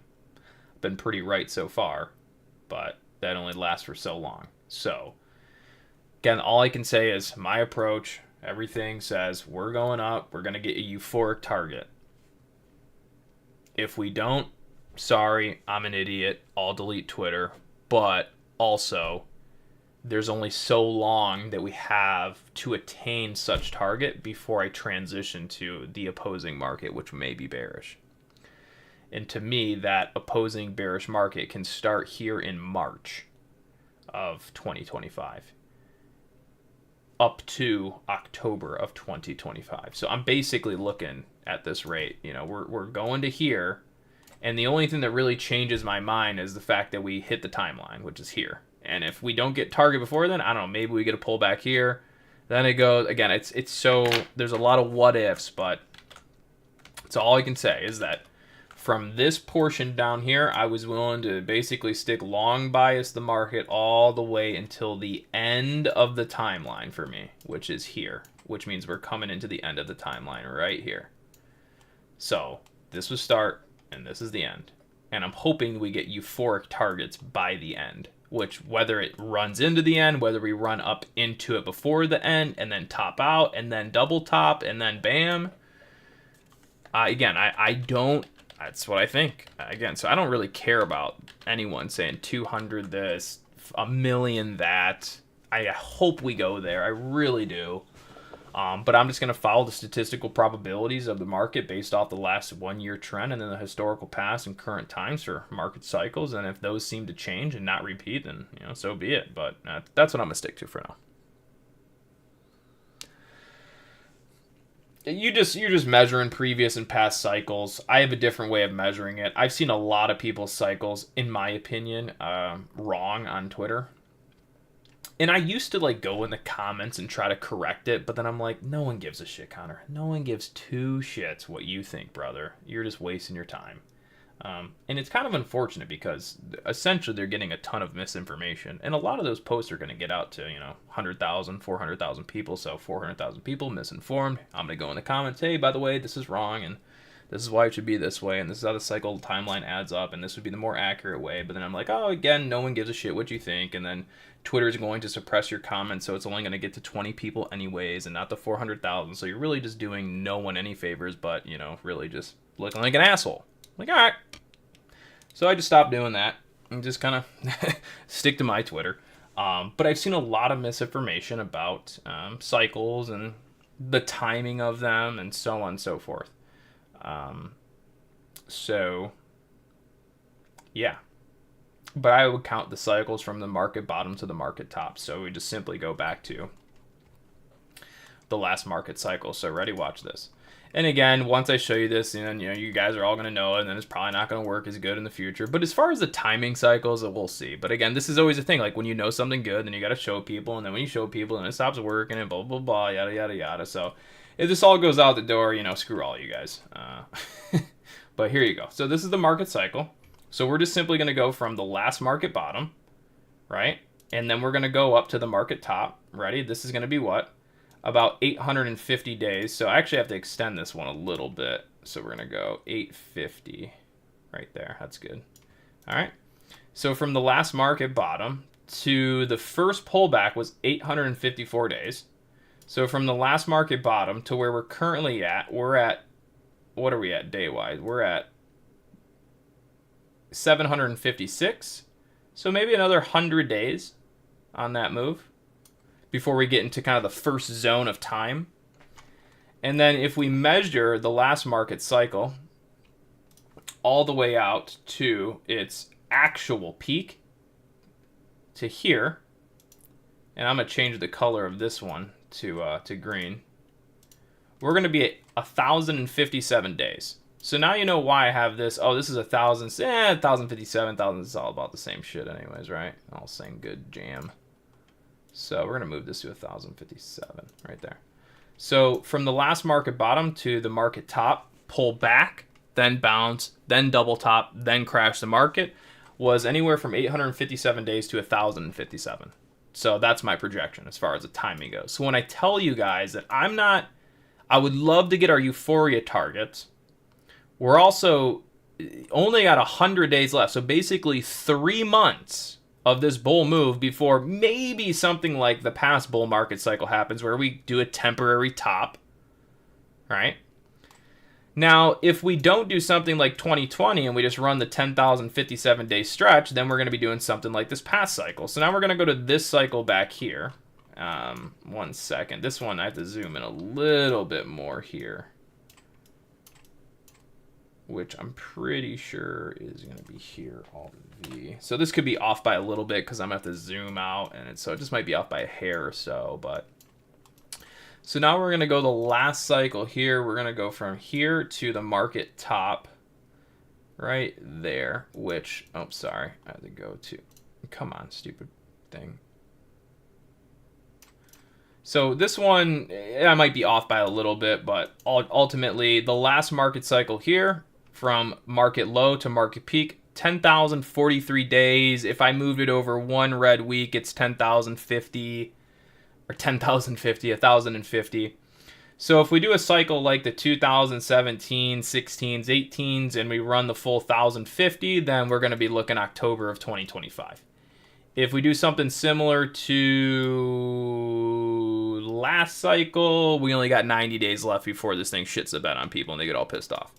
A: Been pretty right so far, but that only lasts for so long. So, again, all I can say is my approach. Everything says we're going up. We're going to get a euphoric target. If we don't, sorry, I'm an idiot. I'll delete Twitter. But also, there's only so long that we have to attain such target before I transition to the opposing market, which may be bearish. And to me, that opposing bearish market can start here in March of 2025 up to October of 2025. So I'm basically looking at this rate. You know, we're going to here, and the only thing that really changes my mind is the fact that we hit the timeline, which is here. And if we don't get target before then, I don't know, maybe we get a pullback here. Then it goes, again, it's so, there's a lot of what ifs, but it's all I can say is that from this portion down here, I was willing to basically stick long bias the market all the way until the end of the timeline for me, which is here, which means we're coming into the end of the timeline right here. So this was start and this is the end. And I'm hoping we get euphoric targets by the end, which whether it runs into the end, whether we run up into it before the end and then top out and then double top and then bam. Again, I don't, that's what I think. Again, so I don't really care about anyone saying 200 this, a million that. I hope we go there. I really do. But I'm just going to follow the statistical probabilities of the market based off the last 1 year trend and then the historical past and current times for market cycles. And if those seem to change and not repeat, then, you know, so be it. But that's what I'm going to stick to for now. You're just measuring previous and past cycles. I have a different way of measuring it. I've seen a lot of people's cycles, in my opinion, wrong on Twitter. And I used to like go in the comments and try to correct it, but then I'm like, no one gives a shit, Connor. No one gives two shits what you think, brother. You're just wasting your time. And it's kind of unfortunate because essentially they're getting a ton of misinformation. And a lot of those posts are going to get out to, 100,000, 400,000 people. So 400,000 people misinformed. I'm going to go in the comments, hey, by the way, this is wrong. And this is why it should be this way. And this is how the cycle timeline adds up. And this would be the more accurate way. But then I'm like, oh, again, no one gives a shit what you think. And then Twitter is going to suppress your comments. So it's only going to get to 20 people anyways and not the 400,000. So you're really just doing no one any favors, but, really just looking like an asshole. Like, all right. So I just stopped doing that and just kind of stick to my Twitter. But I've seen a lot of misinformation about cycles and the timing of them and so on and so forth. So, yeah. But I would count the cycles from the market bottom to the market top. So we just simply go back to the last market cycle. So ready, watch this. And again, once I show you this, and you guys are all going to know it, and then it's probably not going to work as good in the future. But as far as the timing cycles, we'll see. But again, this is always a thing. Like when you know something good, then you got to show people. And then when you show people, and it stops working, and blah, blah, blah, yada, yada, yada. So if this all goes out the door, screw all you guys. But here you go. So this is the market cycle. So we're just simply going to go from the last market bottom, right? And then we're going to go up to the market top. Ready? This is going to be what? About 850 days. So I actually have to extend this one a little bit. So we're going to go 850 right there. That's good. All right. So from the last market bottom to the first pullback was 854 days. So from the last market bottom to where we're currently at, we're at, what are we at day-wise? We're at 756. So maybe another 100 days on that move before we get into kind of the first zone of time. And then if we measure the last market cycle all the way out to its actual peak to here, and I'm going to change the color of this one to green. We're going to be at 1,057 days. So now you know why I have this. Oh, this is 1,000. 1,057, 1,000 is all about the same shit anyways, right? All same good jam. So we're going to move this to 1,057 right there. So from the last market bottom to the market top, pull back, then bounce, then double top, then crash the market, was anywhere from 857 days to 1,057. So that's my projection as far as the timing goes. So when I tell you guys that I would love to get our euphoria targets. We're also only got 100 days left. So basically 3 months of this bull move before maybe something like the past bull market cycle happens where we do a temporary top, right? Now, if we don't do something like 2020 and we just run the 10,057 day stretch, then we're going to be doing something like this past cycle. So now we're going to go to this cycle back here. 1 second. This one I have to zoom in a little bit more here, which I'm pretty sure is going to be here, Alt V. So this could be off by a little bit because I'm going to have to zoom out, and so it just might be off by a hair or so. But so now we're going to go the last cycle here. We're going to go from here to the market top right there, which, oh, sorry, I had to go to, come on, stupid thing. So this one, I might be off by a little bit, but ultimately the last market cycle here from market low to market peak, 10,043 days. If I moved it over one red week, it's 10,050 or 10,050, 1,050. So if we do a cycle like the 2017, 16s, 18s, and we run the full 1,050, then we're going to be looking October of 2025. If we do something similar to last cycle, we only got 90 days left before this thing shits the bed on people and they get all pissed off.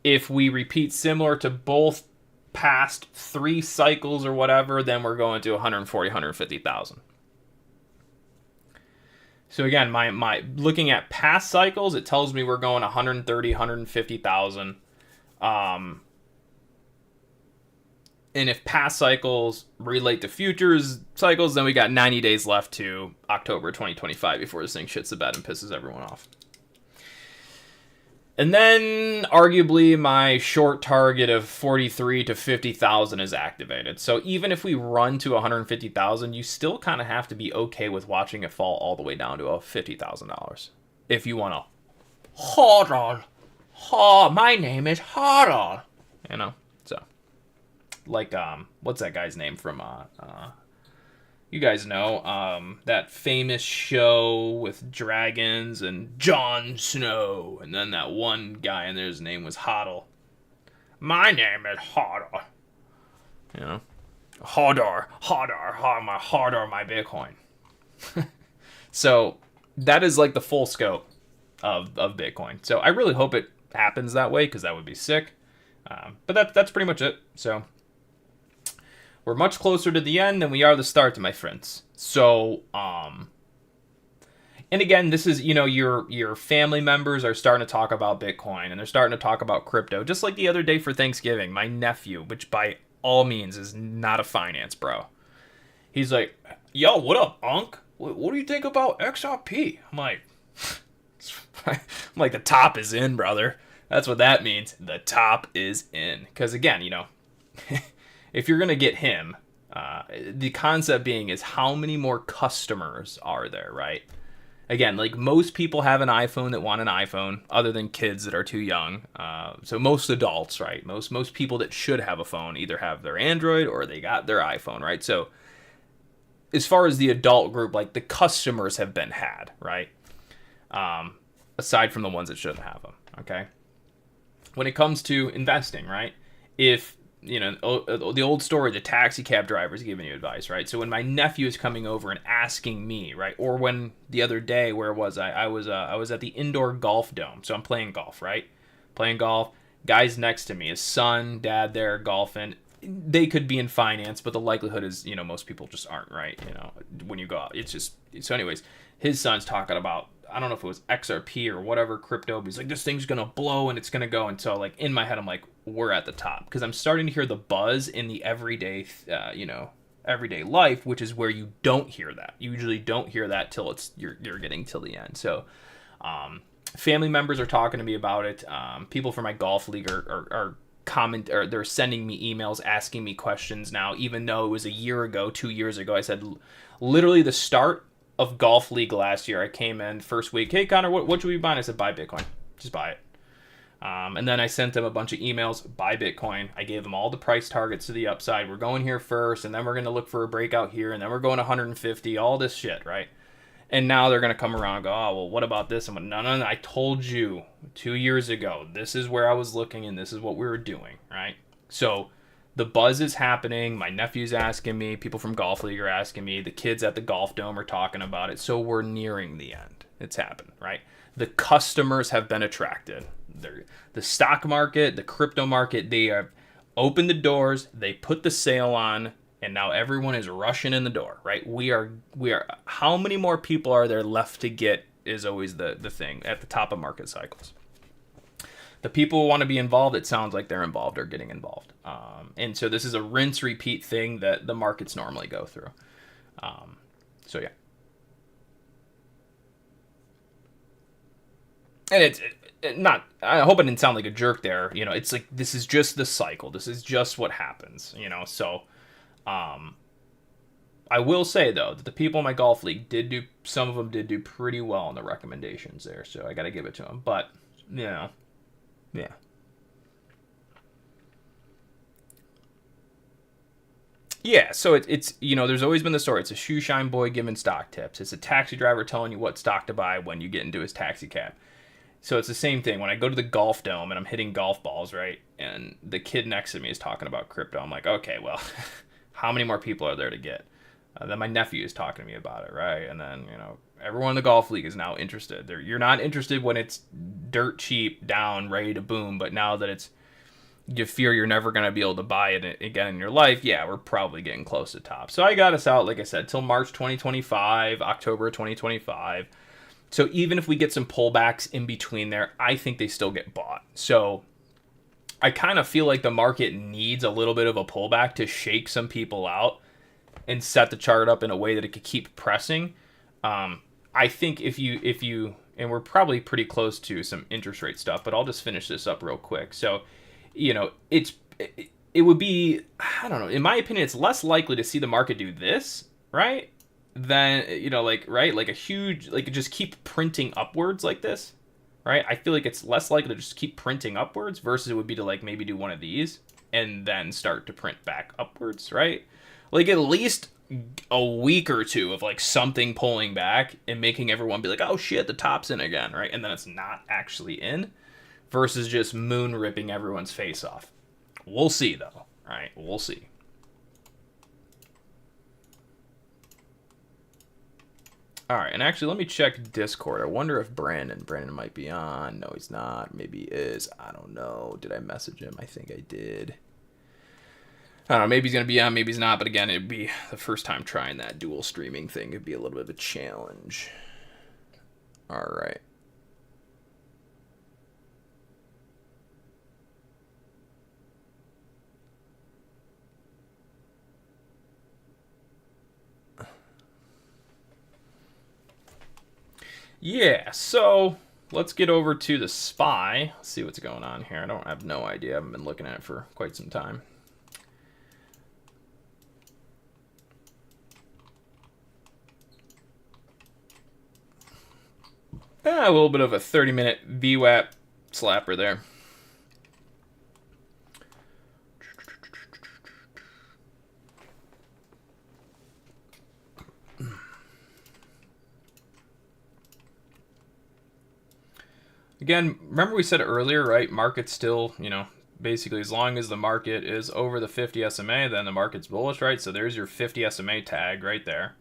A: If we repeat similar to both past 3 cycles or whatever, then we're going to 140, 150,000. So again, my looking at past cycles, it tells me we're going 130, 150,000. And if past cycles relate to futures cycles, then we got 90 days left to October 2025 before this thing shits the bed and pisses everyone off. And then arguably my short target of 43 to 50,000 is activated. So even if we run to 150,000, you still kind of have to be okay with watching it fall all the way down to $50,000. If you want to hodl, my name is hodl, you know. So like what's that guy's name from you guys know, that famous show with dragons and Jon Snow, and then that one guy in there, his name was Hodl. My name is Hodl. You know? Hodor, my Bitcoin. So that is like the full scope of Bitcoin. So I really hope it happens that way because that would be sick. But that's pretty much it. So we're much closer to the end than we are the start, my friends. So, and again, this is, you know, your family members are starting to talk about Bitcoin and they're starting to talk about crypto. Just like the other day for Thanksgiving, my nephew, which by all means is not a finance bro, he's like, yo, what up, Unc? What do you think about XRP? I'm like, the top is in, brother. That's what that means. The top is in. Because again, you know, if you're going to get him, the concept being is how many more customers are there, right? Again, like most people have an iPhone that want an iPhone other than kids that are too young. So most adults, right? Most people that should have a phone either have their Android or they got their iPhone, right? So as far as the adult group, like the customers have been had, right? Aside from the ones that shouldn't have them, okay? When it comes to investing, right? If you know, the old story, the taxi cab driver is giving you advice, right? So when my nephew is coming over and asking me, right? Or when the other day, where was I? I was at the indoor golf dome. So I'm playing golf, right? Playing golf. Guys next to me, his son, dad there golfing. They could be in finance, but the likelihood is, you know, most people just aren't, right? You know, when you go out, it's just, so anyways, his son's talking about, I don't know if it was XRP or whatever crypto, but he's like, this thing's going to blow and it's going to go. And so like in my head, I'm like, we're at the top because I'm starting to hear the buzz in the everyday, you know, everyday life, which is where you don't hear that. You usually don't hear that till you're getting till the end. So family members are talking to me about it. People from my golf league are they're sending me emails asking me questions now, even though it was a year ago, 2 years ago. I said literally the start of golf league last year. I came in first week, hey Connor, what should we be buying? I said buy Bitcoin, just buy it. And then I sent them a bunch of emails, buy Bitcoin. I gave them all the price targets to the upside. We're going here first, and then we're going to look for a breakout here, and then we're going 150, all this shit, right? And now they're going to come around and go, oh, well, what about this? And no, I told you 2 years ago, this is where I was looking and this is what we were doing, right? So the buzz is happening. My nephew's asking me. People from Golf League are asking me. The kids at the Golf Dome are talking about it. So we're nearing the end. It's happened, right? The customers have been attracted. The stock market, the crypto market, they have opened the doors. They put the sale on. And now everyone is rushing in the door, right? We are. How many more people are there left to get is always the thing at the top of market cycles. The people who want to be involved, it sounds like they're involved or getting involved. And so this is a rinse repeat thing that the markets normally go through. So yeah. And it's not, I hope I didn't sound like a jerk there. You know, it's like, this is just the cycle. This is just what happens, you know, so. I will say though that the people in my golf league some of them did do pretty well in the recommendations there, so I got to give it to them. But you know, yeah. Yeah, so it's you know, there's always been the story. It's a shoe shine boy giving stock tips. It's a taxi driver telling you what stock to buy when you get into his taxi cab. So it's the same thing. When I go to the Golf Dome and I'm hitting golf balls, right, and the kid next to me is talking about crypto, I'm like, okay, well. How many more people are there to get? Then my nephew is talking to me about it, right? And then, you know, everyone in the golf league is now interested. You're not interested when it's dirt cheap, down, ready to boom, but now that you fear you're never going to be able to buy it again in your life, yeah, we're probably getting close to top. So I got us out, like I said, till March 2025, October 2025. So even if we get some pullbacks in between there, I think they still get bought. So I kind of feel like the market needs a little bit of a pullback to shake some people out and set the chart up in a way that it could keep pressing. I think if you, and we're probably pretty close to some interest rate stuff, but I'll just finish this up real quick. So, you know, it would be, I don't know, in my opinion, it's less likely to see the market do this, right? Than, you know, like, right? Like a huge, like just keep printing upwards like this. Right? I feel like it's less likely to just keep printing upwards versus it would be to like maybe do one of these and then start to print back upwards, right? Like at least a week or two of like something pulling back and making everyone be like, oh shit, the top's in again, right? And then it's not actually in versus just moon ripping everyone's face off. We'll see though, right? We'll see. All right, and actually, let me check Discord. I wonder if Brandon might be on. No, he's not. Maybe he is. I don't know. Did I message him? I think I did. I don't know. Maybe he's going to be on. Maybe he's not. But again, it'd be the first time trying that dual streaming thing. It'd be a little bit of a challenge. All right. Yeah, so let's get over to the SPY. See what's going on here. I have no idea. I haven't been looking at it for quite some time. A little bit of a 30-minute VWAP slapper there. Again, remember we said earlier, right? Market's still, you know, basically as long as the market is over the 50 SMA, then the market's bullish, right? So there's your 50 SMA tag right there.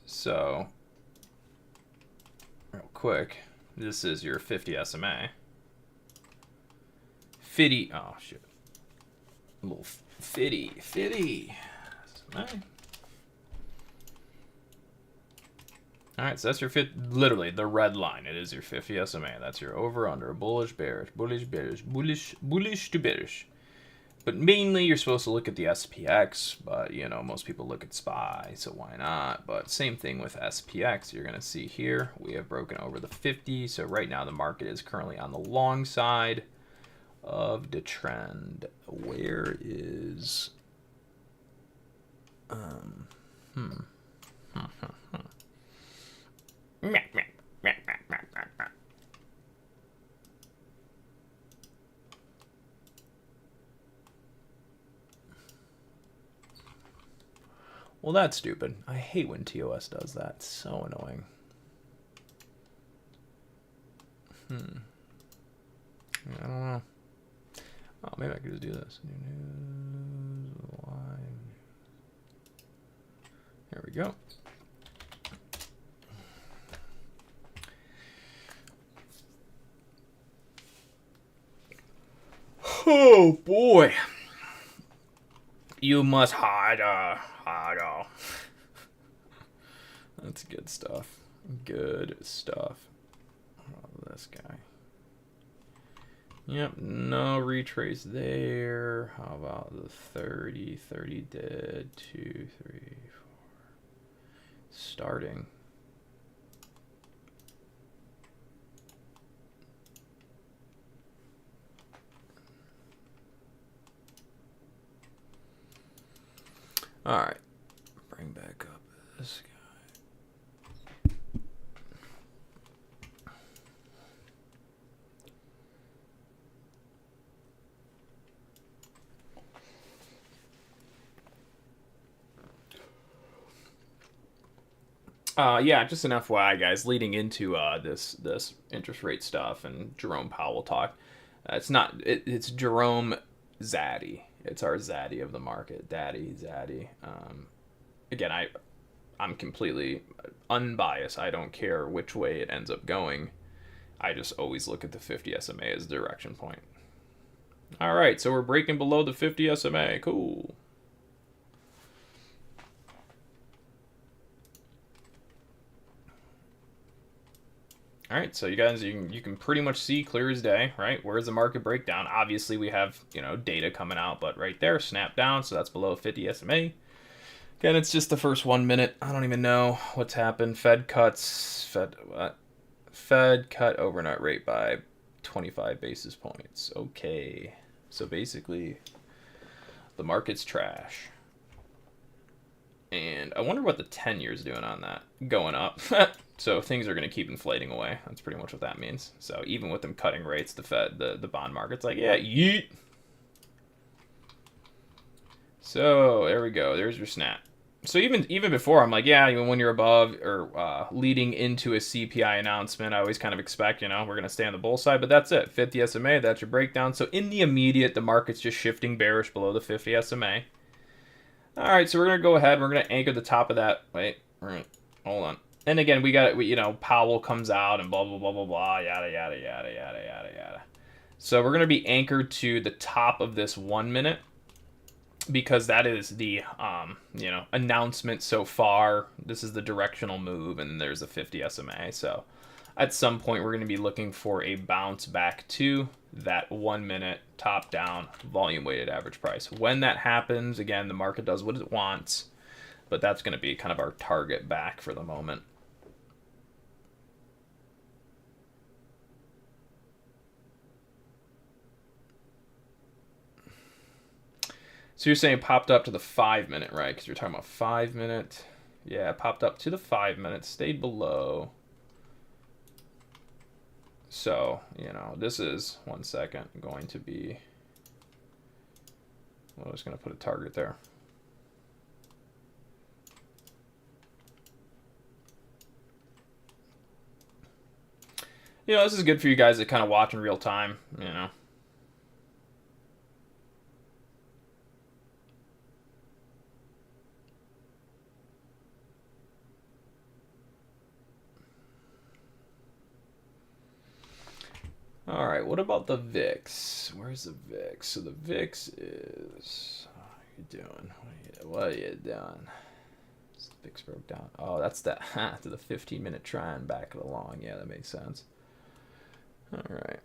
A: So, real quick, this is your 50 SMA. 50, oh shit. A little 50 SMA. All right, so that's your literally the red line. It is your 50 SMA. That's your over under bullish bearish, bullish bearish, bullish to bearish. But mainly you're supposed to look at the SPX, but you know, most people look at SPY, so why not? But same thing with SPX. You're going to see here, we have broken over the 50. So right now the market is currently on the long side of the trend. Where is well, that's stupid. I hate when TOS does that. It's so annoying. I don't know. Oh, maybe I could just do this. New news, live. There we go. Oh boy. You must harder. That's good stuff. Good stuff. Oh, this guy. Yep, no retrace there. How about the 30? 30 dead. 2, 3, 4. Starting. All right, bring back up this guy. Yeah, just an FYI, guys. Leading into this interest rate stuff and Jerome Powell talk, it's Jerome Zaddy. It's our Zaddy of the market, Daddy Zaddy. Again, I'm completely unbiased. I don't care which way it ends up going. I just always look at the 50 SMA as a direction point. All right, so we're breaking below the 50 SMA. Cool. All right, so you guys, you can pretty much see clear as day, right? Where's the market breakdown? Obviously, we have, you know, data coming out, but right there, snap down, so that's below 50 SMA. Again, it's just the first 1 minute. I don't even know what's happened. Fed cut overnight rate by 25 basis points. Okay, so basically, the market's trash. And I wonder what the 10-year is doing on that. Going up. So things are going to keep inflating away. That's pretty much what that means. So even with them cutting rates, the Fed, the bond market's like, yeah, yeet. So there we go. There's your snap. So even before, I'm like, yeah, even when you're above or leading into a CPI announcement, I always kind of expect, you know, we're going to stay on the bull side. But that's it. 50 SMA, that's your breakdown. So in the immediate, the market's just shifting bearish below the 50 SMA. All right, so we're going to go ahead. We're going to anchor the top of that. Wait, hold on. And again, you know, Powell comes out and blah, blah, blah, blah, blah, yada, yada, yada, yada, yada, yada. So we're going to be anchored to the top of this 1 minute because that is the, you know, announcement so far. This is the directional move, and there's a 50 SMA. So at some point, we're going to be looking for a bounce back to that 1 minute top down volume weighted average price. When that happens, again, the market does what it wants, but that's going to be kind of our target back for the moment. So you're saying it popped up to the 5 minute, right? Because you're talking about 5 minute. Yeah, it popped up to the 5 minute, stayed below. So, you know, this is 1 second going to be, well, I was going to put a target there. You know, this is good for you guys that kind of watch in real time, you know. All right, what about the VIX? Where's the VIX? So the VIX is, how are you doing? What are you doing? The VIX broke down. Oh, that's that to the 15-minute trend back along. Yeah, that makes sense. All right.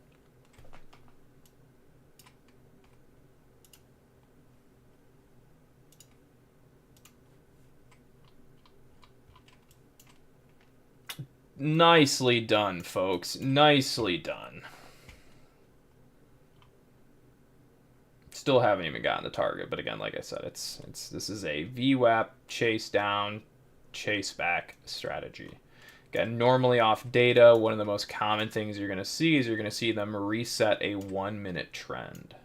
A: Nicely done, folks. Nicely done. Still haven't even gotten the target, but again, like I said, this is a VWAP chase down, chase back strategy. Again, normally off data, one of the most common things you're going to see is you're going to see them reset a 1 minute trend.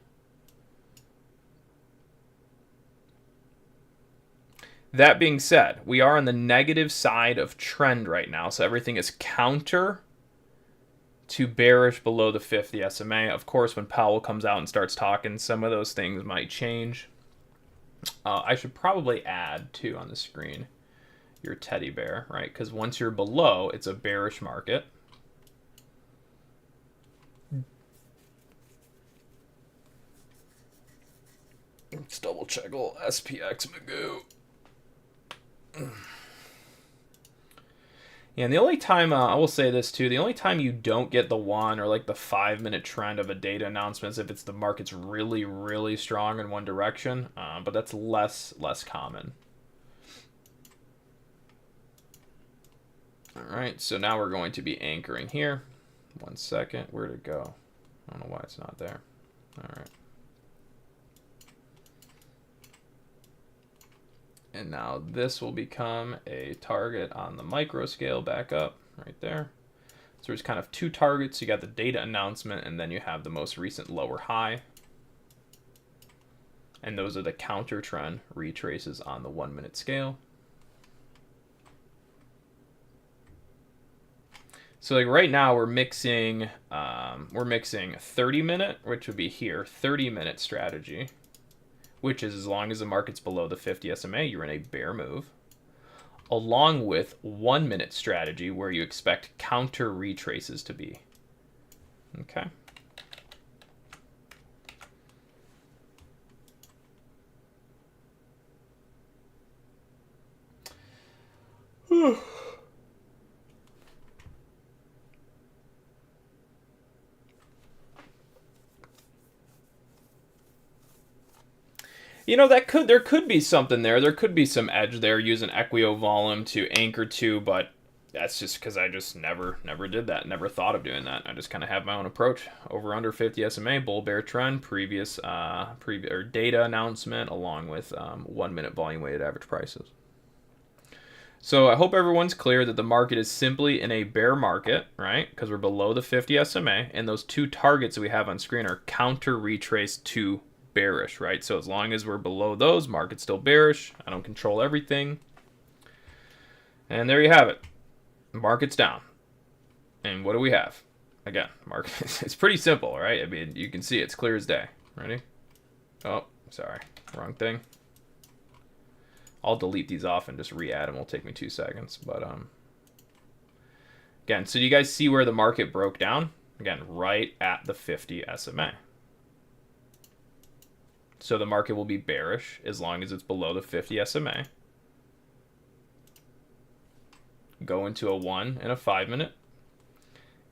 A: That being said, we are on the negative side of trend right now, so everything is counter to bearish below the 50 SMA. Of course, when Powell comes out and starts talking, some of those things might change. I should probably add, too, on the screen, your teddy bear, right? Because once you're below, it's a bearish market. Let's double check a little SPX Magoo. Yeah, and the only time, I will say this too, the only time you don't get the 1 or like the 5 minute trend of a data announcement is if it's the market's really, really strong in one direction, but that's less common. All right, so now we're going to be anchoring here. 1 second, where'd it go? I don't know why it's not there. All right. And now this will become a target on the micro scale back up right there. So there's kind of two targets. You got the data announcement, and then you have the most recent lower high. And those are the counter trend retraces on the 1 minute scale. So like right now we're mixing 30 minute, which would be here, 30 minute strategy, which is as long as the market's below the 50 SMA, you're in a bear move, along with 1 minute strategy where you expect counter retraces to be. Okay. You know, there could be something there. There could be some edge there using Equio Volume to anchor to, but that's just because I just never did that. Never thought of doing that. I just kind of have my own approach. Over under 50 SMA, bull bear trend, previous data announcement, along with 1 minute volume weighted average prices. So I hope everyone's clear that the market is simply in a bear market, right? Because we're below the 50 SMA, and those two targets that we have on screen are counter retrace to bearish, right? So as long as we're below those, market's still bearish. I don't control everything. And there you have it. Market's down. And what do we have? Again, market. It's pretty simple, right? I mean, you can see it's clear as day. Ready? Oh, sorry. Wrong thing. I'll delete these off and just re-add them. It'll take me 2 seconds. But again, so you guys see where the market broke down? Again, right at the 50 SMA. So the market will be bearish as long as it's below the 50 SMA. Go into a 1 and a 5 minute.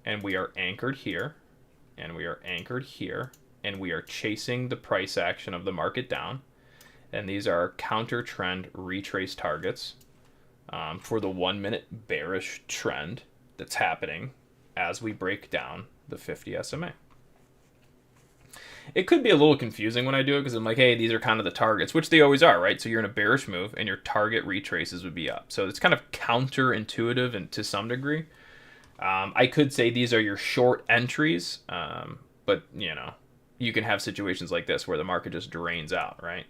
A: And we are anchored here. And we are anchored here. And we are chasing the price action of the market down. And these are counter trend retrace targets for the 1 minute bearish trend that's happening as we break down the 50 SMA. It could be a little confusing when I do it because I'm like, hey, these are kind of the targets, which they always are, right? So you're in a bearish move and your target retraces would be up. So it's kind of counterintuitive and to some degree. I could say these are your short entries, but you know, you can have situations like this where the market just drains out, right?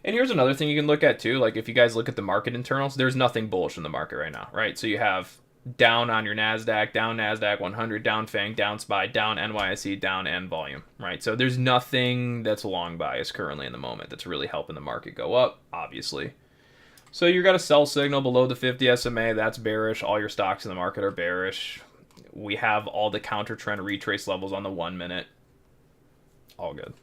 A: And here's another thing you can look at too. Like if you guys look at the market internals, there's nothing bullish in the market right now, right? So you have down on your NASDAQ, down NASDAQ 100, down FANG, down SPY, down NYSE, down N volume, right? So there's nothing that's long bias currently in the moment that's really helping the market go up, obviously. So you got a sell signal below the 50 SMA. That's bearish. All your stocks in the market are bearish. We have all the counter trend retrace levels on the 1 minute. All good.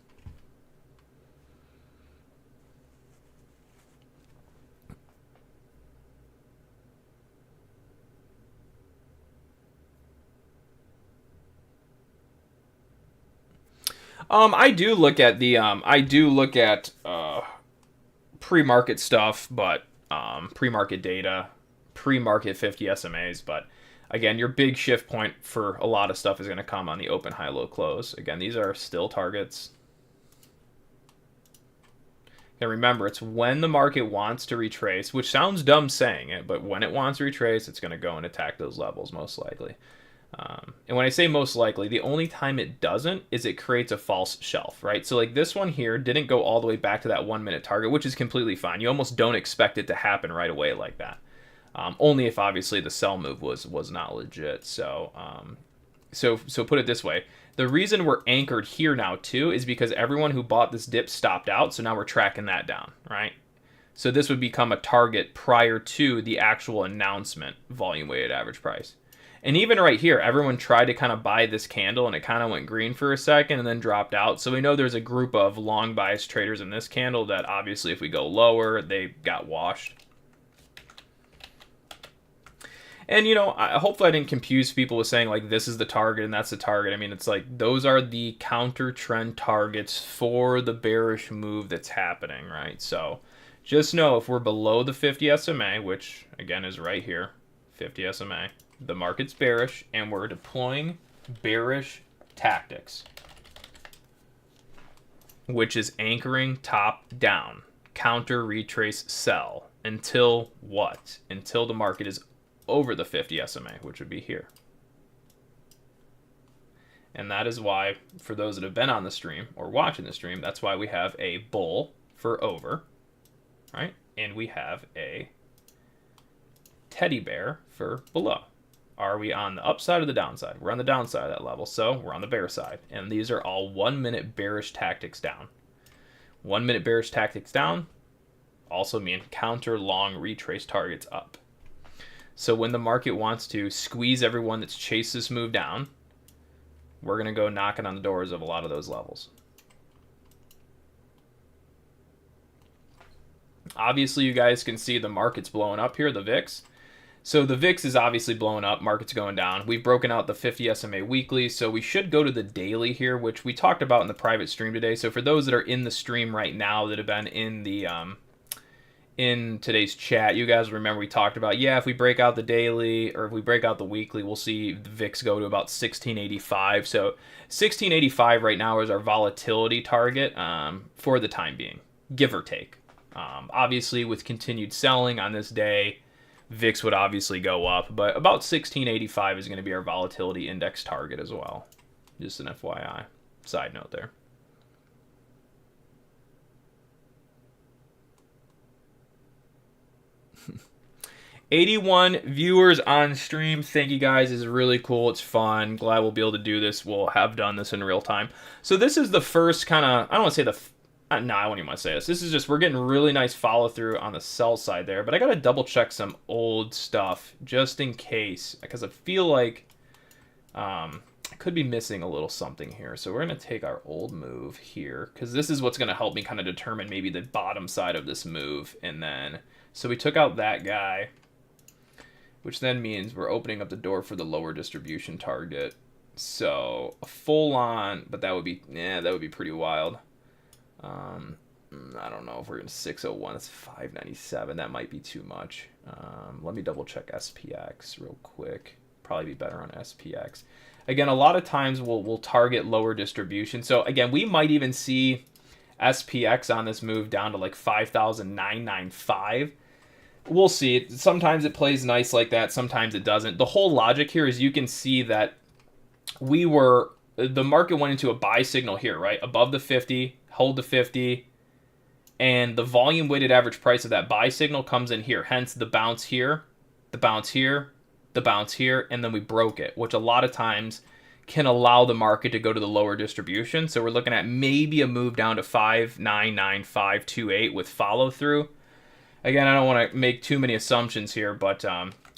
A: I do look at the pre-market stuff, but pre-market data, pre-market 50 SMAs. But again, your big shift point for a lot of stuff is going to come on the open, high, low, close. Again, these are still targets. And remember, it's when the market wants to retrace, which sounds dumb saying it, but when it wants to retrace, it's going to go and attack those levels most likely. And when I say most likely, the only time it doesn't is it creates a false shelf, right? So like this one here didn't go all the way back to that 1 minute target, which is completely fine. You almost don't expect it to happen right away like that. Only if obviously the sell move was not legit. So put it this way. The reason we're anchored here now too is because everyone who bought this dip stopped out. So now we're tracking that down, right? So this would become a target prior to the actual announcement volume weighted average price. And even right here, everyone tried to kind of buy this candle and it kind of went green for a second and then dropped out. So we know there's a group of long bias traders in this candle that obviously if we go lower, they got washed. And, you know, hopefully I didn't confuse people with saying like this is the target and that's the target. I mean, it's like those are the counter trend targets for the bearish move that's happening, right? So just know if we're below the 50 SMA, which again is right here, 50 SMA, the market's bearish and we're deploying bearish tactics, which is anchoring top down, counter retrace sell until what? Until the market is over the 50 SMA, which would be here. And that is why, for those that have been on the stream or watching the stream, that's why we have a bull for over, right? And we have a teddy bear for below. Are we on the upside or the downside? We're on the downside of that level, so we're on the bear side. And these are all 1 minute bearish tactics down. 1 minute bearish tactics down also mean counter long retrace targets up. So when the market wants to squeeze everyone that's chased this move down, we're going to go knocking on the doors of a lot of those levels. Obviously, you guys can see the market's blowing up here, the VIX. So the VIX is obviously blowing up, market's going down. We've broken out the 50 SMA weekly, so we should go to the daily here, which we talked about in the private stream today. So for those that are in the stream right now that have been in the in today's chat, you guys remember we talked about, yeah, if we break out the daily or if we break out the weekly, we'll see the VIX go to about 1685. So 1685 right now is our volatility target for the time being, give or take. Obviously, with continued selling on this day, VIX would obviously go up, but about 1685 is going to be our volatility index target as well. Just an FYI. Side note there. '81 viewers on stream. Thank you guys. It's really cool. It's fun. Glad we'll be able to do this. We'll have done this in real time. So this is the first kind of, I don't want to say the, no, I won't even want to say this. This is just, we're getting really nice follow through on the sell side there, but I got to double check some old stuff just in case, because I feel like I could be missing a little something here. So we're going to take our old move here, because this is what's going to help me kind of determine maybe the bottom side of this move. And then, so we took out that guy, which then means we're opening up the door for the lower distribution target. So a full on, but that would be, that would be pretty wild. I don't know if we're in 601. That's 597. That might be too much. Let me double check SPX real quick. Probably be better on SPX. Again, a lot of times we'll target lower distribution. So again, we might even see SPX on this move down to like 5,995. We'll see. Sometimes it plays nice like that. Sometimes it doesn't. The whole logic here is you can see that the market went into a buy signal here, right? Above the 50, hold the 50, and the volume weighted average price of that buy signal comes in here. Hence the bounce here, the bounce here, the bounce here, and then we broke it, which a lot of times can allow the market to go to the lower distribution. So we're looking at maybe a move down to 5,99528 with follow through. Again, I don't want to make too many assumptions here, but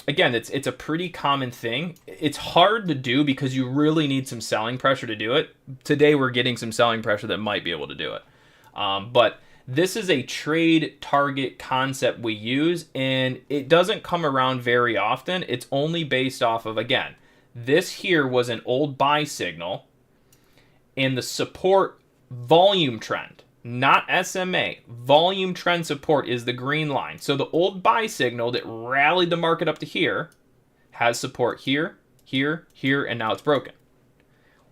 A: again, it's a pretty common thing. It's hard to do because you really need some selling pressure to do it. Today, we're getting some selling pressure that might be able to do it. But this is a trade target concept we use, and it doesn't come around very often. It's only based off of, again, this here was an old buy signal in the support volume trend. not SMA. Volume trend support is the green line. So the old buy signal that rallied the market up to here has support here, here, here, and now it's broken.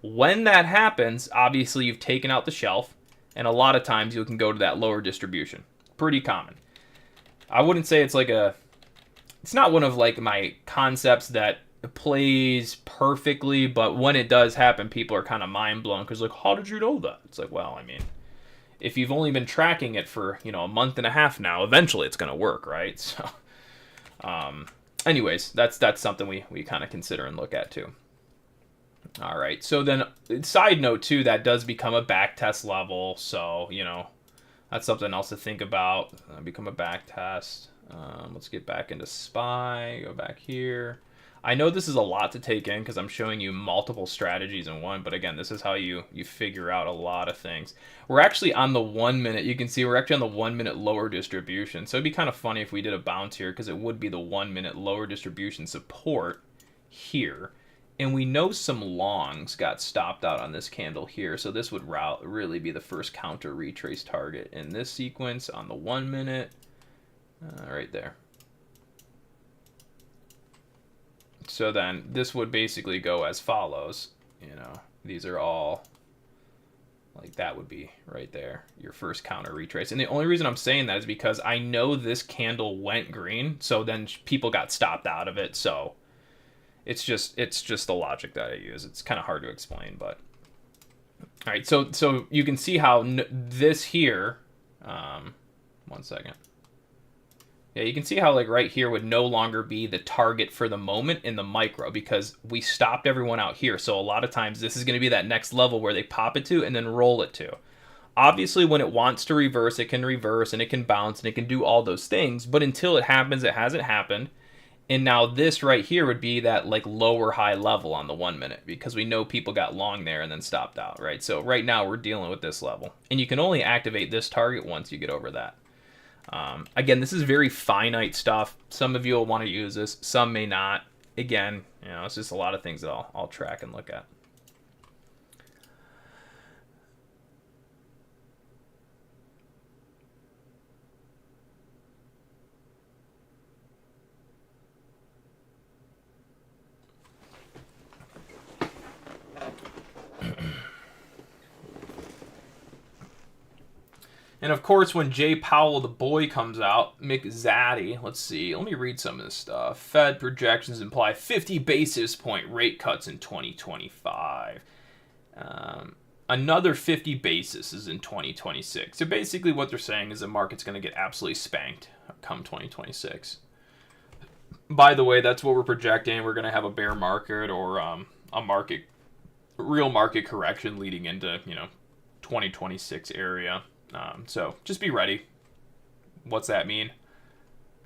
A: When that happens, obviously you've taken out the shelf, and a lot of times you can go to that lower distribution. Pretty common. I wouldn't say it's it's not one of my concepts that plays perfectly, but when it does happen, people are kind of mind blown because how did you know that? It's well, I mean, if you've only been tracking it for a month and a half now, eventually it's going to work, right? So, anyways, that's something we kind of consider and look at too. All right, so then side note too, that does become a back test level, so that's something else to think about. Become a back test. Let's get back into SPY. Go back here. I know this is a lot to take in because I'm showing you multiple strategies in one, but again, this is how you figure out a lot of things. We're actually on the 1 minute. You can see we're actually on the 1 minute lower distribution. So it'd be kind of funny if we did a bounce here because it would be the 1 minute lower distribution support here. And we know some longs got stopped out on this candle here. So this would really be the first counter retrace target in this sequence on the 1 minute. Right there. So then this would basically go as follows. These are all that would be right there, your first counter retrace. And the only reason I'm saying that is because I know this candle went green. So then people got stopped out of it. So it's just the logic that I use. It's kind of hard to explain, but all right. So you can see how this here. 1 second. Yeah, you can see how right here would no longer be the target for the moment in the micro because we stopped everyone out here. So a lot of times this is going to be that next level where they pop it to and then roll it to. Obviously, when it wants to reverse, it can reverse and it can bounce and it can do all those things. But until it happens, it hasn't happened. And now this right here would be that lower high level on the 1 minute because we know people got long there and then stopped out, right? So right now we're dealing with this level. And you can only activate this target once you get over that. Again, this is very finite stuff. Some of you will want to use this, some may not. Again, it's just a lot of things that I'll track and look at. And of course, when Jay Powell, the boy, comes out, McZaddy, let's see, let me read some of this stuff. Fed projections imply 50 basis point rate cuts in 2025. Another 50 basis is in 2026. So basically what they're saying is the market's going to get absolutely spanked come 2026. By the way, that's what we're projecting. We're going to have a bear market or a real market correction leading into, 2026 area. So just be ready. What's that mean?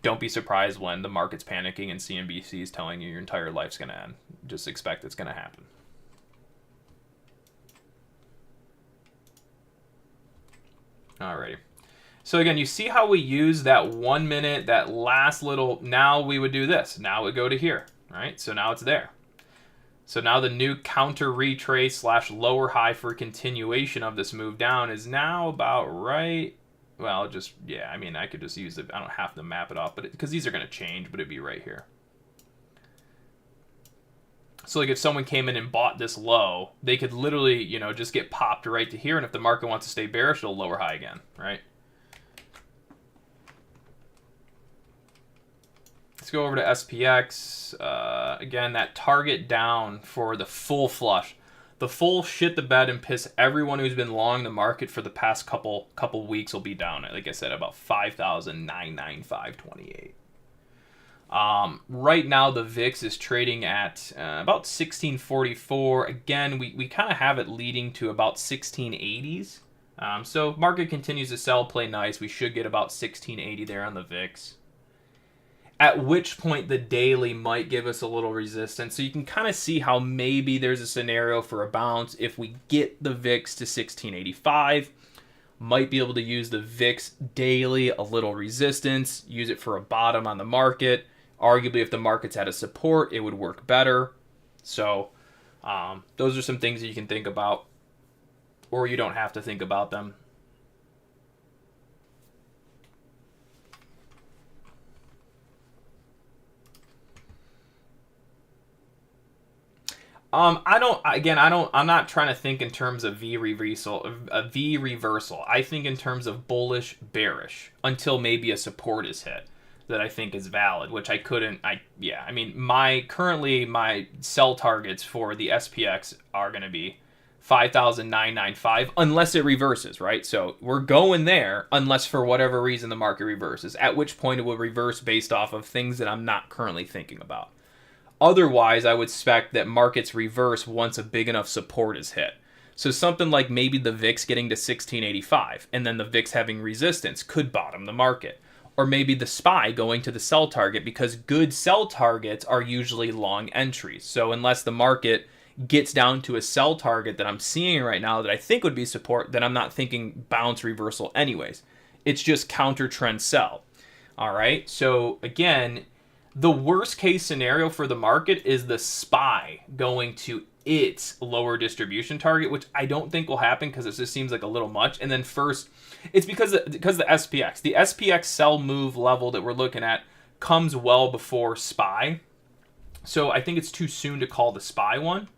A: Don't be surprised when the market's panicking and CNBC is telling you your entire life's going to end. Just expect it's going to happen. Alrighty. So again, you see how we use that 1 minute, that last little, now we would do this. Now it would go to here, right? So now it's there. So now the new counter retrace / lower high for continuation of this move down is now about right. Well, I could just use it. I don't have to map it off, but because these are going to change, but it'd be right here. So if someone came in and bought this low, they could literally, just get popped right to here. And if the market wants to stay bearish, it'll lower high again, right? Let's go over to SPX. Again, that target down for the full flush. The full shit the bed and piss everyone who's been long the market for the past couple weeks will be down at, like I said, about 5,995.28. Right now, the VIX is trading at about 1644. Again, we kind of have it leading to about 1680s. So market continues to sell, play nice. We should get about 1680 there on the VIX. At which point the daily might give us a little resistance. So you can kind of see how maybe there's a scenario for a bounce if we get the VIX to 1685. Might be able to use the VIX daily, a little resistance, use it for a bottom on the market. Arguably, if the market's at a support, it would work better. So those are some things that you can think about, or you don't have to think about them. I'm not trying to think in terms of V reversal. I think in terms of bullish, bearish, until maybe a support is hit that I think is valid, which currently my sell targets for the SPX are going to be 5,995 unless it reverses, right? So we're going there unless for whatever reason the market reverses, at which point it will reverse based off of things that I'm not currently thinking about. Otherwise, I would expect that markets reverse once a big enough support is hit. So something like maybe the VIX getting to 1685 and then the VIX having resistance could bottom the market. Or maybe the SPY going to the sell target, because good sell targets are usually long entries. So unless the market gets down to a sell target that I'm seeing right now that I think would be support, then I'm not thinking bounce reversal anyways. It's just counter trend sell. All right. So again, the worst case scenario for the market is the SPY going to its lower distribution target, which I don't think will happen because it just seems like a little much. And then first, it's because the SPX sell move level that we're looking at comes well before SPY. So I think it's too soon to call the SPY one.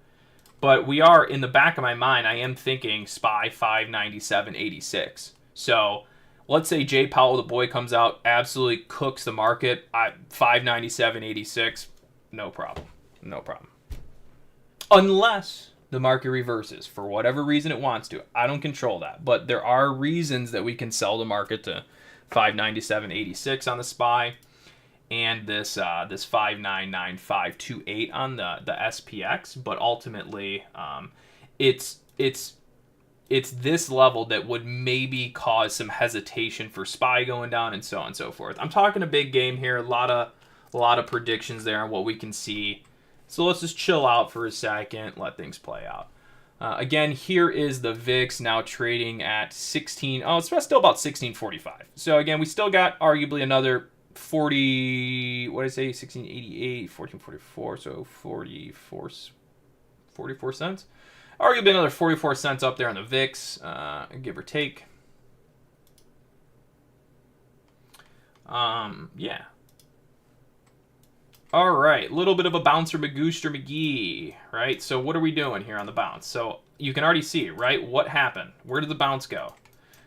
A: But we are, in the back of my mind, I am thinking SPY 597.86. So let's say Jay Powell, the boy, comes out, absolutely cooks the market at 597.86. No problem. No problem. Unless the market reverses for whatever reason it wants to. I don't control that. But there are reasons that we can sell the market to 597.86 on the SPY and this 599.528 on the SPX. But ultimately, it's this level that would maybe cause some hesitation for SPY going down and so on and so forth. I'm talking a big game here, a lot of predictions there on what we can see. So let's just chill out for a second, let things play out. Again, here is the VIX now trading at it's still about 1645. So again, we still got arguably another 1688, 1444, so 44 cents. Arguably another 44 cents up there on the VIX, give or take. Yeah. All right, a little bit of a bouncer Magooster McGee, right? So what are we doing here on the bounce? So you can already see, right? What happened? Where did the bounce go?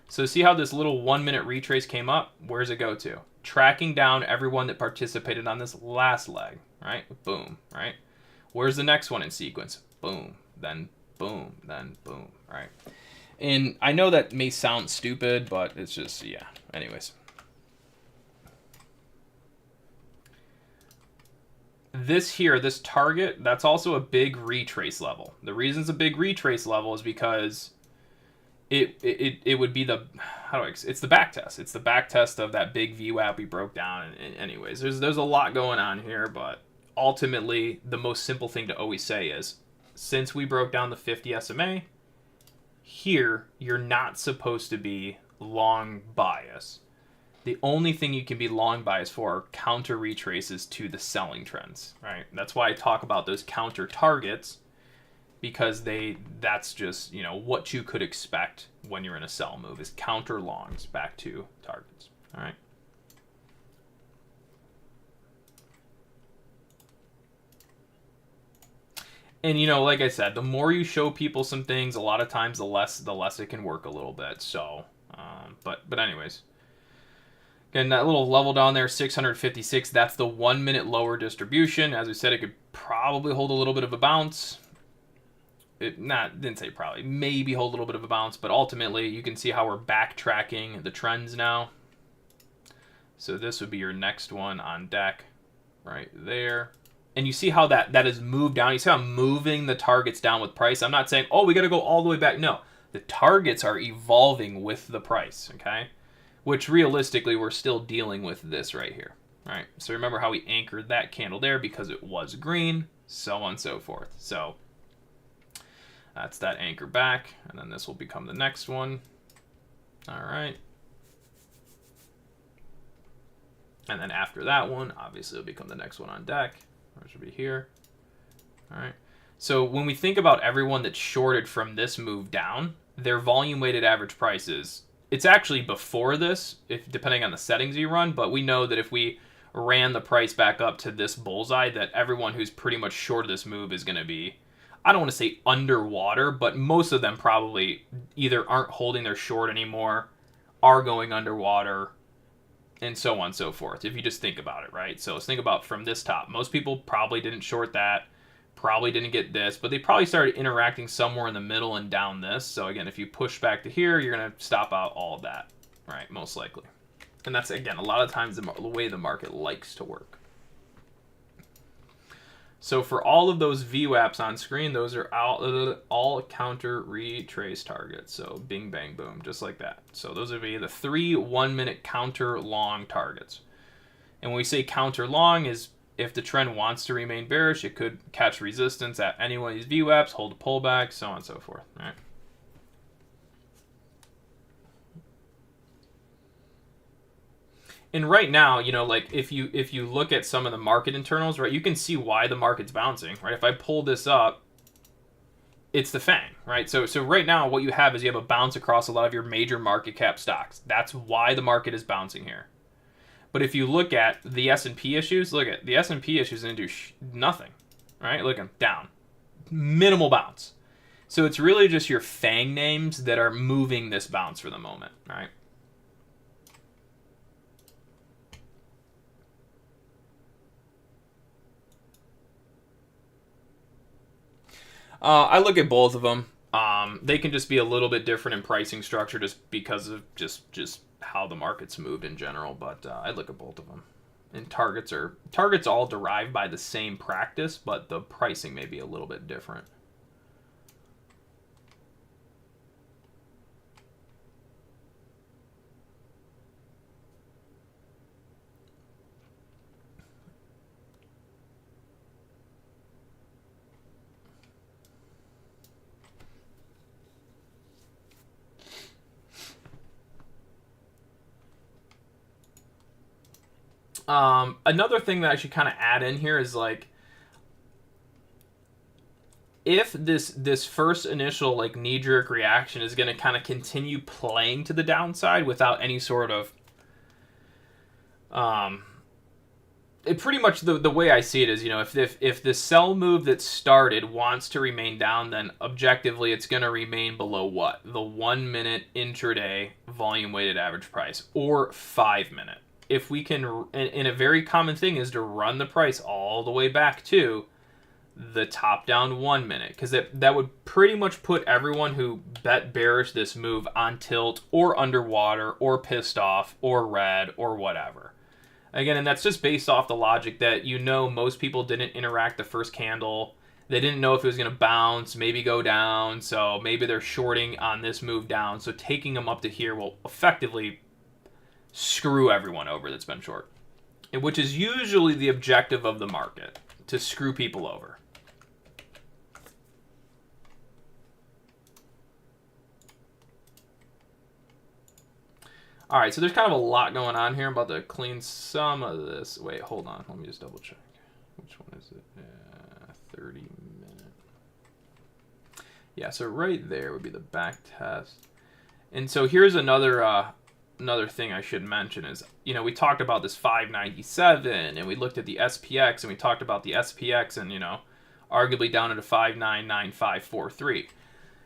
A: So see how this little 1 minute retrace came up? Where does it go to? Tracking down everyone that participated on this last leg, right? Boom, right? Where's the next one in sequence? Boom, then boom, then boom, right? And I know that may sound stupid, but it's just, yeah. Anyways. This target, that's also a big retrace level. The reason it's a big retrace level is because it would be it's the back test. It's the back test of that big VWAP we broke down. And anyways, there's a lot going on here, but ultimately the most simple thing to always say is, since we broke down the 50 SMA, here you're not supposed to be long bias. The only thing you can be long bias for are counter retraces to the selling trends, right? That's why I talk about those counter targets, because that's just, what you could expect when you're in a sell move is counter longs back to targets, all right? And, like I said, the more you show people some things, a lot of times the less it can work a little bit. So, but anyways. Again, that little level down there, 656, that's the 1 minute lower distribution. As we said, it could probably hold a little bit of a bounce. Didn't say probably, maybe hold a little bit of a bounce, but ultimately you can see how we're backtracking the trends now. So this would be your next one on deck right there. And you see how that has moved down. You see how I'm moving the targets down with price. I'm not saying, oh, we got to go all the way back. No, the targets are evolving with the price, okay? Which realistically, we're still dealing with this right here, right? So remember how we anchored that candle there because it was green, so on and so forth. So that's that anchor back, and then this will become the next one. All right. And then after that one, obviously it'll become the next one on deck, which will be here. All right. So when we think about everyone that's shorted from this move down, their volume weighted average prices, it's actually before this, depending on the settings you run, but we know that if we ran the price back up to this bullseye, that everyone who's pretty much short of this move is going to be I don't want to say underwater, but most of them probably either aren't holding their short anymore, are going underwater, and so on and so forth, if you just think about it, right? So let's think about from this top. Most people probably didn't short that, probably didn't get this, but they probably started interacting somewhere in the middle and down this. So again, if you push back to here, you're going to stop out all of that, right? Most likely. And that's, again, a lot of times the way the market likes to work. So for all of those VWAPs on screen, those are all counter retrace targets. So bing, bang, boom, just like that. So those would be the 3 1-minute counter long targets. And when we say counter long is if the trend wants to remain bearish, it could catch resistance at any one of these VWAPs, hold a pullback, so on and so forth. All right. And right now, you know, like if you look at some of the market internals, right, you can see why the market's bouncing, right? If I pull this up, it's the FANG, right? So right now what you have is you have a bounce across a lot of your major market cap stocks. That's why the market is bouncing here. But if you look at the S&P issues, look at the S&P issues didn't do nothing, right? Look at them, down. Minimal bounce. So it's really just your FANG names that are moving this bounce for the moment, right? I look at both of them. They can just be a little bit different in pricing structure just because of just how the market's moved in general. But I look at both of them. And targets all derived by the same practice, but the pricing may be a little bit different. Another thing that I should kind of add in here is like, if this first initial like knee-jerk reaction is going to kind of continue playing to the downside without any sort of it pretty much the way I see it is, you know, if the sell move that started wants to remain down, then objectively it's going to remain below what? The 1-minute intraday volume weighted average price, or 5-minute. If we can, and a very common thing is to run the price all the way back to the top down 1 minute, because that would pretty much put everyone who bet bearish this move on tilt or underwater or pissed off or red or whatever. Again, and that's just based off the logic that, you know, most people didn't interact the first candle. They didn't know if it was going to bounce, maybe go down, so maybe they're shorting on this move down. So taking them up to here will effectively screw everyone over that's been short, which is usually the objective of the market, to screw people over. All right, so there's kind of a lot going on here. I'm about to clean some of this. Wait, hold on. Let me just double check. Which one is it? 30 minute. Yeah, so right there would be the back test. And so here's another thing I should mention is, you know, we talked about this 597 and we looked at the SPX and we talked about the SPX and, you know, arguably down at a 599543.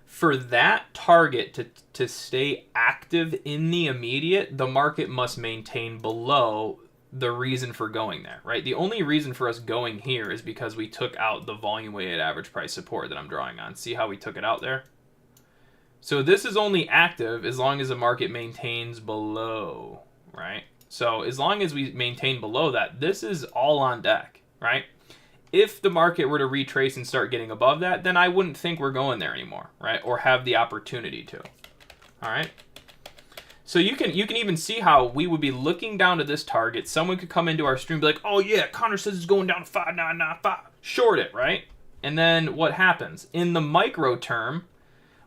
A: For that target to stay active in the immediate, the market must maintain below the reason for going there, right? The only reason for us going here is because we took out the volume weighted average price support that I'm drawing on. See how we took it out there? So this is only active as long as the market maintains below, right? So as long as we maintain below that, this is all on deck, right? If the market were to retrace and start getting above that, then I wouldn't think we're going there anymore, right? Or have the opportunity to, all right? So you can even see how we would be looking down to this target. Someone could come into our stream and be like, oh yeah, Connor says it's going down to 5995. Short it, right? And then what happens? In the micro term,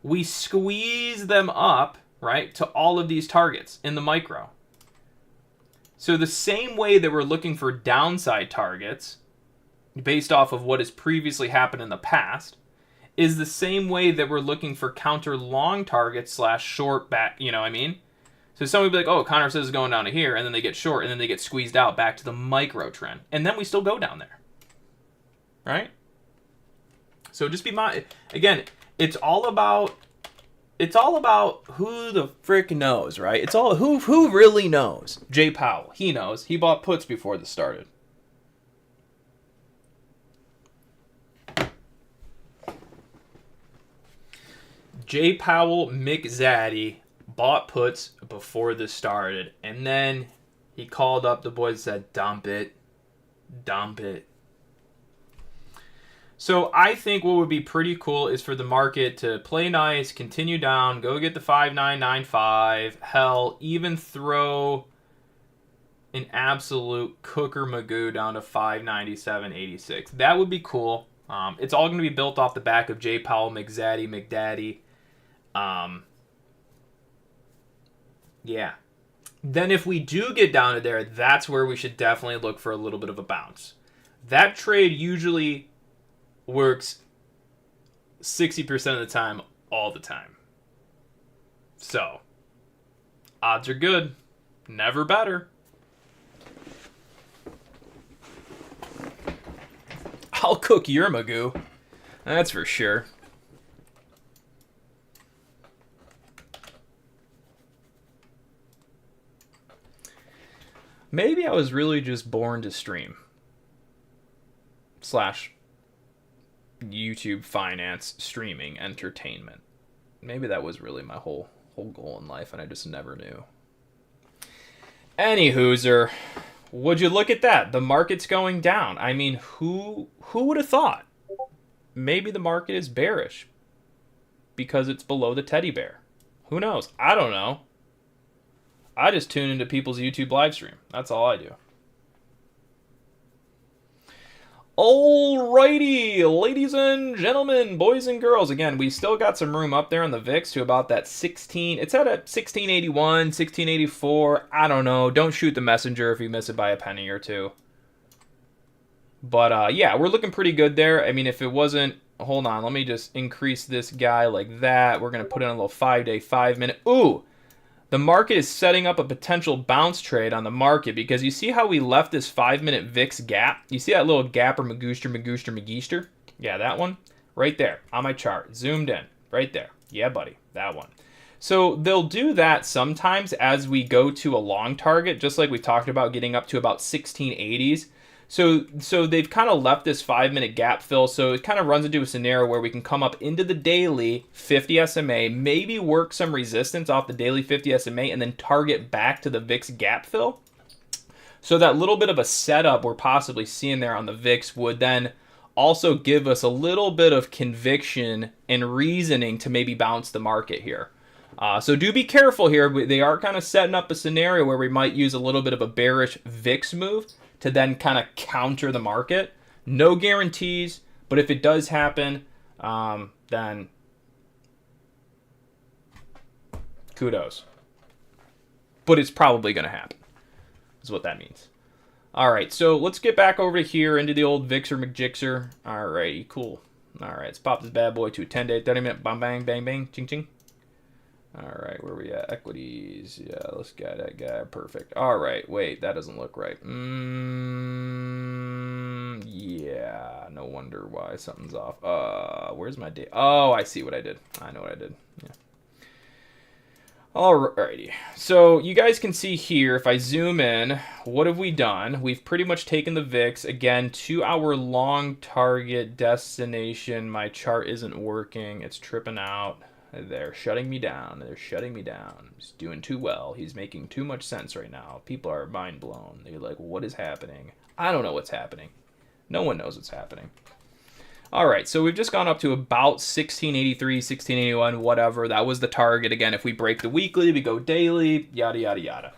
A: we squeeze them up, right, to all of these targets in the micro. So the same way that we're looking for downside targets based off of what has previously happened in the past is the same way that we're looking for counter long targets / short back, you know what I mean? So someone would be like, oh, Connor says it's going down to here, and then they get short, and then they get squeezed out back to the micro trend. And then we still go down there, right? So just be again, it's all about who the frick knows, right? It's all who really knows. Jay Powell, he knows. He bought puts before this started. Jay Powell McZaddy bought puts before this started, and then he called up the boys and said, dump it. Dump it. So I think what would be pretty cool is for the market to play nice, continue down, go get the 5995, hell, even throw an absolute cooker magoo down to 597.86. That would be cool. It's all going to be built off the back of Jay Powell, McZaddy, McDaddy. Yeah. Then if we do get down to there, that's where we should definitely look for a little bit of a bounce. That trade usually works 60% of the time, all the time. So, odds are good. Never better. I'll cook your magoo. That's for sure. Maybe I was really just born to stream. / YouTube finance, streaming, entertainment. Maybe that was really my whole goal in life, and I just never knew. Anywhooser, would you look at that? The market's going down. I mean, who would have thought? Maybe the market is bearish because it's below the teddy bear. Who knows? I don't know. I just tune into people's YouTube live stream. That's all I do. Alrighty, ladies and gentlemen, boys and girls. Again, we still got some room up there on the VIX to about that 16. It's at a 1681, 1684. I don't know. Don't shoot the messenger if you miss it by a penny or two. But yeah, we're looking pretty good there. I mean, if it wasn't... Hold on, let me just increase this guy like that. We're going to put in a little 5-day, 5-minute. Ooh! The market is setting up a potential bounce trade on the market because you see how we left this 5-minute VIX gap? You see that little gap or magooster? Yeah, that one. Right there on my chart. Zoomed in. Right there. Yeah, buddy. That one. So they'll do that sometimes as we go to a long target, just like we talked about getting up to about 1680s. So they've kind of left this 5-minute gap fill, so it kind of runs into a scenario where we can come up into the daily 50 SMA, maybe work some resistance off the daily 50 SMA, and then target back to the VIX gap fill. So that little bit of a setup we're possibly seeing there on the VIX would then also give us a little bit of conviction and reasoning to maybe bounce the market here. So do be careful here. They are kind of setting up a scenario where we might use a little bit of a bearish VIX move to then kind of counter the market. No guarantees, but if it does happen, then kudos. But it's probably going to happen, is what that means. All right, so let's get back over here into the old Vixer McJixer. All righty, cool. All right, let's pop this bad boy to a 10-day, 30-minute, bang, bang, bang, bang, ching, ching. All right, where we at? Equities. Yeah, let's get that guy. Perfect. All right, wait, that doesn't look right. Yeah, no wonder why something's off. Where's my date? Oh, I see what I did. I know what I did. Yeah. Alrighty, so you guys can see here, if I zoom in, what have we done? We've pretty much taken the VIX, again, to our long target destination. My chart isn't working. It's tripping out. They're shutting me down. They're shutting me down. He's doing too well. He's making too much sense right now. People are mind blown. They're like, what is happening? I don't know what's happening. No one knows what's happening. All right, so we've just gone up to about 1683, 1681, whatever. That was the target. Again, if we break the weekly, we go daily, yada, yada, yada.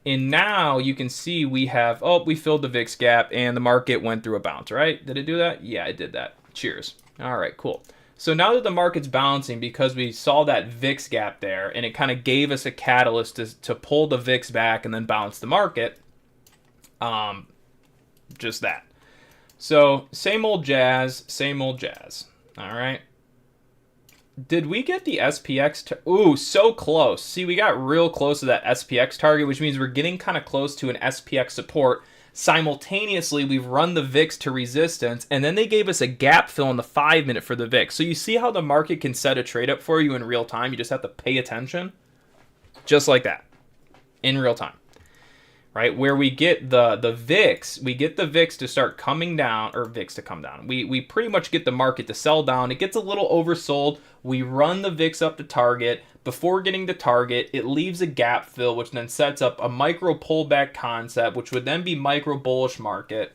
A: And now you can see we have, we filled the VIX gap and the market went through a bounce, right? Did it do that? Yeah, it did that. Cheers. All right, cool. So now that the market's bouncing because we saw that VIX gap there and it kind of gave us a catalyst to pull the VIX back and then bounce the market, just that. So same old jazz, same old jazz. All right. Did we get the SPX? Ooh, so close. See, we got real close to that SPX target, which means we're getting kind of close to an SPX support. Simultaneously, we've run the VIX to resistance, and then they gave us a gap fill in the 5-minute for the VIX. So you see how the market can set a trade up for you in real time. You just have to pay attention. Just like that. In real time. Right? Where we get the VIX, we get the VIX to start coming down, or VIX to come down. We pretty much get the market to sell down. It gets a little oversold. We run the VIX up to target. Before getting to target, it leaves a gap fill, which then sets up a micro pullback concept, which would then be micro bullish market.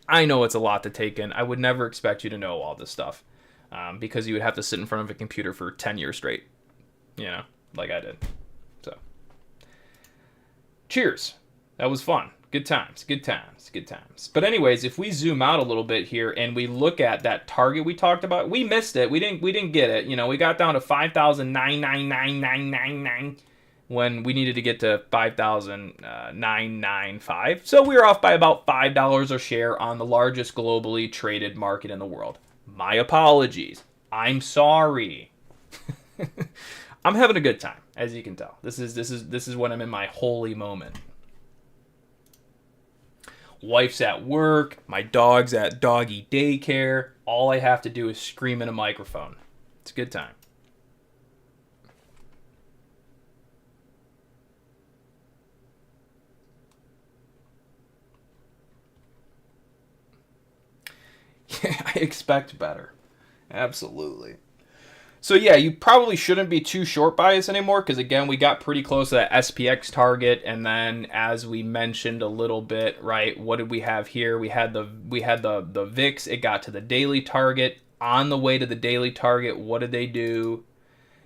A: I know it's a lot to take in. I would never expect you to know all this stuff because you would have to sit in front of a computer for 10 years straight, like I did. So, cheers. That was fun. Good times, good times, good times. But anyways, if we zoom out a little bit here and we look at that target we talked about, we missed it. We didn't get it. We got down to 5,99999 when we needed to get to 5,995. So we were off by about $5 a share on the largest globally traded market in the world. My apologies. I'm sorry. I'm having a good time, as you can tell. This is when I'm in my holy moment. Wife's at work, my dog's at doggy daycare. All I have to do is scream in a microphone. It's a good time. Yeah, I expect better. Absolutely. So yeah, you probably shouldn't be too short biased anymore because again, we got pretty close to that SPX target, and then as we mentioned a little bit, right? What did we have here? We had the VIX. It got to the daily target. On the way to the daily target, what did they do?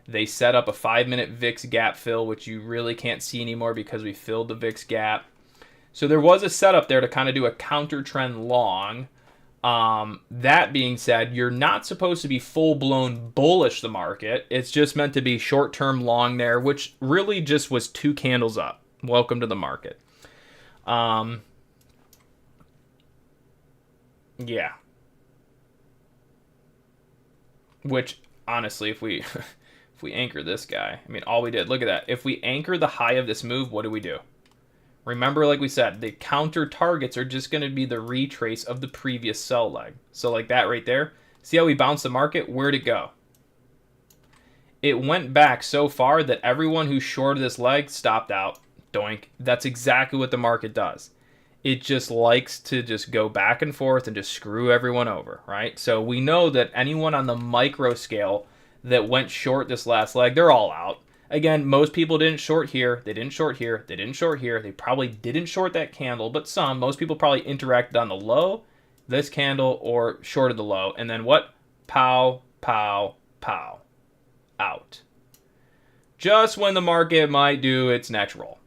A: They set up a 5-minute VIX gap fill, which you really can't see anymore because we filled the VIX gap. So there was a setup there to kind of do a counter trend long. That being said, you're not supposed to be full-blown bullish the market. It's just meant to be short-term long there, which really just was 2 candles up. Welcome to the market. Yeah. Which, honestly, if we if we anchor this guy, I mean, all we did, look at that. If we anchor the high of this move, what do we do? Remember, like we said, the counter targets are just going to be the retrace of the previous sell leg. So like that right there. See how we bounced the market? Where'd it go? It went back so far that everyone who shorted this leg stopped out. Doink. That's exactly what the market does. It just likes to just go back and forth and just screw everyone over, right? So we know that anyone on the micro scale that went short this last leg, they're all out. Again, most people didn't short here. They didn't short here. They didn't short here. They probably didn't short that candle, but some. Most people probably interacted on the low, this candle, or shorted the low. And then what? Pow, pow, pow. Out. Just when the market might do its next roll.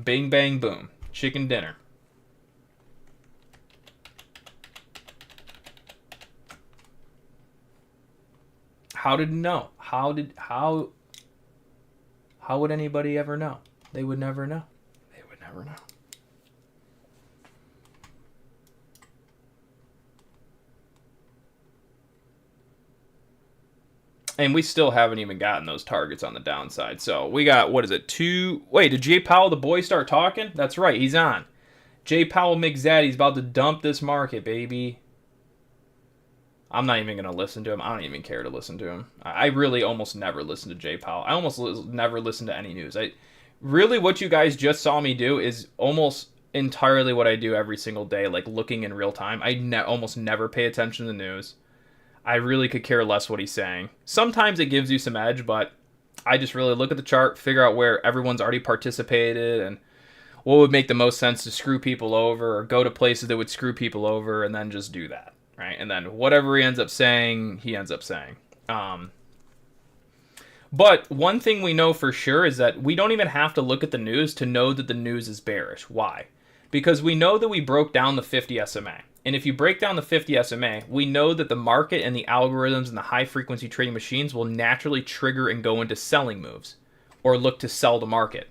A: Bing, bang, boom. Chicken dinner. How did it know? How would anybody ever know? They would never know. They would never know. And we still haven't even gotten those targets on the downside. So we got, what is it, 2... Wait, did Jay Powell, the boy, start talking? That's right, he's on. Jay Powell McZad, he's about to dump this market, baby. I'm not even going to listen to him. I don't even care to listen to him. I really almost never listen to Jay Powell. I almost never listen to any news. Really, what you guys just saw me do is almost entirely what I do every single day, like looking in real time. I almost never pay attention to the news. I really could care less what he's saying. Sometimes it gives you some edge, but I just really look at the chart, figure out where everyone's already participated, and what would make the most sense to screw people over or go to places that would screw people over, and then just do that. Right, and then whatever he ends up saying, he ends up saying. But one thing we know for sure is that we don't even have to look at the news to know that the news is bearish. Why? Because we know that we broke down the 50 SMA. And if you break down the 50 SMA, we know that the market and the algorithms and the high-frequency trading machines will naturally trigger and go into selling moves or look to sell the market.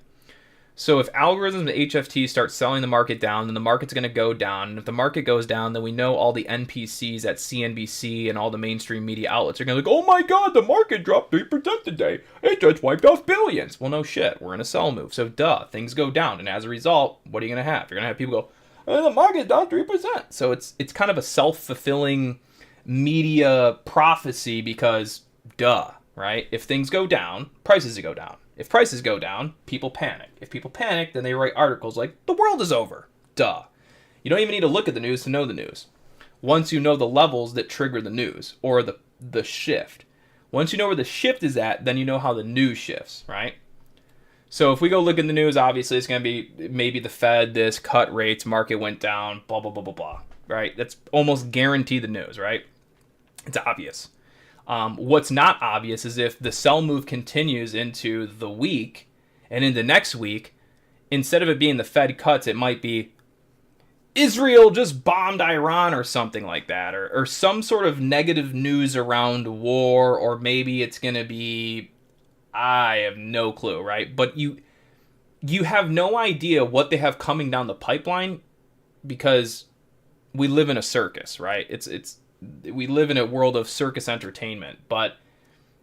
A: So if algorithms and HFT start selling the market down, then the market's going to go down. And if the market goes down, then we know all the NPCs at CNBC and all the mainstream media outlets are going to be like, oh my God, the market dropped 3% today. It just wiped off billions. Well, no shit. We're in a sell move. So duh, things go down. And as a result, what are you going to have? You're going to have people go, the market's down 3%. So it's kind of a self-fulfilling media prophecy because duh, right? If things go down, prices go down. If prices go down, people panic. If people panic, then they write articles like, the world is over. Duh. You don't even need to look at the news to know the news. Once you know the levels that trigger the news, or the shift. Once you know where the shift is at, then you know how the news shifts, right? So if we go look at the news, obviously it's going to be maybe the Fed, this, cut rates, market went down, blah, blah, blah, blah, blah, right? That's almost guaranteed the news, right? It's obvious. What's not obvious is if the sell move continues into the week and into next week, instead of it being the Fed cuts, it might be Israel just bombed Iran or something like that, or some sort of negative news around war, or maybe it's going to be, I have no clue, right? But you have no idea what they have coming down the pipeline because we live in a circus, right? We live in a world of circus entertainment, but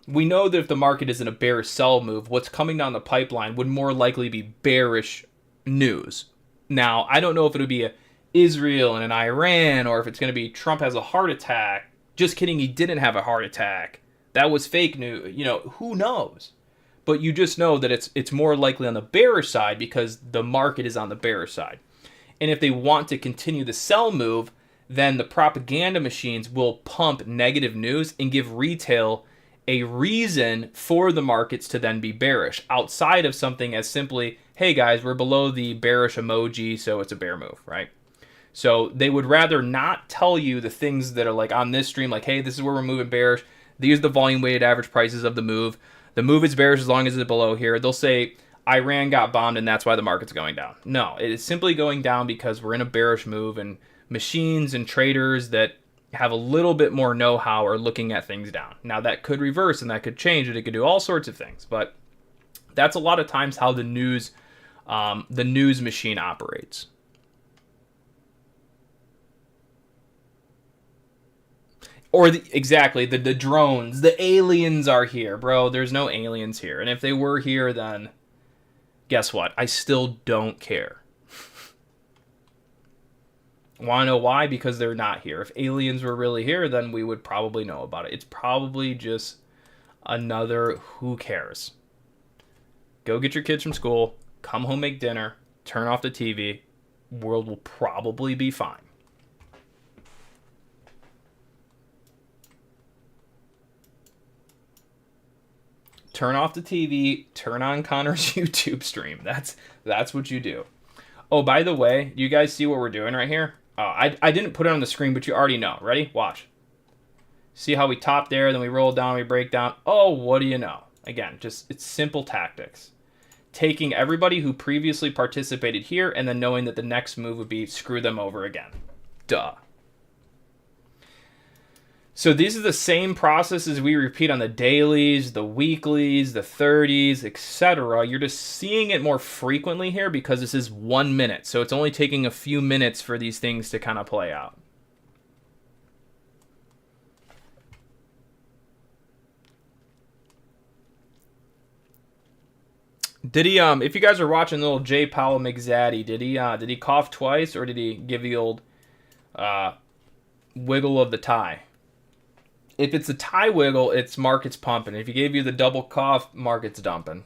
A: we know that if the market is in a bearish sell move, what's coming down the pipeline would more likely be bearish news. Now, I don't know if it would be Israel and an Iran, or if it's going to be Trump has a heart attack. Just kidding, he didn't have a heart attack. That was fake news. Who knows? But you just know that it's more likely on the bearish side because the market is on the bearish side. And if they want to continue the sell move, then the propaganda machines will pump negative news and give retail a reason for the markets to then be bearish outside of something as simply, hey guys, we're below the bearish emoji, so it's a bear move, right? So they would rather not tell you the things that are like on this stream, like, hey, this is where we're moving bearish. These are the volume weighted average prices of the move. The move is bearish as long as it's below here. They'll say Iran got bombed and that's why the market's going down. No, it is simply going down because we're in a bearish move, and machines and traders that have a little bit more know-how are looking at things down. Now that could reverse and that could change it. It could do all sorts of things, but that's a lot of times how the news machine operates. Or exactly, the drones, the aliens are here. Bro, there's no aliens here. And if they were here, then guess what? I still don't care. Want to know why? Because they're not here. If aliens were really here, then we would probably know about it. It's probably just another who cares. Go get your kids from school, come home, make dinner, turn off the TV. World will probably be fine. Turn off the TV, turn on Connor's YouTube stream. That's what you do. Oh, by the way, do you guys see what we're doing right here? I didn't put it on the screen, but you already know. Ready? Watch. See how we top there, then we roll down, we break down. Oh, what do you know? Again, it's simple tactics. Taking everybody who previously participated here and then knowing that the next move would be screw them over again. Duh. So these are the same processes we repeat on the dailies, the weeklies, the 30s, etc. You're just seeing it more frequently here because this is 1 minute. So it's only taking a few minutes for these things to kind of play out. Did he, if you guys are watching little J. Powell McZaddy, did he cough twice, or did he give the old wiggle of the tie? If it's a tie wiggle, it's market's pumping. If he gave you the double cough, market's dumping.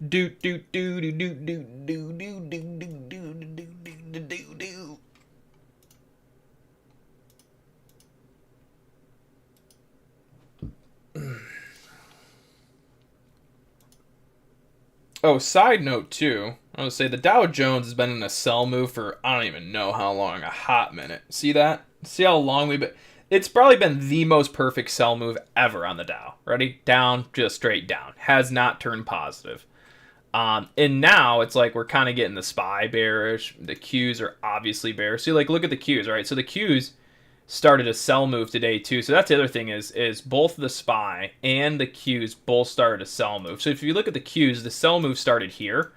A: Do do do do do do do do do do do do do. Oh, side note too, I would say the Dow Jones has been in a sell move for I don't even know how long, a hot minute. See that? See how long we've been? It's probably been the most perfect sell move ever on the Dow. Ready? Down, just straight down. Has not turned positive. And now it's like we're kind of getting the SPY bearish. The Qs are obviously bearish. So like look at the Qs, right? So the Qs started a sell move today too. So that's the other thing is both the SPY and the Qs both started a sell move. So if you look at the Qs, the sell move started here,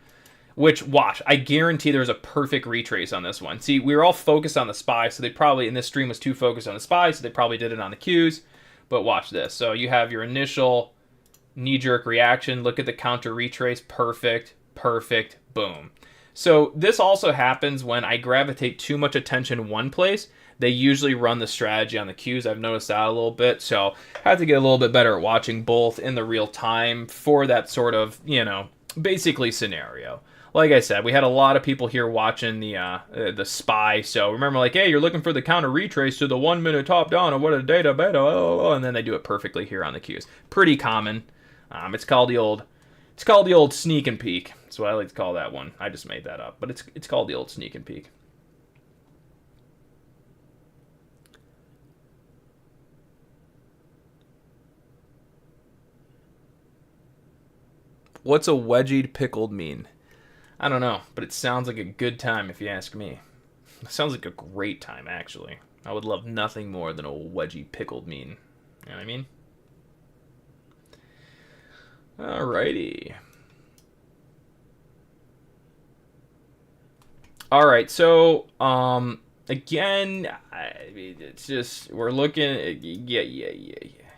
A: which watch, I guarantee there's a perfect retrace on this one. See, we were all focused on the SPY, so they probably, in this stream was too focused on the SPY, so they probably did it on the Qs. But watch this. So you have your initial knee-jerk reaction. Look at the counter retrace. Perfect, perfect, boom. So this also happens when I gravitate too much attention one place. They usually run the strategy on the Qs. I've noticed that a little bit. So I have to get a little bit better at watching both in the real time for that sort of, basically scenario. Like I said, we had a lot of people here watching the SPY. So remember, like, hey, you're looking for the counter retrace to the 1 minute top down of what a data beta, and then they do it perfectly here on the Qs. Pretty common. It's called the old sneak and peek. That's what I like to call that one. I just made that up, but it's called the old sneak and peek. What's a wedgied pickled mean? I don't know, but it sounds like a good time if you ask me. It sounds like a great time, actually. I would love nothing more than a wedgie pickled mean. You know what I mean? Alrighty. Alright, so, again, it's just, we're looking, yeah.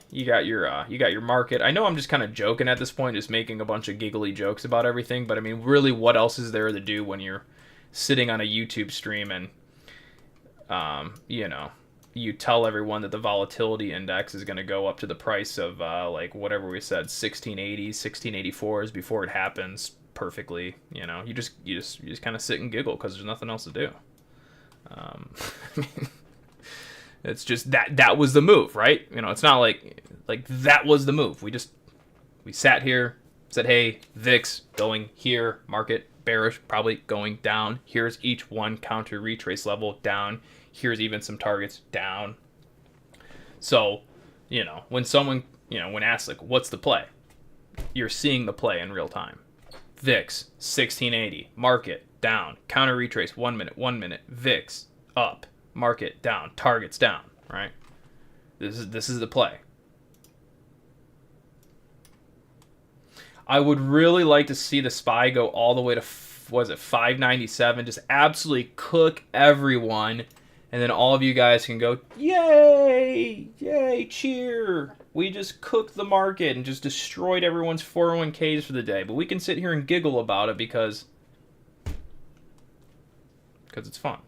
A: You got your market. I know I'm just kind of joking at this point, just making a bunch of giggly jokes about everything, but I mean, really, what else is there to do when you're sitting on a YouTube stream and, you tell everyone that the volatility index is going to go up to the price of, like, whatever we said, 1680s, 1684s before it happens perfectly. You just kind of sit and giggle because there's nothing else to do. I mean, it's just that was the move, right? It's not like that was the move. We sat here, said, hey, VIX going here, market bearish, probably going down. Here's each one counter retrace level down. Here's even some targets down. So, when someone, when asked, like, what's the play? You're seeing the play in real time. VIX, 1680, market down, counter retrace, 1 minute, VIX up, market down, targets down, right? This is the play. I would really like to see the SPY go all the way to, 597, just absolutely cook everyone, and then all of you guys can go, yay, cheer. We just cooked the market and just destroyed everyone's 401ks for the day. But we can sit here and giggle about it because it's fun.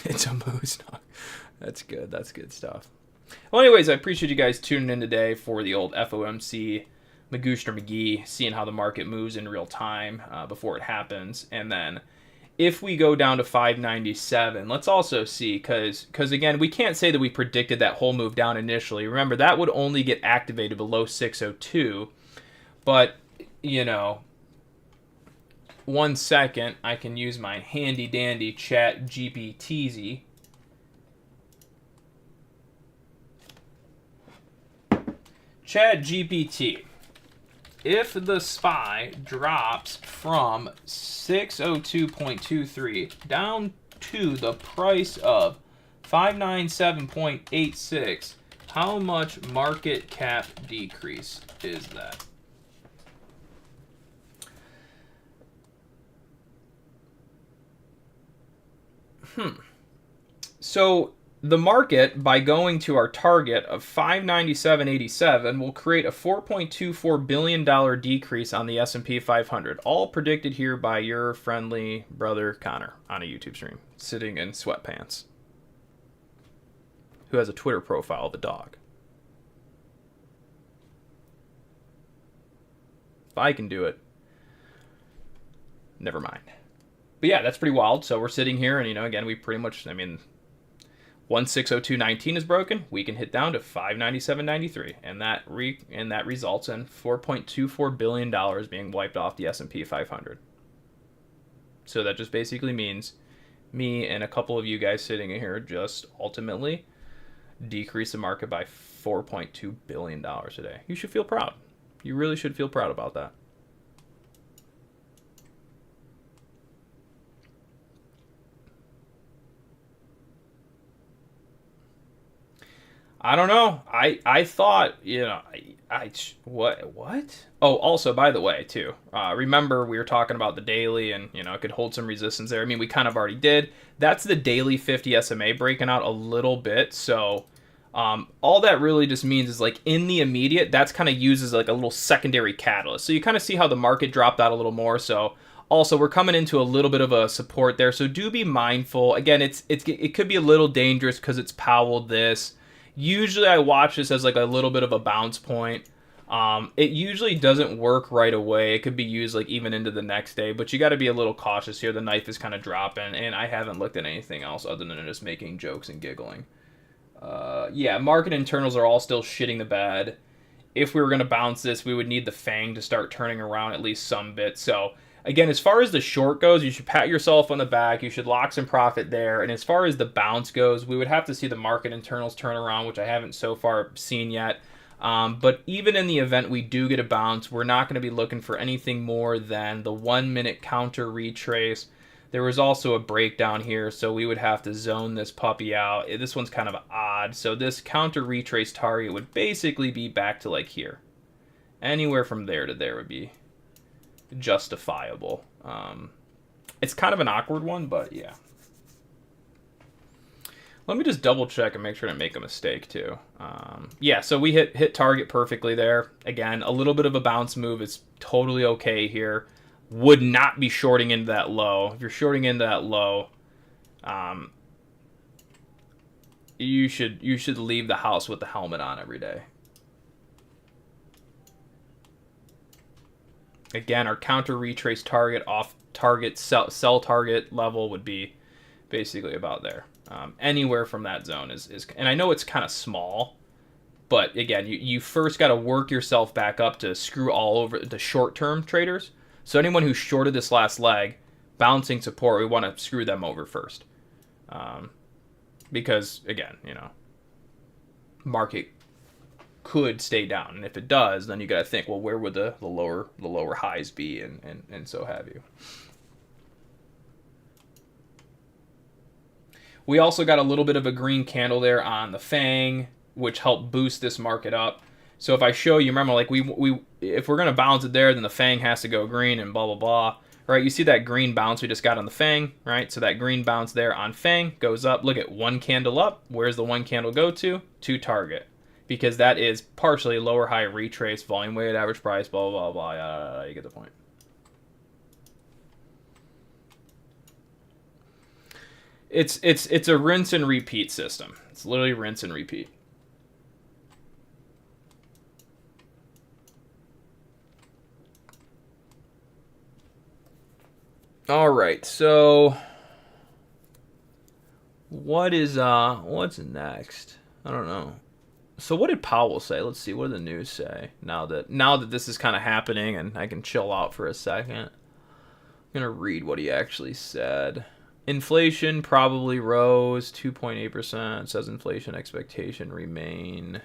A: It's a moose knock. That's good. That's good stuff. Well, anyways, I appreciate you guys tuning in today for the old FOMC Magooster McGee, seeing how the market moves in real time before it happens. And then if we go down to 597, let's also see, because again, we can't say that we predicted that whole move down initially. Remember, that would only get activated below 602. But, 1 second, I can use my handy dandy chat GPT. Chat GPT. If the SPY drops from 602.23 down to the price of 597.86, how much market cap decrease is that? So the market, by going to our target of 597.87, will create a $4.24 billion decrease on the S&P 500, all predicted here by your friendly brother Connor on a YouTube stream, sitting in sweatpants, who has a Twitter profile of a dog. If I can do it, never mind. But yeah, that's pretty wild. So we're sitting here, and again, we pretty much, 1602.19 is broken. We can hit down to 597.93, and that results in $4.24 billion being wiped off the S&P 500. So that just basically means me and a couple of you guys sitting in here just ultimately decrease the market by $4.2 billion today. You should feel proud. You really should feel proud about that. I don't know. I thought, what? Oh, also, by the way, too, remember we were talking about the daily and, it could hold some resistance there. I mean, we kind of already did. That's the daily 50 SMA breaking out a little bit. So all that really just means is like in the immediate, that's kind of used as like a little secondary catalyst. So you kind of see how the market dropped out a little more. So also, we're coming into a little bit of a support there. So do be mindful. Again, it could be a little dangerous because it's Powell this. Usually I watch this as like a little bit of a bounce point. It usually doesn't work right away. It could be used like even into the next day, but you got to be a little cautious here. The knife is kind of dropping, and I haven't looked at anything else other than just making jokes and giggling. Yeah, market internals are all still shitting the bed. If we were going to bounce this, we would need the FANG to start turning around at least some bit. So again, as far as the short goes, you should pat yourself on the back. You should lock some profit there. And as far as the bounce goes, we would have to see the market internals turn around, which I haven't so far seen yet. But even in the event we do get a bounce, we're not going to be looking for anything more than the 1 minute counter retrace. There was also a breakdown here, so we would have to zone this puppy out. This one's kind of odd. So this counter retrace target would basically be back to like here. Anywhere from there to there would be justifiable. It's kind of an awkward one, but yeah. Let me just double check and make sure I don't make a mistake too. Yeah, so we hit target perfectly there. Again, a little bit of a bounce move is totally okay here. Would not be shorting into that low. If you're shorting into that low, you should leave the house with the helmet on every day. Again, our counter retrace target off target sell target level would be basically about there. Anywhere from that zone is and I know it's kind of small, but again, you first got to work yourself back up to screw all over the short-term traders. So anyone who shorted this last leg, bouncing support, we want to screw them over first. Because again, market could stay down, and if it does, then you got to think, well, where would the lower highs be, and so have you. We also got a little bit of a green candle there on the FANG, which helped boost this market up. So if I show you, remember, like if we're gonna bounce it there, then the FANG has to go green and blah blah blah. Right? You see that green bounce we just got on the FANG, right? So that green bounce there on FANG goes up. Look at one candle up. Where's the one candle go to? To target. Because that is partially lower high retrace, volume weighted average price, blah blah blah blah. You get the point. It's a rinse and repeat system. It's literally rinse and repeat. All right, so what's next? I don't know. So what did Powell say? Let's see. What did the news say? Now that this is kind of happening and I can chill out for a second, I'm gonna read what he actually said. Inflation probably rose 2.8%. Says inflation expectation remain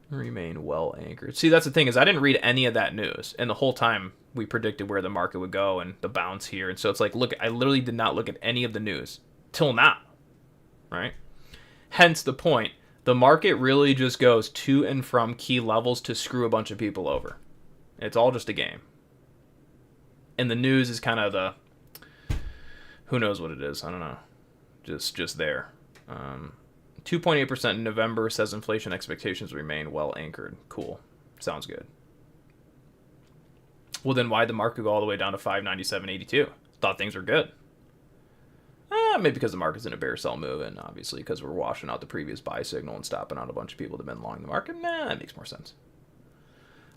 A: well anchored. See, that's the thing, is I didn't read any of that news, and the whole time we predicted where the market would go and the bounce here. And so it's like, look, I literally did not look at any of the news till now, right? Hence the point. The market really just goes to and from key levels to screw a bunch of people over. It's all just a game. And the news is kind of the, who knows what it is. I don't know. Just there. 2.8% in November, says inflation expectations remain well anchored. Cool. Sounds good. Well, then why'd the market go all the way down to 597.82? Thought things were good. Maybe because the market's in a bear sell move, and obviously because we're washing out the previous buy signal and stopping out a bunch of people that have been long the market. That makes more sense.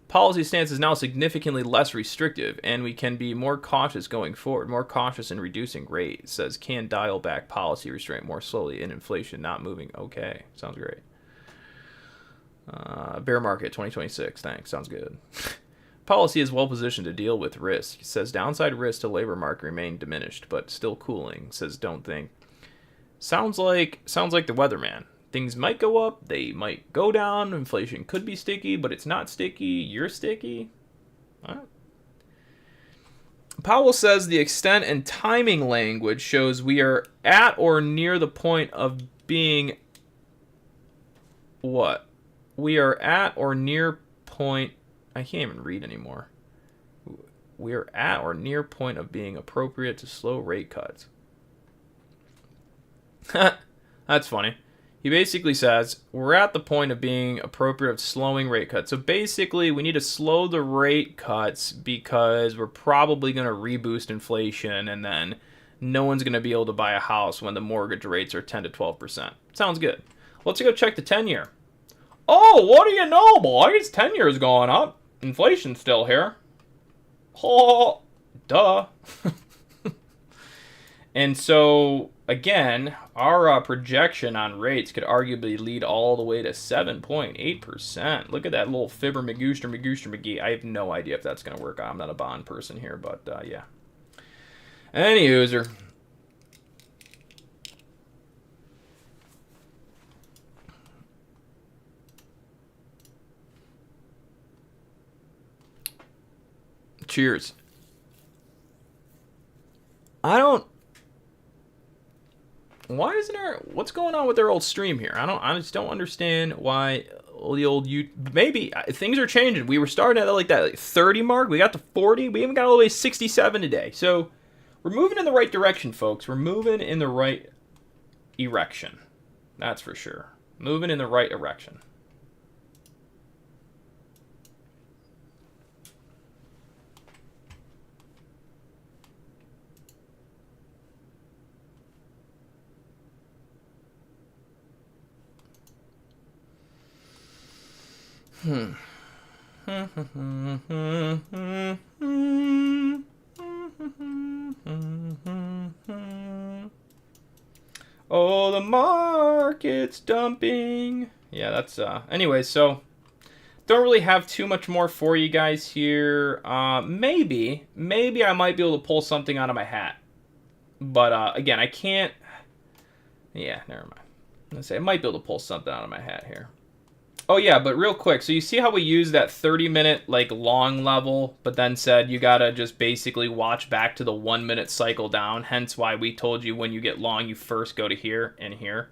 A: Policy stance is now significantly less restrictive, and we can be more cautious going forward, more cautious in reducing rates. Says can dial back policy restraint more slowly in inflation not moving. Okay, sounds great. Bear market 2026, thanks, sounds good. Policy is well positioned to deal with risk. Says downside risk to labor market remain diminished, but still cooling. Says don't think Sounds like the weatherman. Things might go up, they might go down. Inflation could be sticky, but it's not sticky. You're sticky. All right. Powell says the extent and timing language shows we are at or near the point of being what? We are at or near point. I can't even read anymore. We are at or near point of being appropriate to slow rate cuts. That's funny. He basically says we're at the point of being appropriate of slowing rate cuts. So basically, we need to slow the rate cuts because we're probably going to reboost inflation, and then no one's going to be able to buy a house when the mortgage rates are 10 to 12%. Sounds good. Let's go check the 10-year. Oh, what do you know, boys? 10-year's going up. Inflation's still here. Oh, duh. And so, again, our projection on rates could arguably lead all the way to 7.8%. Look at that little fibber magooster McGee. I have no idea if that's going to work. I'm not a bond person here, but yeah. Any user. Cheers. Why isn't there? What's going on with their old stream here? I just don't understand why the old maybe things are changing. We were starting at like that 30 mark. We got to 40. We even got all the way to 67 today. So we're moving in the right direction, folks. We're moving in the right erection. That's for sure. Moving in the right erection. Oh, the market's dumping. Yeah, that's anyway, so don't really have too much more for you guys here. Maybe I might be able to pull something out of my hat. But again, I can't. Yeah, never mind. Let's say I might be able to pull something out of my hat here. Oh yeah, but real quick, so you see how we use that 30-minute like long level, but then said you gotta just basically watch back to the 1-minute cycle down, hence why we told you when you get long, you first go to here and here.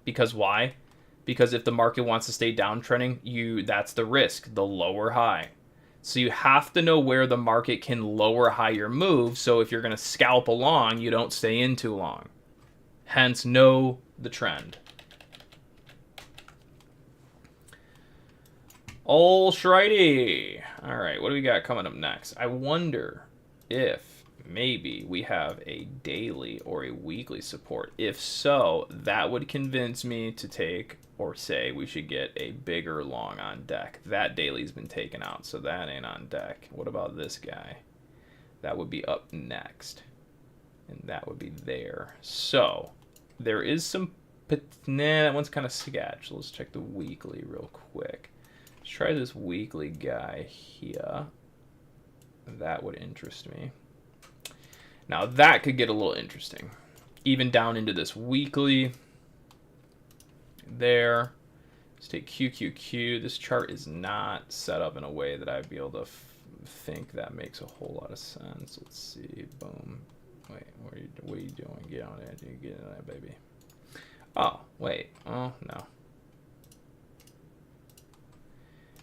A: Because why? Because if the market wants to stay downtrending, that's the risk, the lower high. So you have to know where the market can lower higher move, so if you're gonna scalp along, you don't stay in too long. Hence, know the trend. Alrighty. Alright, what do we got coming up next? I wonder if maybe we have a daily or a weekly support. If so, that would convince me to take or say we should get a bigger long on deck. That daily's been taken out, so that ain't on deck. What about this guy? That would be up next. And that would be there. So, there is some... Nah, that one's kind of sketch. So let's check the weekly real quick. Let's try this weekly guy here. That would interest me. Now that could get a little interesting. Even down into this weekly. There. Let's take QQQ. This chart is not set up in a way that I'd be able to think that makes a whole lot of sense. Let's see. Boom. Wait, what are you doing? Get on it. You get on that, baby. Oh, wait. Oh, no.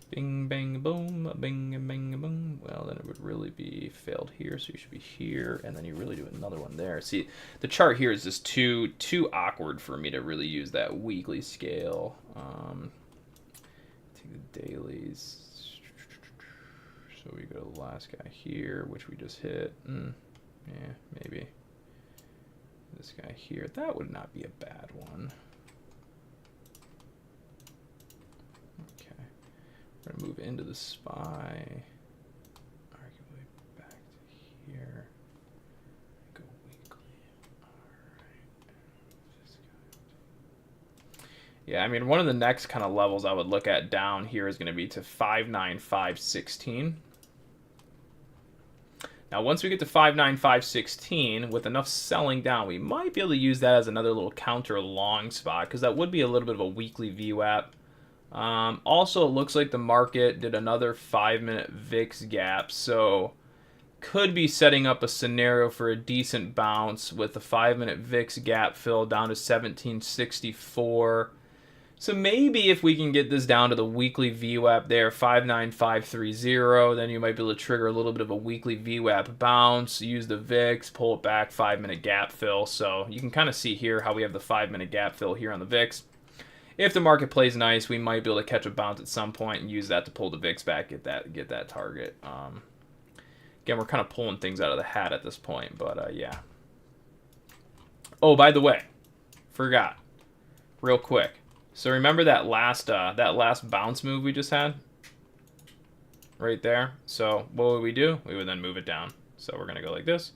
A: Bing, bang, boom, bing, bang, boom. Well, then it would really be failed here, so you should be here, and then you really do another one there. See, the chart here is just too awkward for me to really use that weekly scale. Take the dailies. So we go to the last guy here, which we just hit. Yeah, maybe. This guy here. That would not be a bad one. We're going to move into the SPY, arguably back to here, go weekly. All right. Yeah, I mean, one of the next kind of levels I would look at down here is going to be to 59516. Now, once we get to 59516, with enough selling down, we might be able to use that as another little counter long spot, because that would be a little bit of a weekly VWAP. Also, it looks like the market did another 5-minute VIX gap, so could be setting up a scenario for a decent bounce with the 5-minute VIX gap fill down to 1764. So maybe if we can get this down to the weekly VWAP there, 59530, then you might be able to trigger a little bit of a weekly VWAP bounce, use the VIX, pull it back, 5-minute gap fill. So you can kind of see here how we have the 5-minute gap fill here on the VIX. If the market plays nice, we might be able to catch a bounce at some point and use that to pull the VIX back, get that target. Again, we're kind of pulling things out of the hat at this point, but yeah. Oh, by the way, forgot, real quick. So remember that last bounce move we just had? Right there. So what would we do? We would then move it down. So we're going to go like this.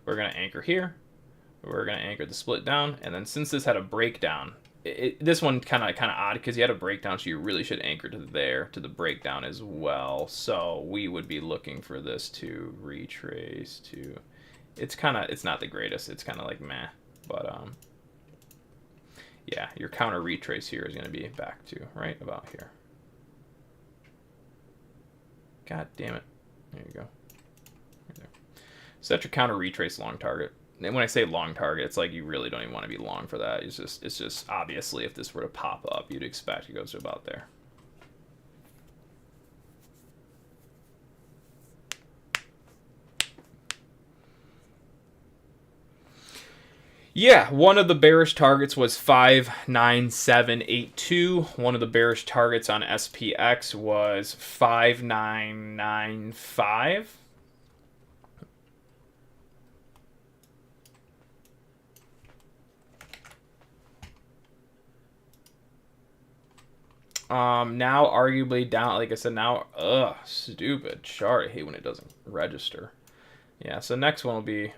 A: We're going to anchor here. We're going to anchor the split down. And then since this had a breakdown, this one kind of odd because you had a breakdown, so you really should anchor to the breakdown as well. So we would be looking for this to retrace to... It's not the greatest. It's kind of like meh. But yeah, your counter retrace here is going to be back to right about here. God damn it. There you go. Right there. So that's your counter retrace long target. And when I say long target, it's like you really don't even want to be long for that. It's just obviously if this were to pop up, you'd expect it goes to about there. Yeah, one of the bearish targets was 59782. One of the bearish targets on SPX was 5995. Now arguably down, like I said, now, stupid chart. I hate when it doesn't register. Yeah, so next one will be,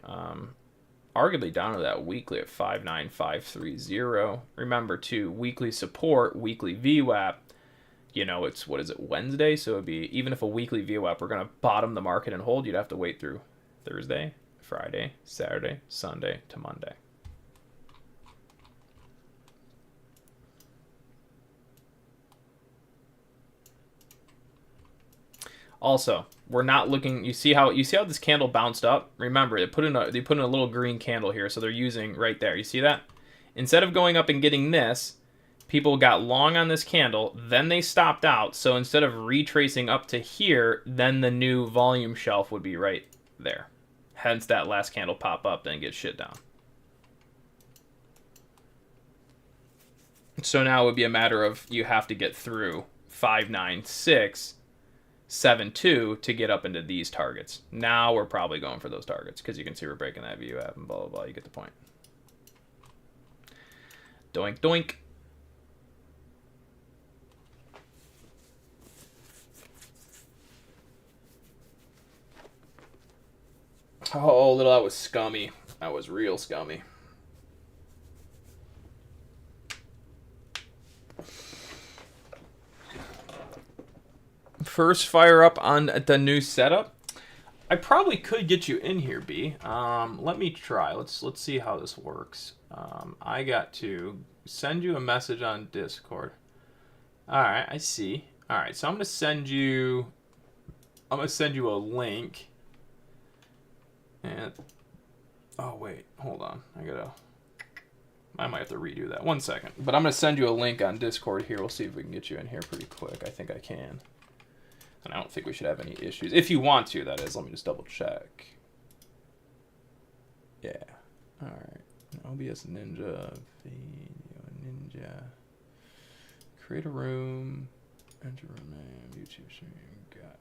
A: arguably down to that weekly at 59530. Remember too, weekly support, weekly VWAP, you know, it's, what is it, Wednesday? So it'd be, even if a weekly VWAP, we're going to bottom the market and hold, you'd have to wait through Thursday, Friday, Saturday, Sunday to Monday. Also, we're not looking. You see how this candle bounced up? Remember, they put in a little green candle here, so they're using right there. You see that? Instead of going up and getting this, people got long on this candle, then they stopped out. So instead of retracing up to here, then the new volume shelf would be right there. Hence that last candle pop up, then get shit down. So now it would be a matter of you have to get through 59672 to get up into these targets. Now we're probably going for those targets because you can see we're breaking that VWAP and blah, blah, blah. You get the point. Doink, doink. Oh, little, that was scummy. That was real scummy. First fire up on the new setup. I probably could get you in here, B. Let me try. Let's see how this works. I got to send you a message on Discord. All right, I see. All right, so I'm gonna send you a link. And oh wait, hold on. I might have to redo that. 1 second. But I'm gonna send you a link on Discord here. We'll see if we can get you in here pretty quick. I think I can. And I don't think we should have any issues. If you want to, that is. Let me just double check. Yeah. All right. OBS Ninja. Video Ninja. Create a room. Enter room name. YouTube stream. Got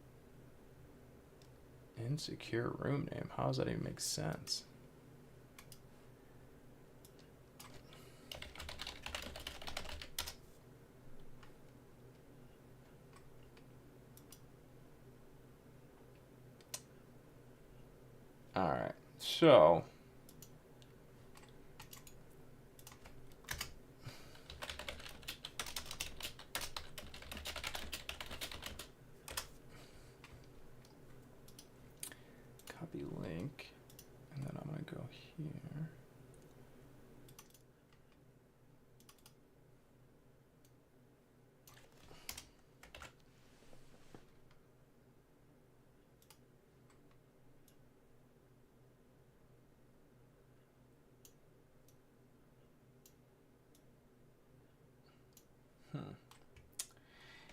A: insecure room name. How does that even make sense? All right, so copy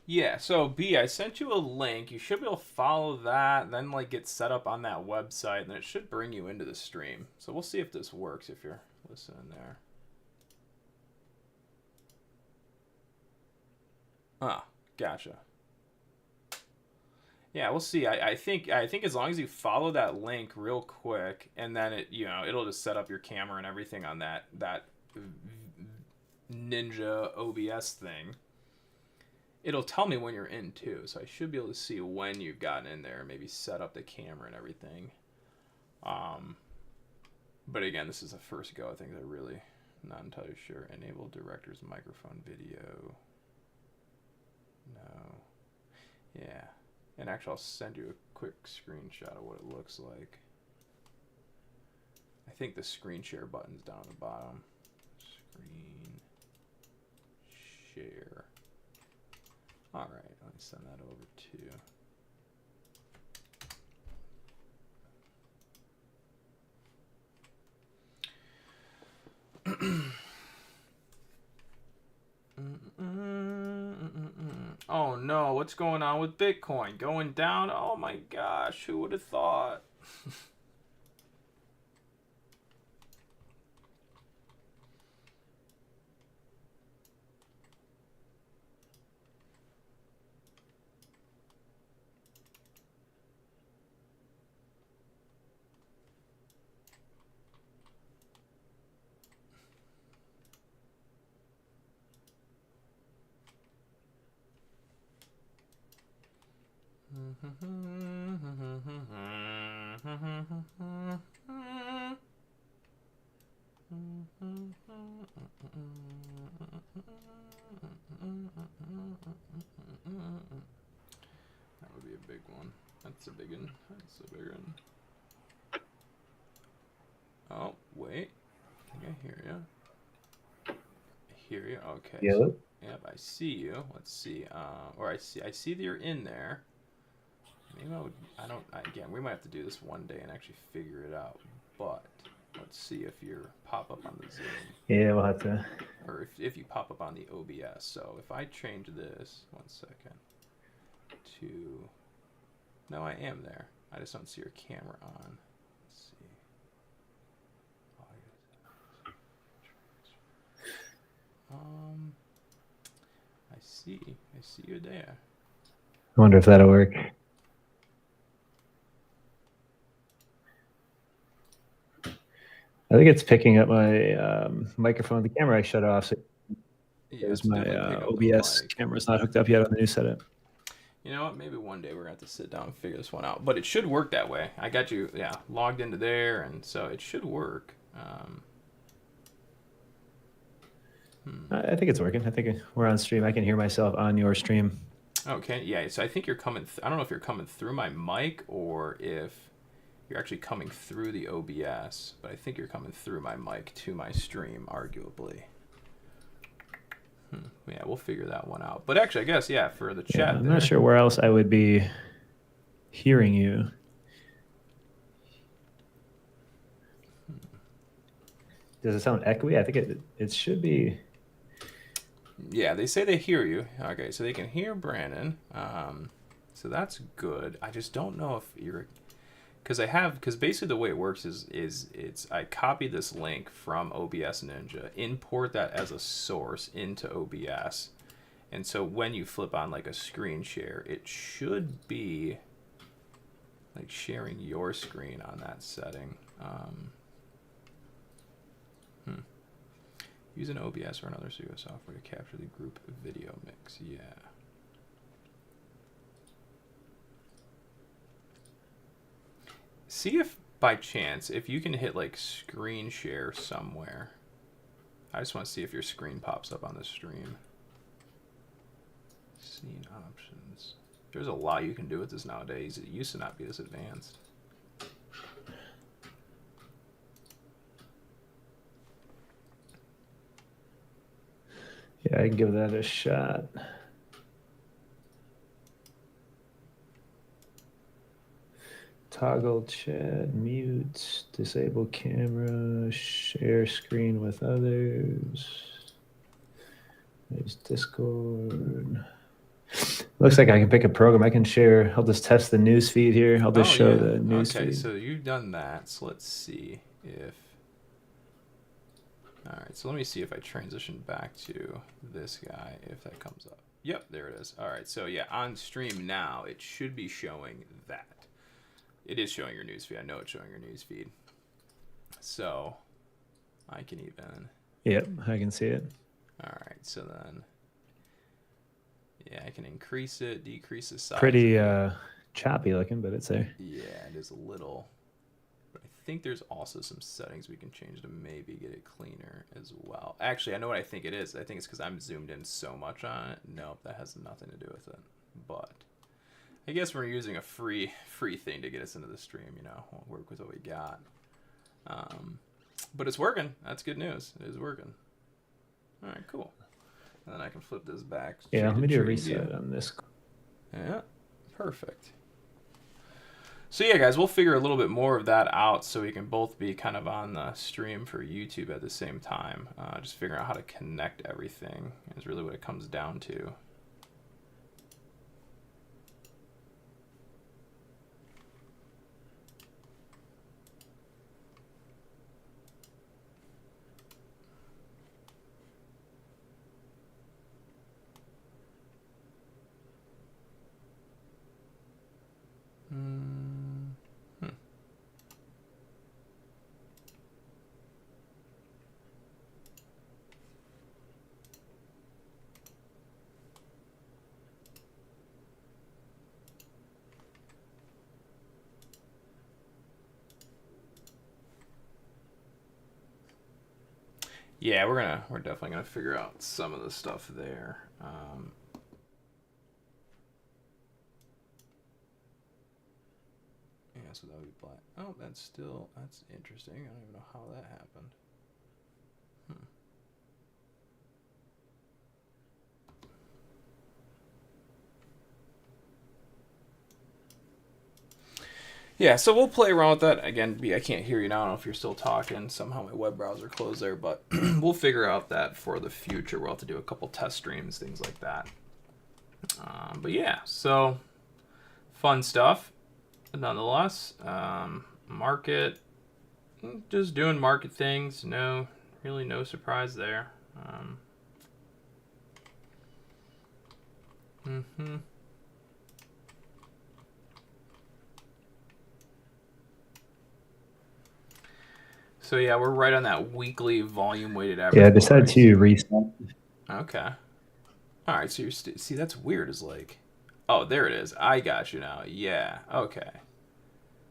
A: Yeah, so B, I sent you a link. You should be able to follow that, then like get set up on that website, and then it should bring you into the stream. So we'll see if this works if you're listening there. Ah, gotcha. Yeah, we'll see. I think as long as you follow that link real quick, and then it'll just set up your camera and everything on that Ninja OBS thing. It'll tell me when you're in too, so I should be able to see when you've gotten in there, maybe set up the camera and everything. But again, this is the first go. I think they're really not entirely sure. Enable director's microphone video. No. Yeah. And actually, I'll send you a quick screenshot of what it looks like. I think the screen share button's down at the bottom. Screen share. All right, let me send that over to you. Oh no, what's going on with Bitcoin? Going down? Oh my gosh, who would have thought? That would be a big one. That's a big one. That's a big one. Oh, wait. I think I hear you. I hear you. Okay.
B: Yeah.
A: So, yep, I see you. Let's see. Or I see that you're in there. Maybe again, we might have to do this one day and actually figure it out. But let's see if you pop up on the Zoom.
B: Yeah, we'll have to.
A: Or if you pop up on the OBS. So if I change this, 1 second, to... No, I am there. I just don't see your camera on. Let's see. I see you there.
B: I wonder if that'll work. I think it's picking up my microphone. The camera I shut off. So
A: Yeah,
B: my OBS camera's not hooked up yet on the new setup.
A: You know what? Maybe one day we're going to have to sit down and figure this one out. But it should work that way. I got you, logged into there, and so it should work.
B: I think it's working. I think we're on stream. I can hear myself on your stream.
A: Okay, yeah. So I think you're coming... I don't know if you're coming through my mic or if you're actually coming through the OBS. But I think you're coming through my mic to my stream, arguably. Yeah, we'll figure that one out. But actually, I guess, for the chat...
B: I'm not sure where else I would be hearing you. Does it sound echoey? I think it should be...
A: Yeah, they say they hear you. Okay, so they can hear Brandon. So that's good. I just don't know if you're... Because basically the way it works is I copy this link from OBS Ninja, import that as a source into OBS, and so when you flip on like a screen share, it should be like sharing your screen on that setting. Use an OBS or another studio software to capture the group video mix. Yeah. See if by chance, if you can hit like screen share somewhere. I just want to see if your screen pops up on the stream. Scene options. There's a lot you can do with this nowadays. It used to not be this advanced.
B: Yeah, I can give that a shot. Toggle chat, mute, disable camera, share screen with others. There's Discord. Looks like I can pick a program. I can share. I'll just test the news feed here. I'll just show the news feed.
A: Okay, so you've done that. So let's see if... All right, so let me see if I transition back to this guy, if that comes up. Yep, there it is. All right, so yeah, on stream now, it should be showing that. It is showing your news feed. I know it's showing your news feed. So I can even...
B: Yep, I can see it.
A: All right, so then... Yeah, I can increase it, decrease the size.
B: Pretty choppy looking, but it's there.
A: Yeah, it is a little. But I think there's also some settings we can change to maybe get it cleaner as well. Actually, I know what I think it is. I think it's because I'm zoomed in so much on it. Nope, that has nothing to do with it. But I guess we're using a free thing to get us into the stream. You know, we'll work with what we got. But it's working. That's good news. It is working. All right, cool. And then I can flip this back.
B: Yeah, let me do a reset on this.
A: Yeah, perfect. So yeah, guys, we'll figure a little bit more of that out so we can both be kind of on the stream for YouTube at the same time. Just figuring out how to connect everything is really what it comes down to. Yeah, we're definitely gonna figure out some of the stuff there. Yeah, so that would be black. Oh, that's interesting. I don't even know how that happened. Yeah, so we'll play around with that. Again, I can't hear you now. I don't know if you're still talking. Somehow my web browser closed there, but we'll figure out that for the future. We'll have to do a couple test streams, things like that. But yeah, so fun stuff. Nonetheless, market, just doing market things. Really no surprise there. So yeah, we're right on that weekly volume weighted average.
B: Yeah, I decided to reset.
A: Okay. All right, so you're see, that's weird. Is like, oh, there it is. I got you now. Yeah. Okay.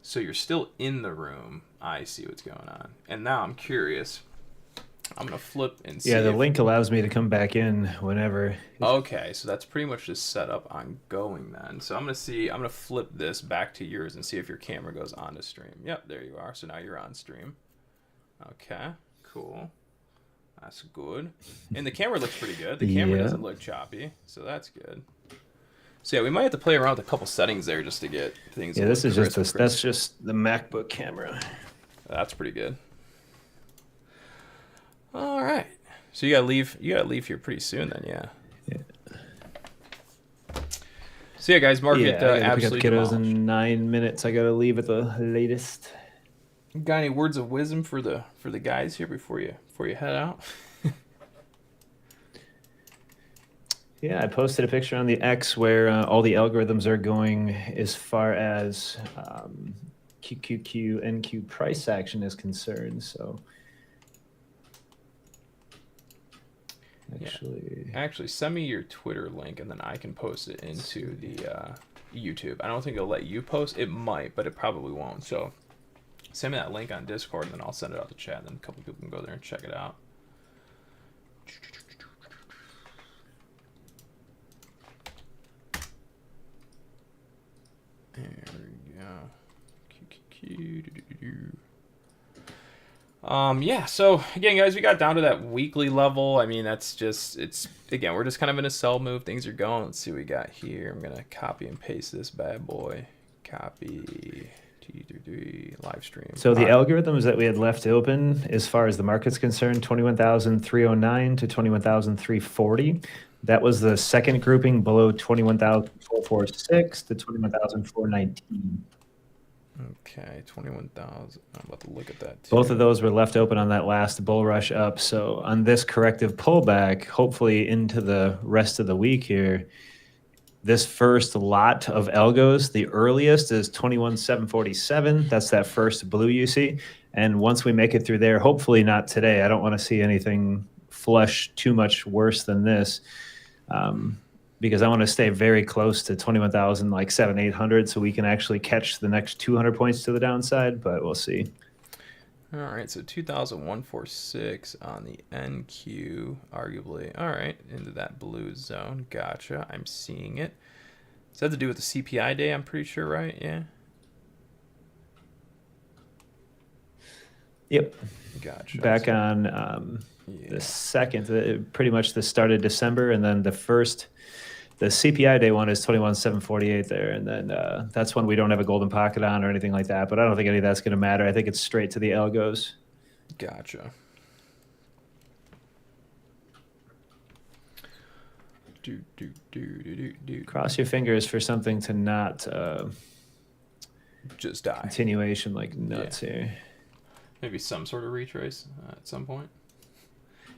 A: So you're still in the room. I see what's going on. And now I'm curious. I'm gonna flip and see.
B: Yeah, the link allows me to come back in whenever.
A: Okay, so that's pretty much just set up ongoing then. So I'm gonna flip this back to yours and see if your camera goes on to stream. Yep, there you are. So now you're on stream. Okay, cool. That's good. And the camera looks pretty good. The camera doesn't look choppy, so that's good. So yeah, we might have to play around with a couple settings there just to get things.
B: Yeah, this is that's just the MacBook camera.
A: That's pretty good. All right. So you gotta leave here pretty soon then, yeah. So yeah, guys, market absolutely
B: pick up kiddos in 9 minutes. I gotta leave at the latest.
A: Got any words of wisdom for the guys here before you head out?
B: Yeah, I posted a picture on the X where all the algorithms are going as far as QQQ NQ price action is concerned. So
A: actually, send me your Twitter link and then I can post it into the YouTube. I don't think it'll let you post. It might, but it probably won't. So send me that link on Discord, and then I'll send it out to chat, and then a couple people can go there and check it out. There we go. Yeah, so again, guys, we got down to that weekly level. I mean, that's just, again, we're just kind of in a sell move. Things are going. Let's see what we got here. I'm going to copy and paste this bad boy. Copy. T33 live stream.
B: So the algorithms that we had left open, as far as the market's concerned, 21,309 to 21,340. That was the second grouping below 21,446 to 21,419.
A: Okay, 21,000. I'm about to look at that too.
B: Both of those were left open on that last bull rush up. So on this corrective pullback, hopefully into the rest of the week here, this first lot of algos, the earliest is 21,747. That's that first blue you see. And once we make it through there, hopefully not today. I don't want to see anything flush too much worse than this, because I want to stay very close to 21,000, like 800, so we can actually catch the next 200 points to the downside, but we'll see.
A: All right, so 2,146 on the NQ, arguably. All right, into that blue zone. Gotcha. I'm seeing it. Does that have to do with the CPI day? I'm pretty sure, right? Yeah.
B: Yep.
A: Gotcha.
B: Back on the second, pretty much the start of December, and then the CPI day one is 21,748 there, and then that's when we don't have a golden pocket on or anything like that. But I don't think any of that's going to matter. I think it's straight to the algos.
A: Gotcha.
B: Cross your fingers for something to not
A: just die.
B: Continuation like nuts here.
A: Maybe some sort of retrace at some point.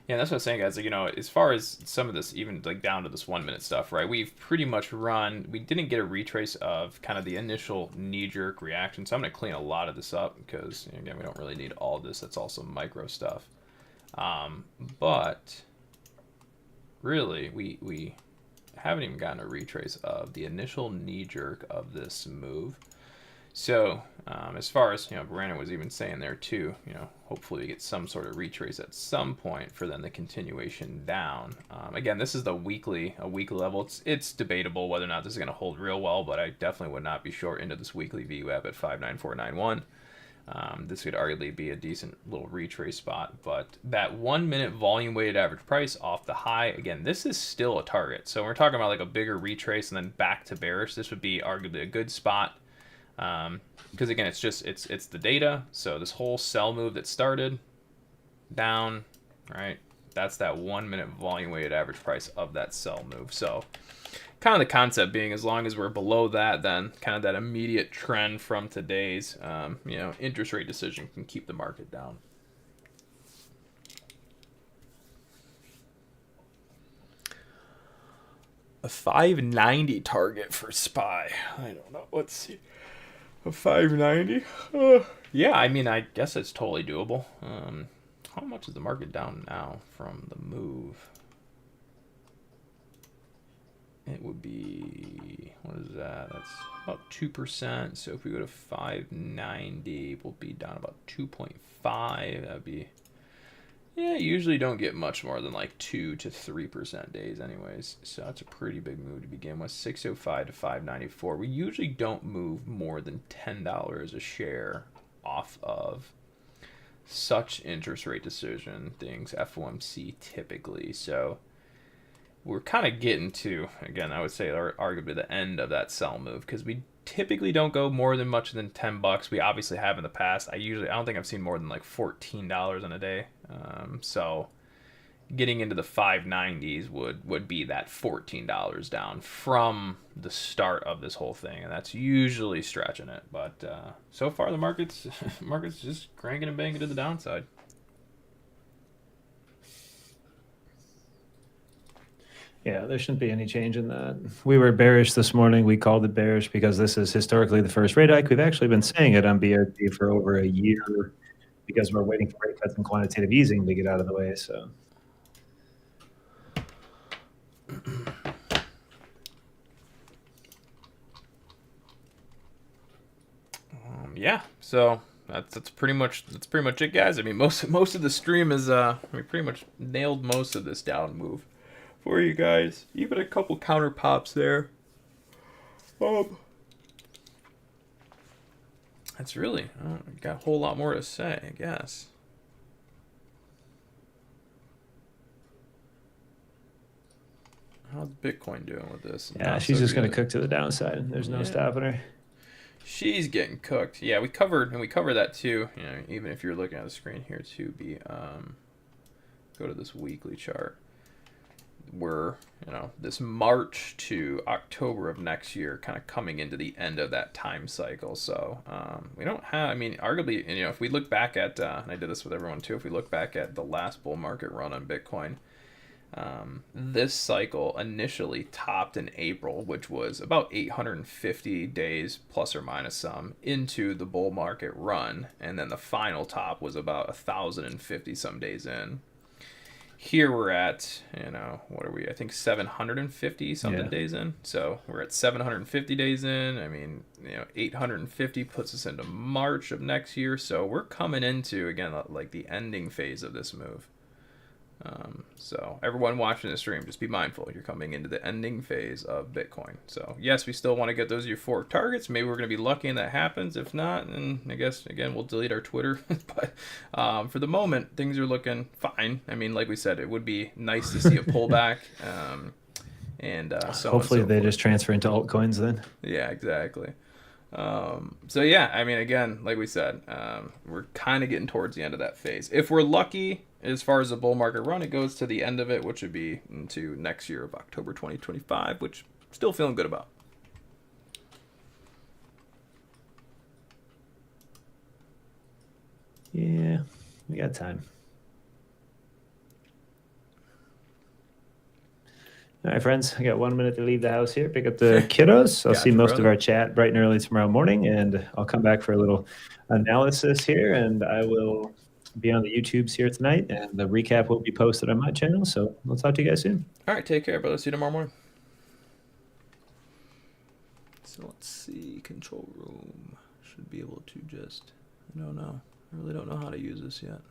A: Yeah, that's what I was saying, guys. Like, as far as some of this, even like down to this 1 minute stuff, right? We've pretty much we didn't get a retrace of kind of the initial knee-jerk reaction. So I'm going to clean a lot of this up because, again, we don't really need all this. That's also micro stuff. But really, we haven't even gotten a retrace of the initial knee-jerk of this move. So as far as, Brandon was even saying there too, hopefully we get some sort of retrace at some point for then the continuation down. Again, this is a weekly level. It's debatable whether or not this is going to hold real well, but I definitely would not be short into this weekly VWAP at 59491. This could arguably be a decent little retrace spot, but that 1 minute volume weighted average price off the high, again, this is still a target. So we're talking about like a bigger retrace and then back to bearish. This would be arguably a good spot. Because again, it's the data. So this whole sell move that started down, right? That's that 1 minute volume weighted average price of that sell move. So kind of the concept being, as long as we're below that, then kind of that immediate trend from today's, interest rate decision can keep the market down. A 590 target for SPY. I don't know. Let's see. A 590? Yeah, I mean, I guess it's totally doable. How much is the market down now from the move? It would be, what is that? That's about 2%. So if we go to 590, we'll be down about 2.5. That would be, yeah, usually don't get much more than like 2 to 3% days anyways. So that's a pretty big move to begin with. 605 to 594. We usually don't move more than $10 a share off of such interest rate decision things, FOMC typically. So we're kind of getting to, again, I would say arguably the end of that sell move, because we typically don't go more than much than $10. We obviously have in the past. I don't think I've seen more than like $14 in a day. So getting into the 590s would be that $14 down from the start of this whole thing, and that's usually stretching it. But so far the market's just cranking and banging to the downside.
B: Yeah, there shouldn't be any change in that. We were bearish this morning. We called it bearish because this is historically the first rate hike. We've actually been saying it on BRT for over a year because we're waiting for rate cuts and quantitative easing to get out of the way. So,
A: yeah. So that's pretty much it, guys. I mean, most of the stream is we pretty much nailed most of this down move for you guys. Even a couple counter pops there. That's really, got a whole lot more to say, I guess. How's Bitcoin doing with this?
B: Yeah, she's just going to cook to the downside. There's no stopping her.
A: She's getting cooked. Yeah, we covered that too. You know, even if you're looking at the screen here to be go to this weekly chart. We're, you know, this March to October of next year kind of coming into the end of that time cycle. So we don't have, I mean, arguably, you know, if we look back at, and I did this with everyone too, if we look back at the last bull market run on Bitcoin, this cycle initially topped in April, which was about 850 days plus or minus some into the bull market run. And then the final top was about 1,050 some days in. Here we're at, you know, what are we? I think 750 something days in. So we're at 750 days in. I mean, you know, 850 puts us into March of next year. So we're coming into, again, like the ending phase of this move. So everyone watching the stream, just be mindful. You're coming into the ending phase of Bitcoin. So yes, we still want to get those euphoric targets. Maybe we're going to be lucky and that happens. If not, then I guess, again, we'll delete our Twitter. But for the moment, things are looking fine. I mean, like we said, it would be nice to see a pullback. And so
B: hopefully they just transfer into altcoins then.
A: Yeah, exactly. So yeah, I mean, again, like we said, we're kind of getting towards the end of that phase. If we're lucky, as far as the bull market run, it goes to the end of it, which would be into next year of October 2025, which I'm still feeling good about.
B: Yeah, we got time. All right, friends, I got 1 minute to leave the house here, pick up the kiddos. I'll see most of our chat bright and early tomorrow morning, and I'll come back for a little analysis here, and I will be on the YouTubes here tonight, and the recap will be posted on my channel. So I'll talk to you guys soon.
A: All right, take care, brother. See you tomorrow morning. So let's see, control room. Should be able to just, I don't know. I really don't know how to use this yet.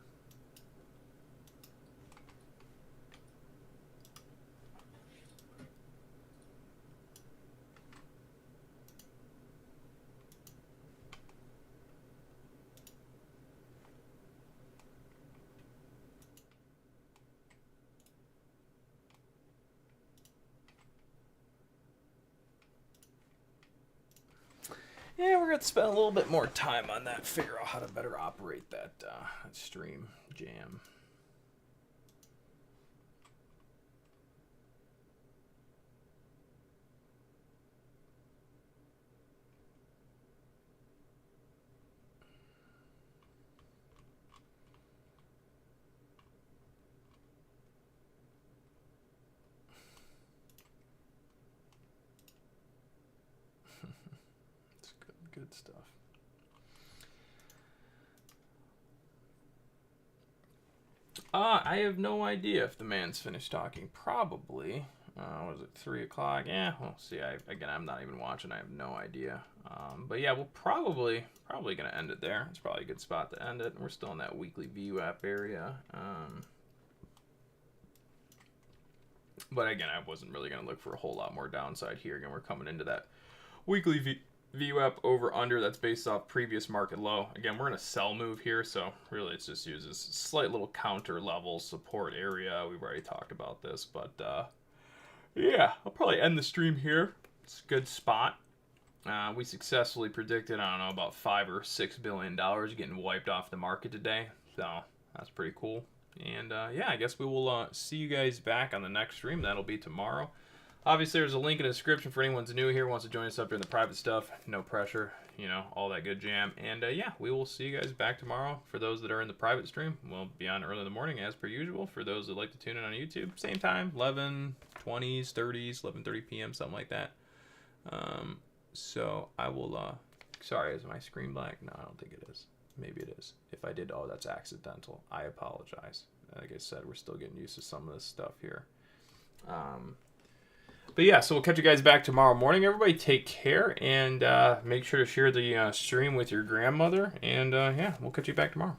A: Yeah, we're going to spend a little bit more time on that, figure out how to better operate that stream jam. Good stuff. I have no idea if the man's finished talking. Probably. Was it 3 o'clock? Yeah, we'll see. Again, I'm not even watching. I have no idea. But yeah, we'll probably going to end it there. It's probably a good spot to end it. We're still in that weekly VWAP area. But again, I wasn't really going to look for a whole lot more downside here. Again, we're coming into that weekly VWAP over under that's based off previous market low. Again, we're in a sell move here, so really it just uses slight little counter level support area. We've already talked about this, but yeah, I'll probably end the stream here. It's a good spot. We successfully predicted, I don't know, about $5 or $6 billion getting wiped off the market today, so that's pretty cool. And yeah, I guess we will see you guys back on the next stream. That'll be tomorrow. Obviously, there's a link in the description for anyone who's new here, wants to join us up here in the private stuff. No pressure, you know, all that good jam. And yeah, we will see you guys back tomorrow. For those that are in the private stream, we'll be on early in the morning as per usual. For those that like to tune in on YouTube, same time, 11, 20s, 30s, 11:30 p.m., something like that. So I will, sorry, is my screen black? No, I don't think it is. Maybe it is. If I did, oh, that's accidental. I apologize. Like I said, we're still getting used to some of this stuff here. But yeah, so we'll catch you guys back tomorrow morning. Everybody take care, and make sure to share the stream with your grandmother. And yeah, we'll catch you back tomorrow.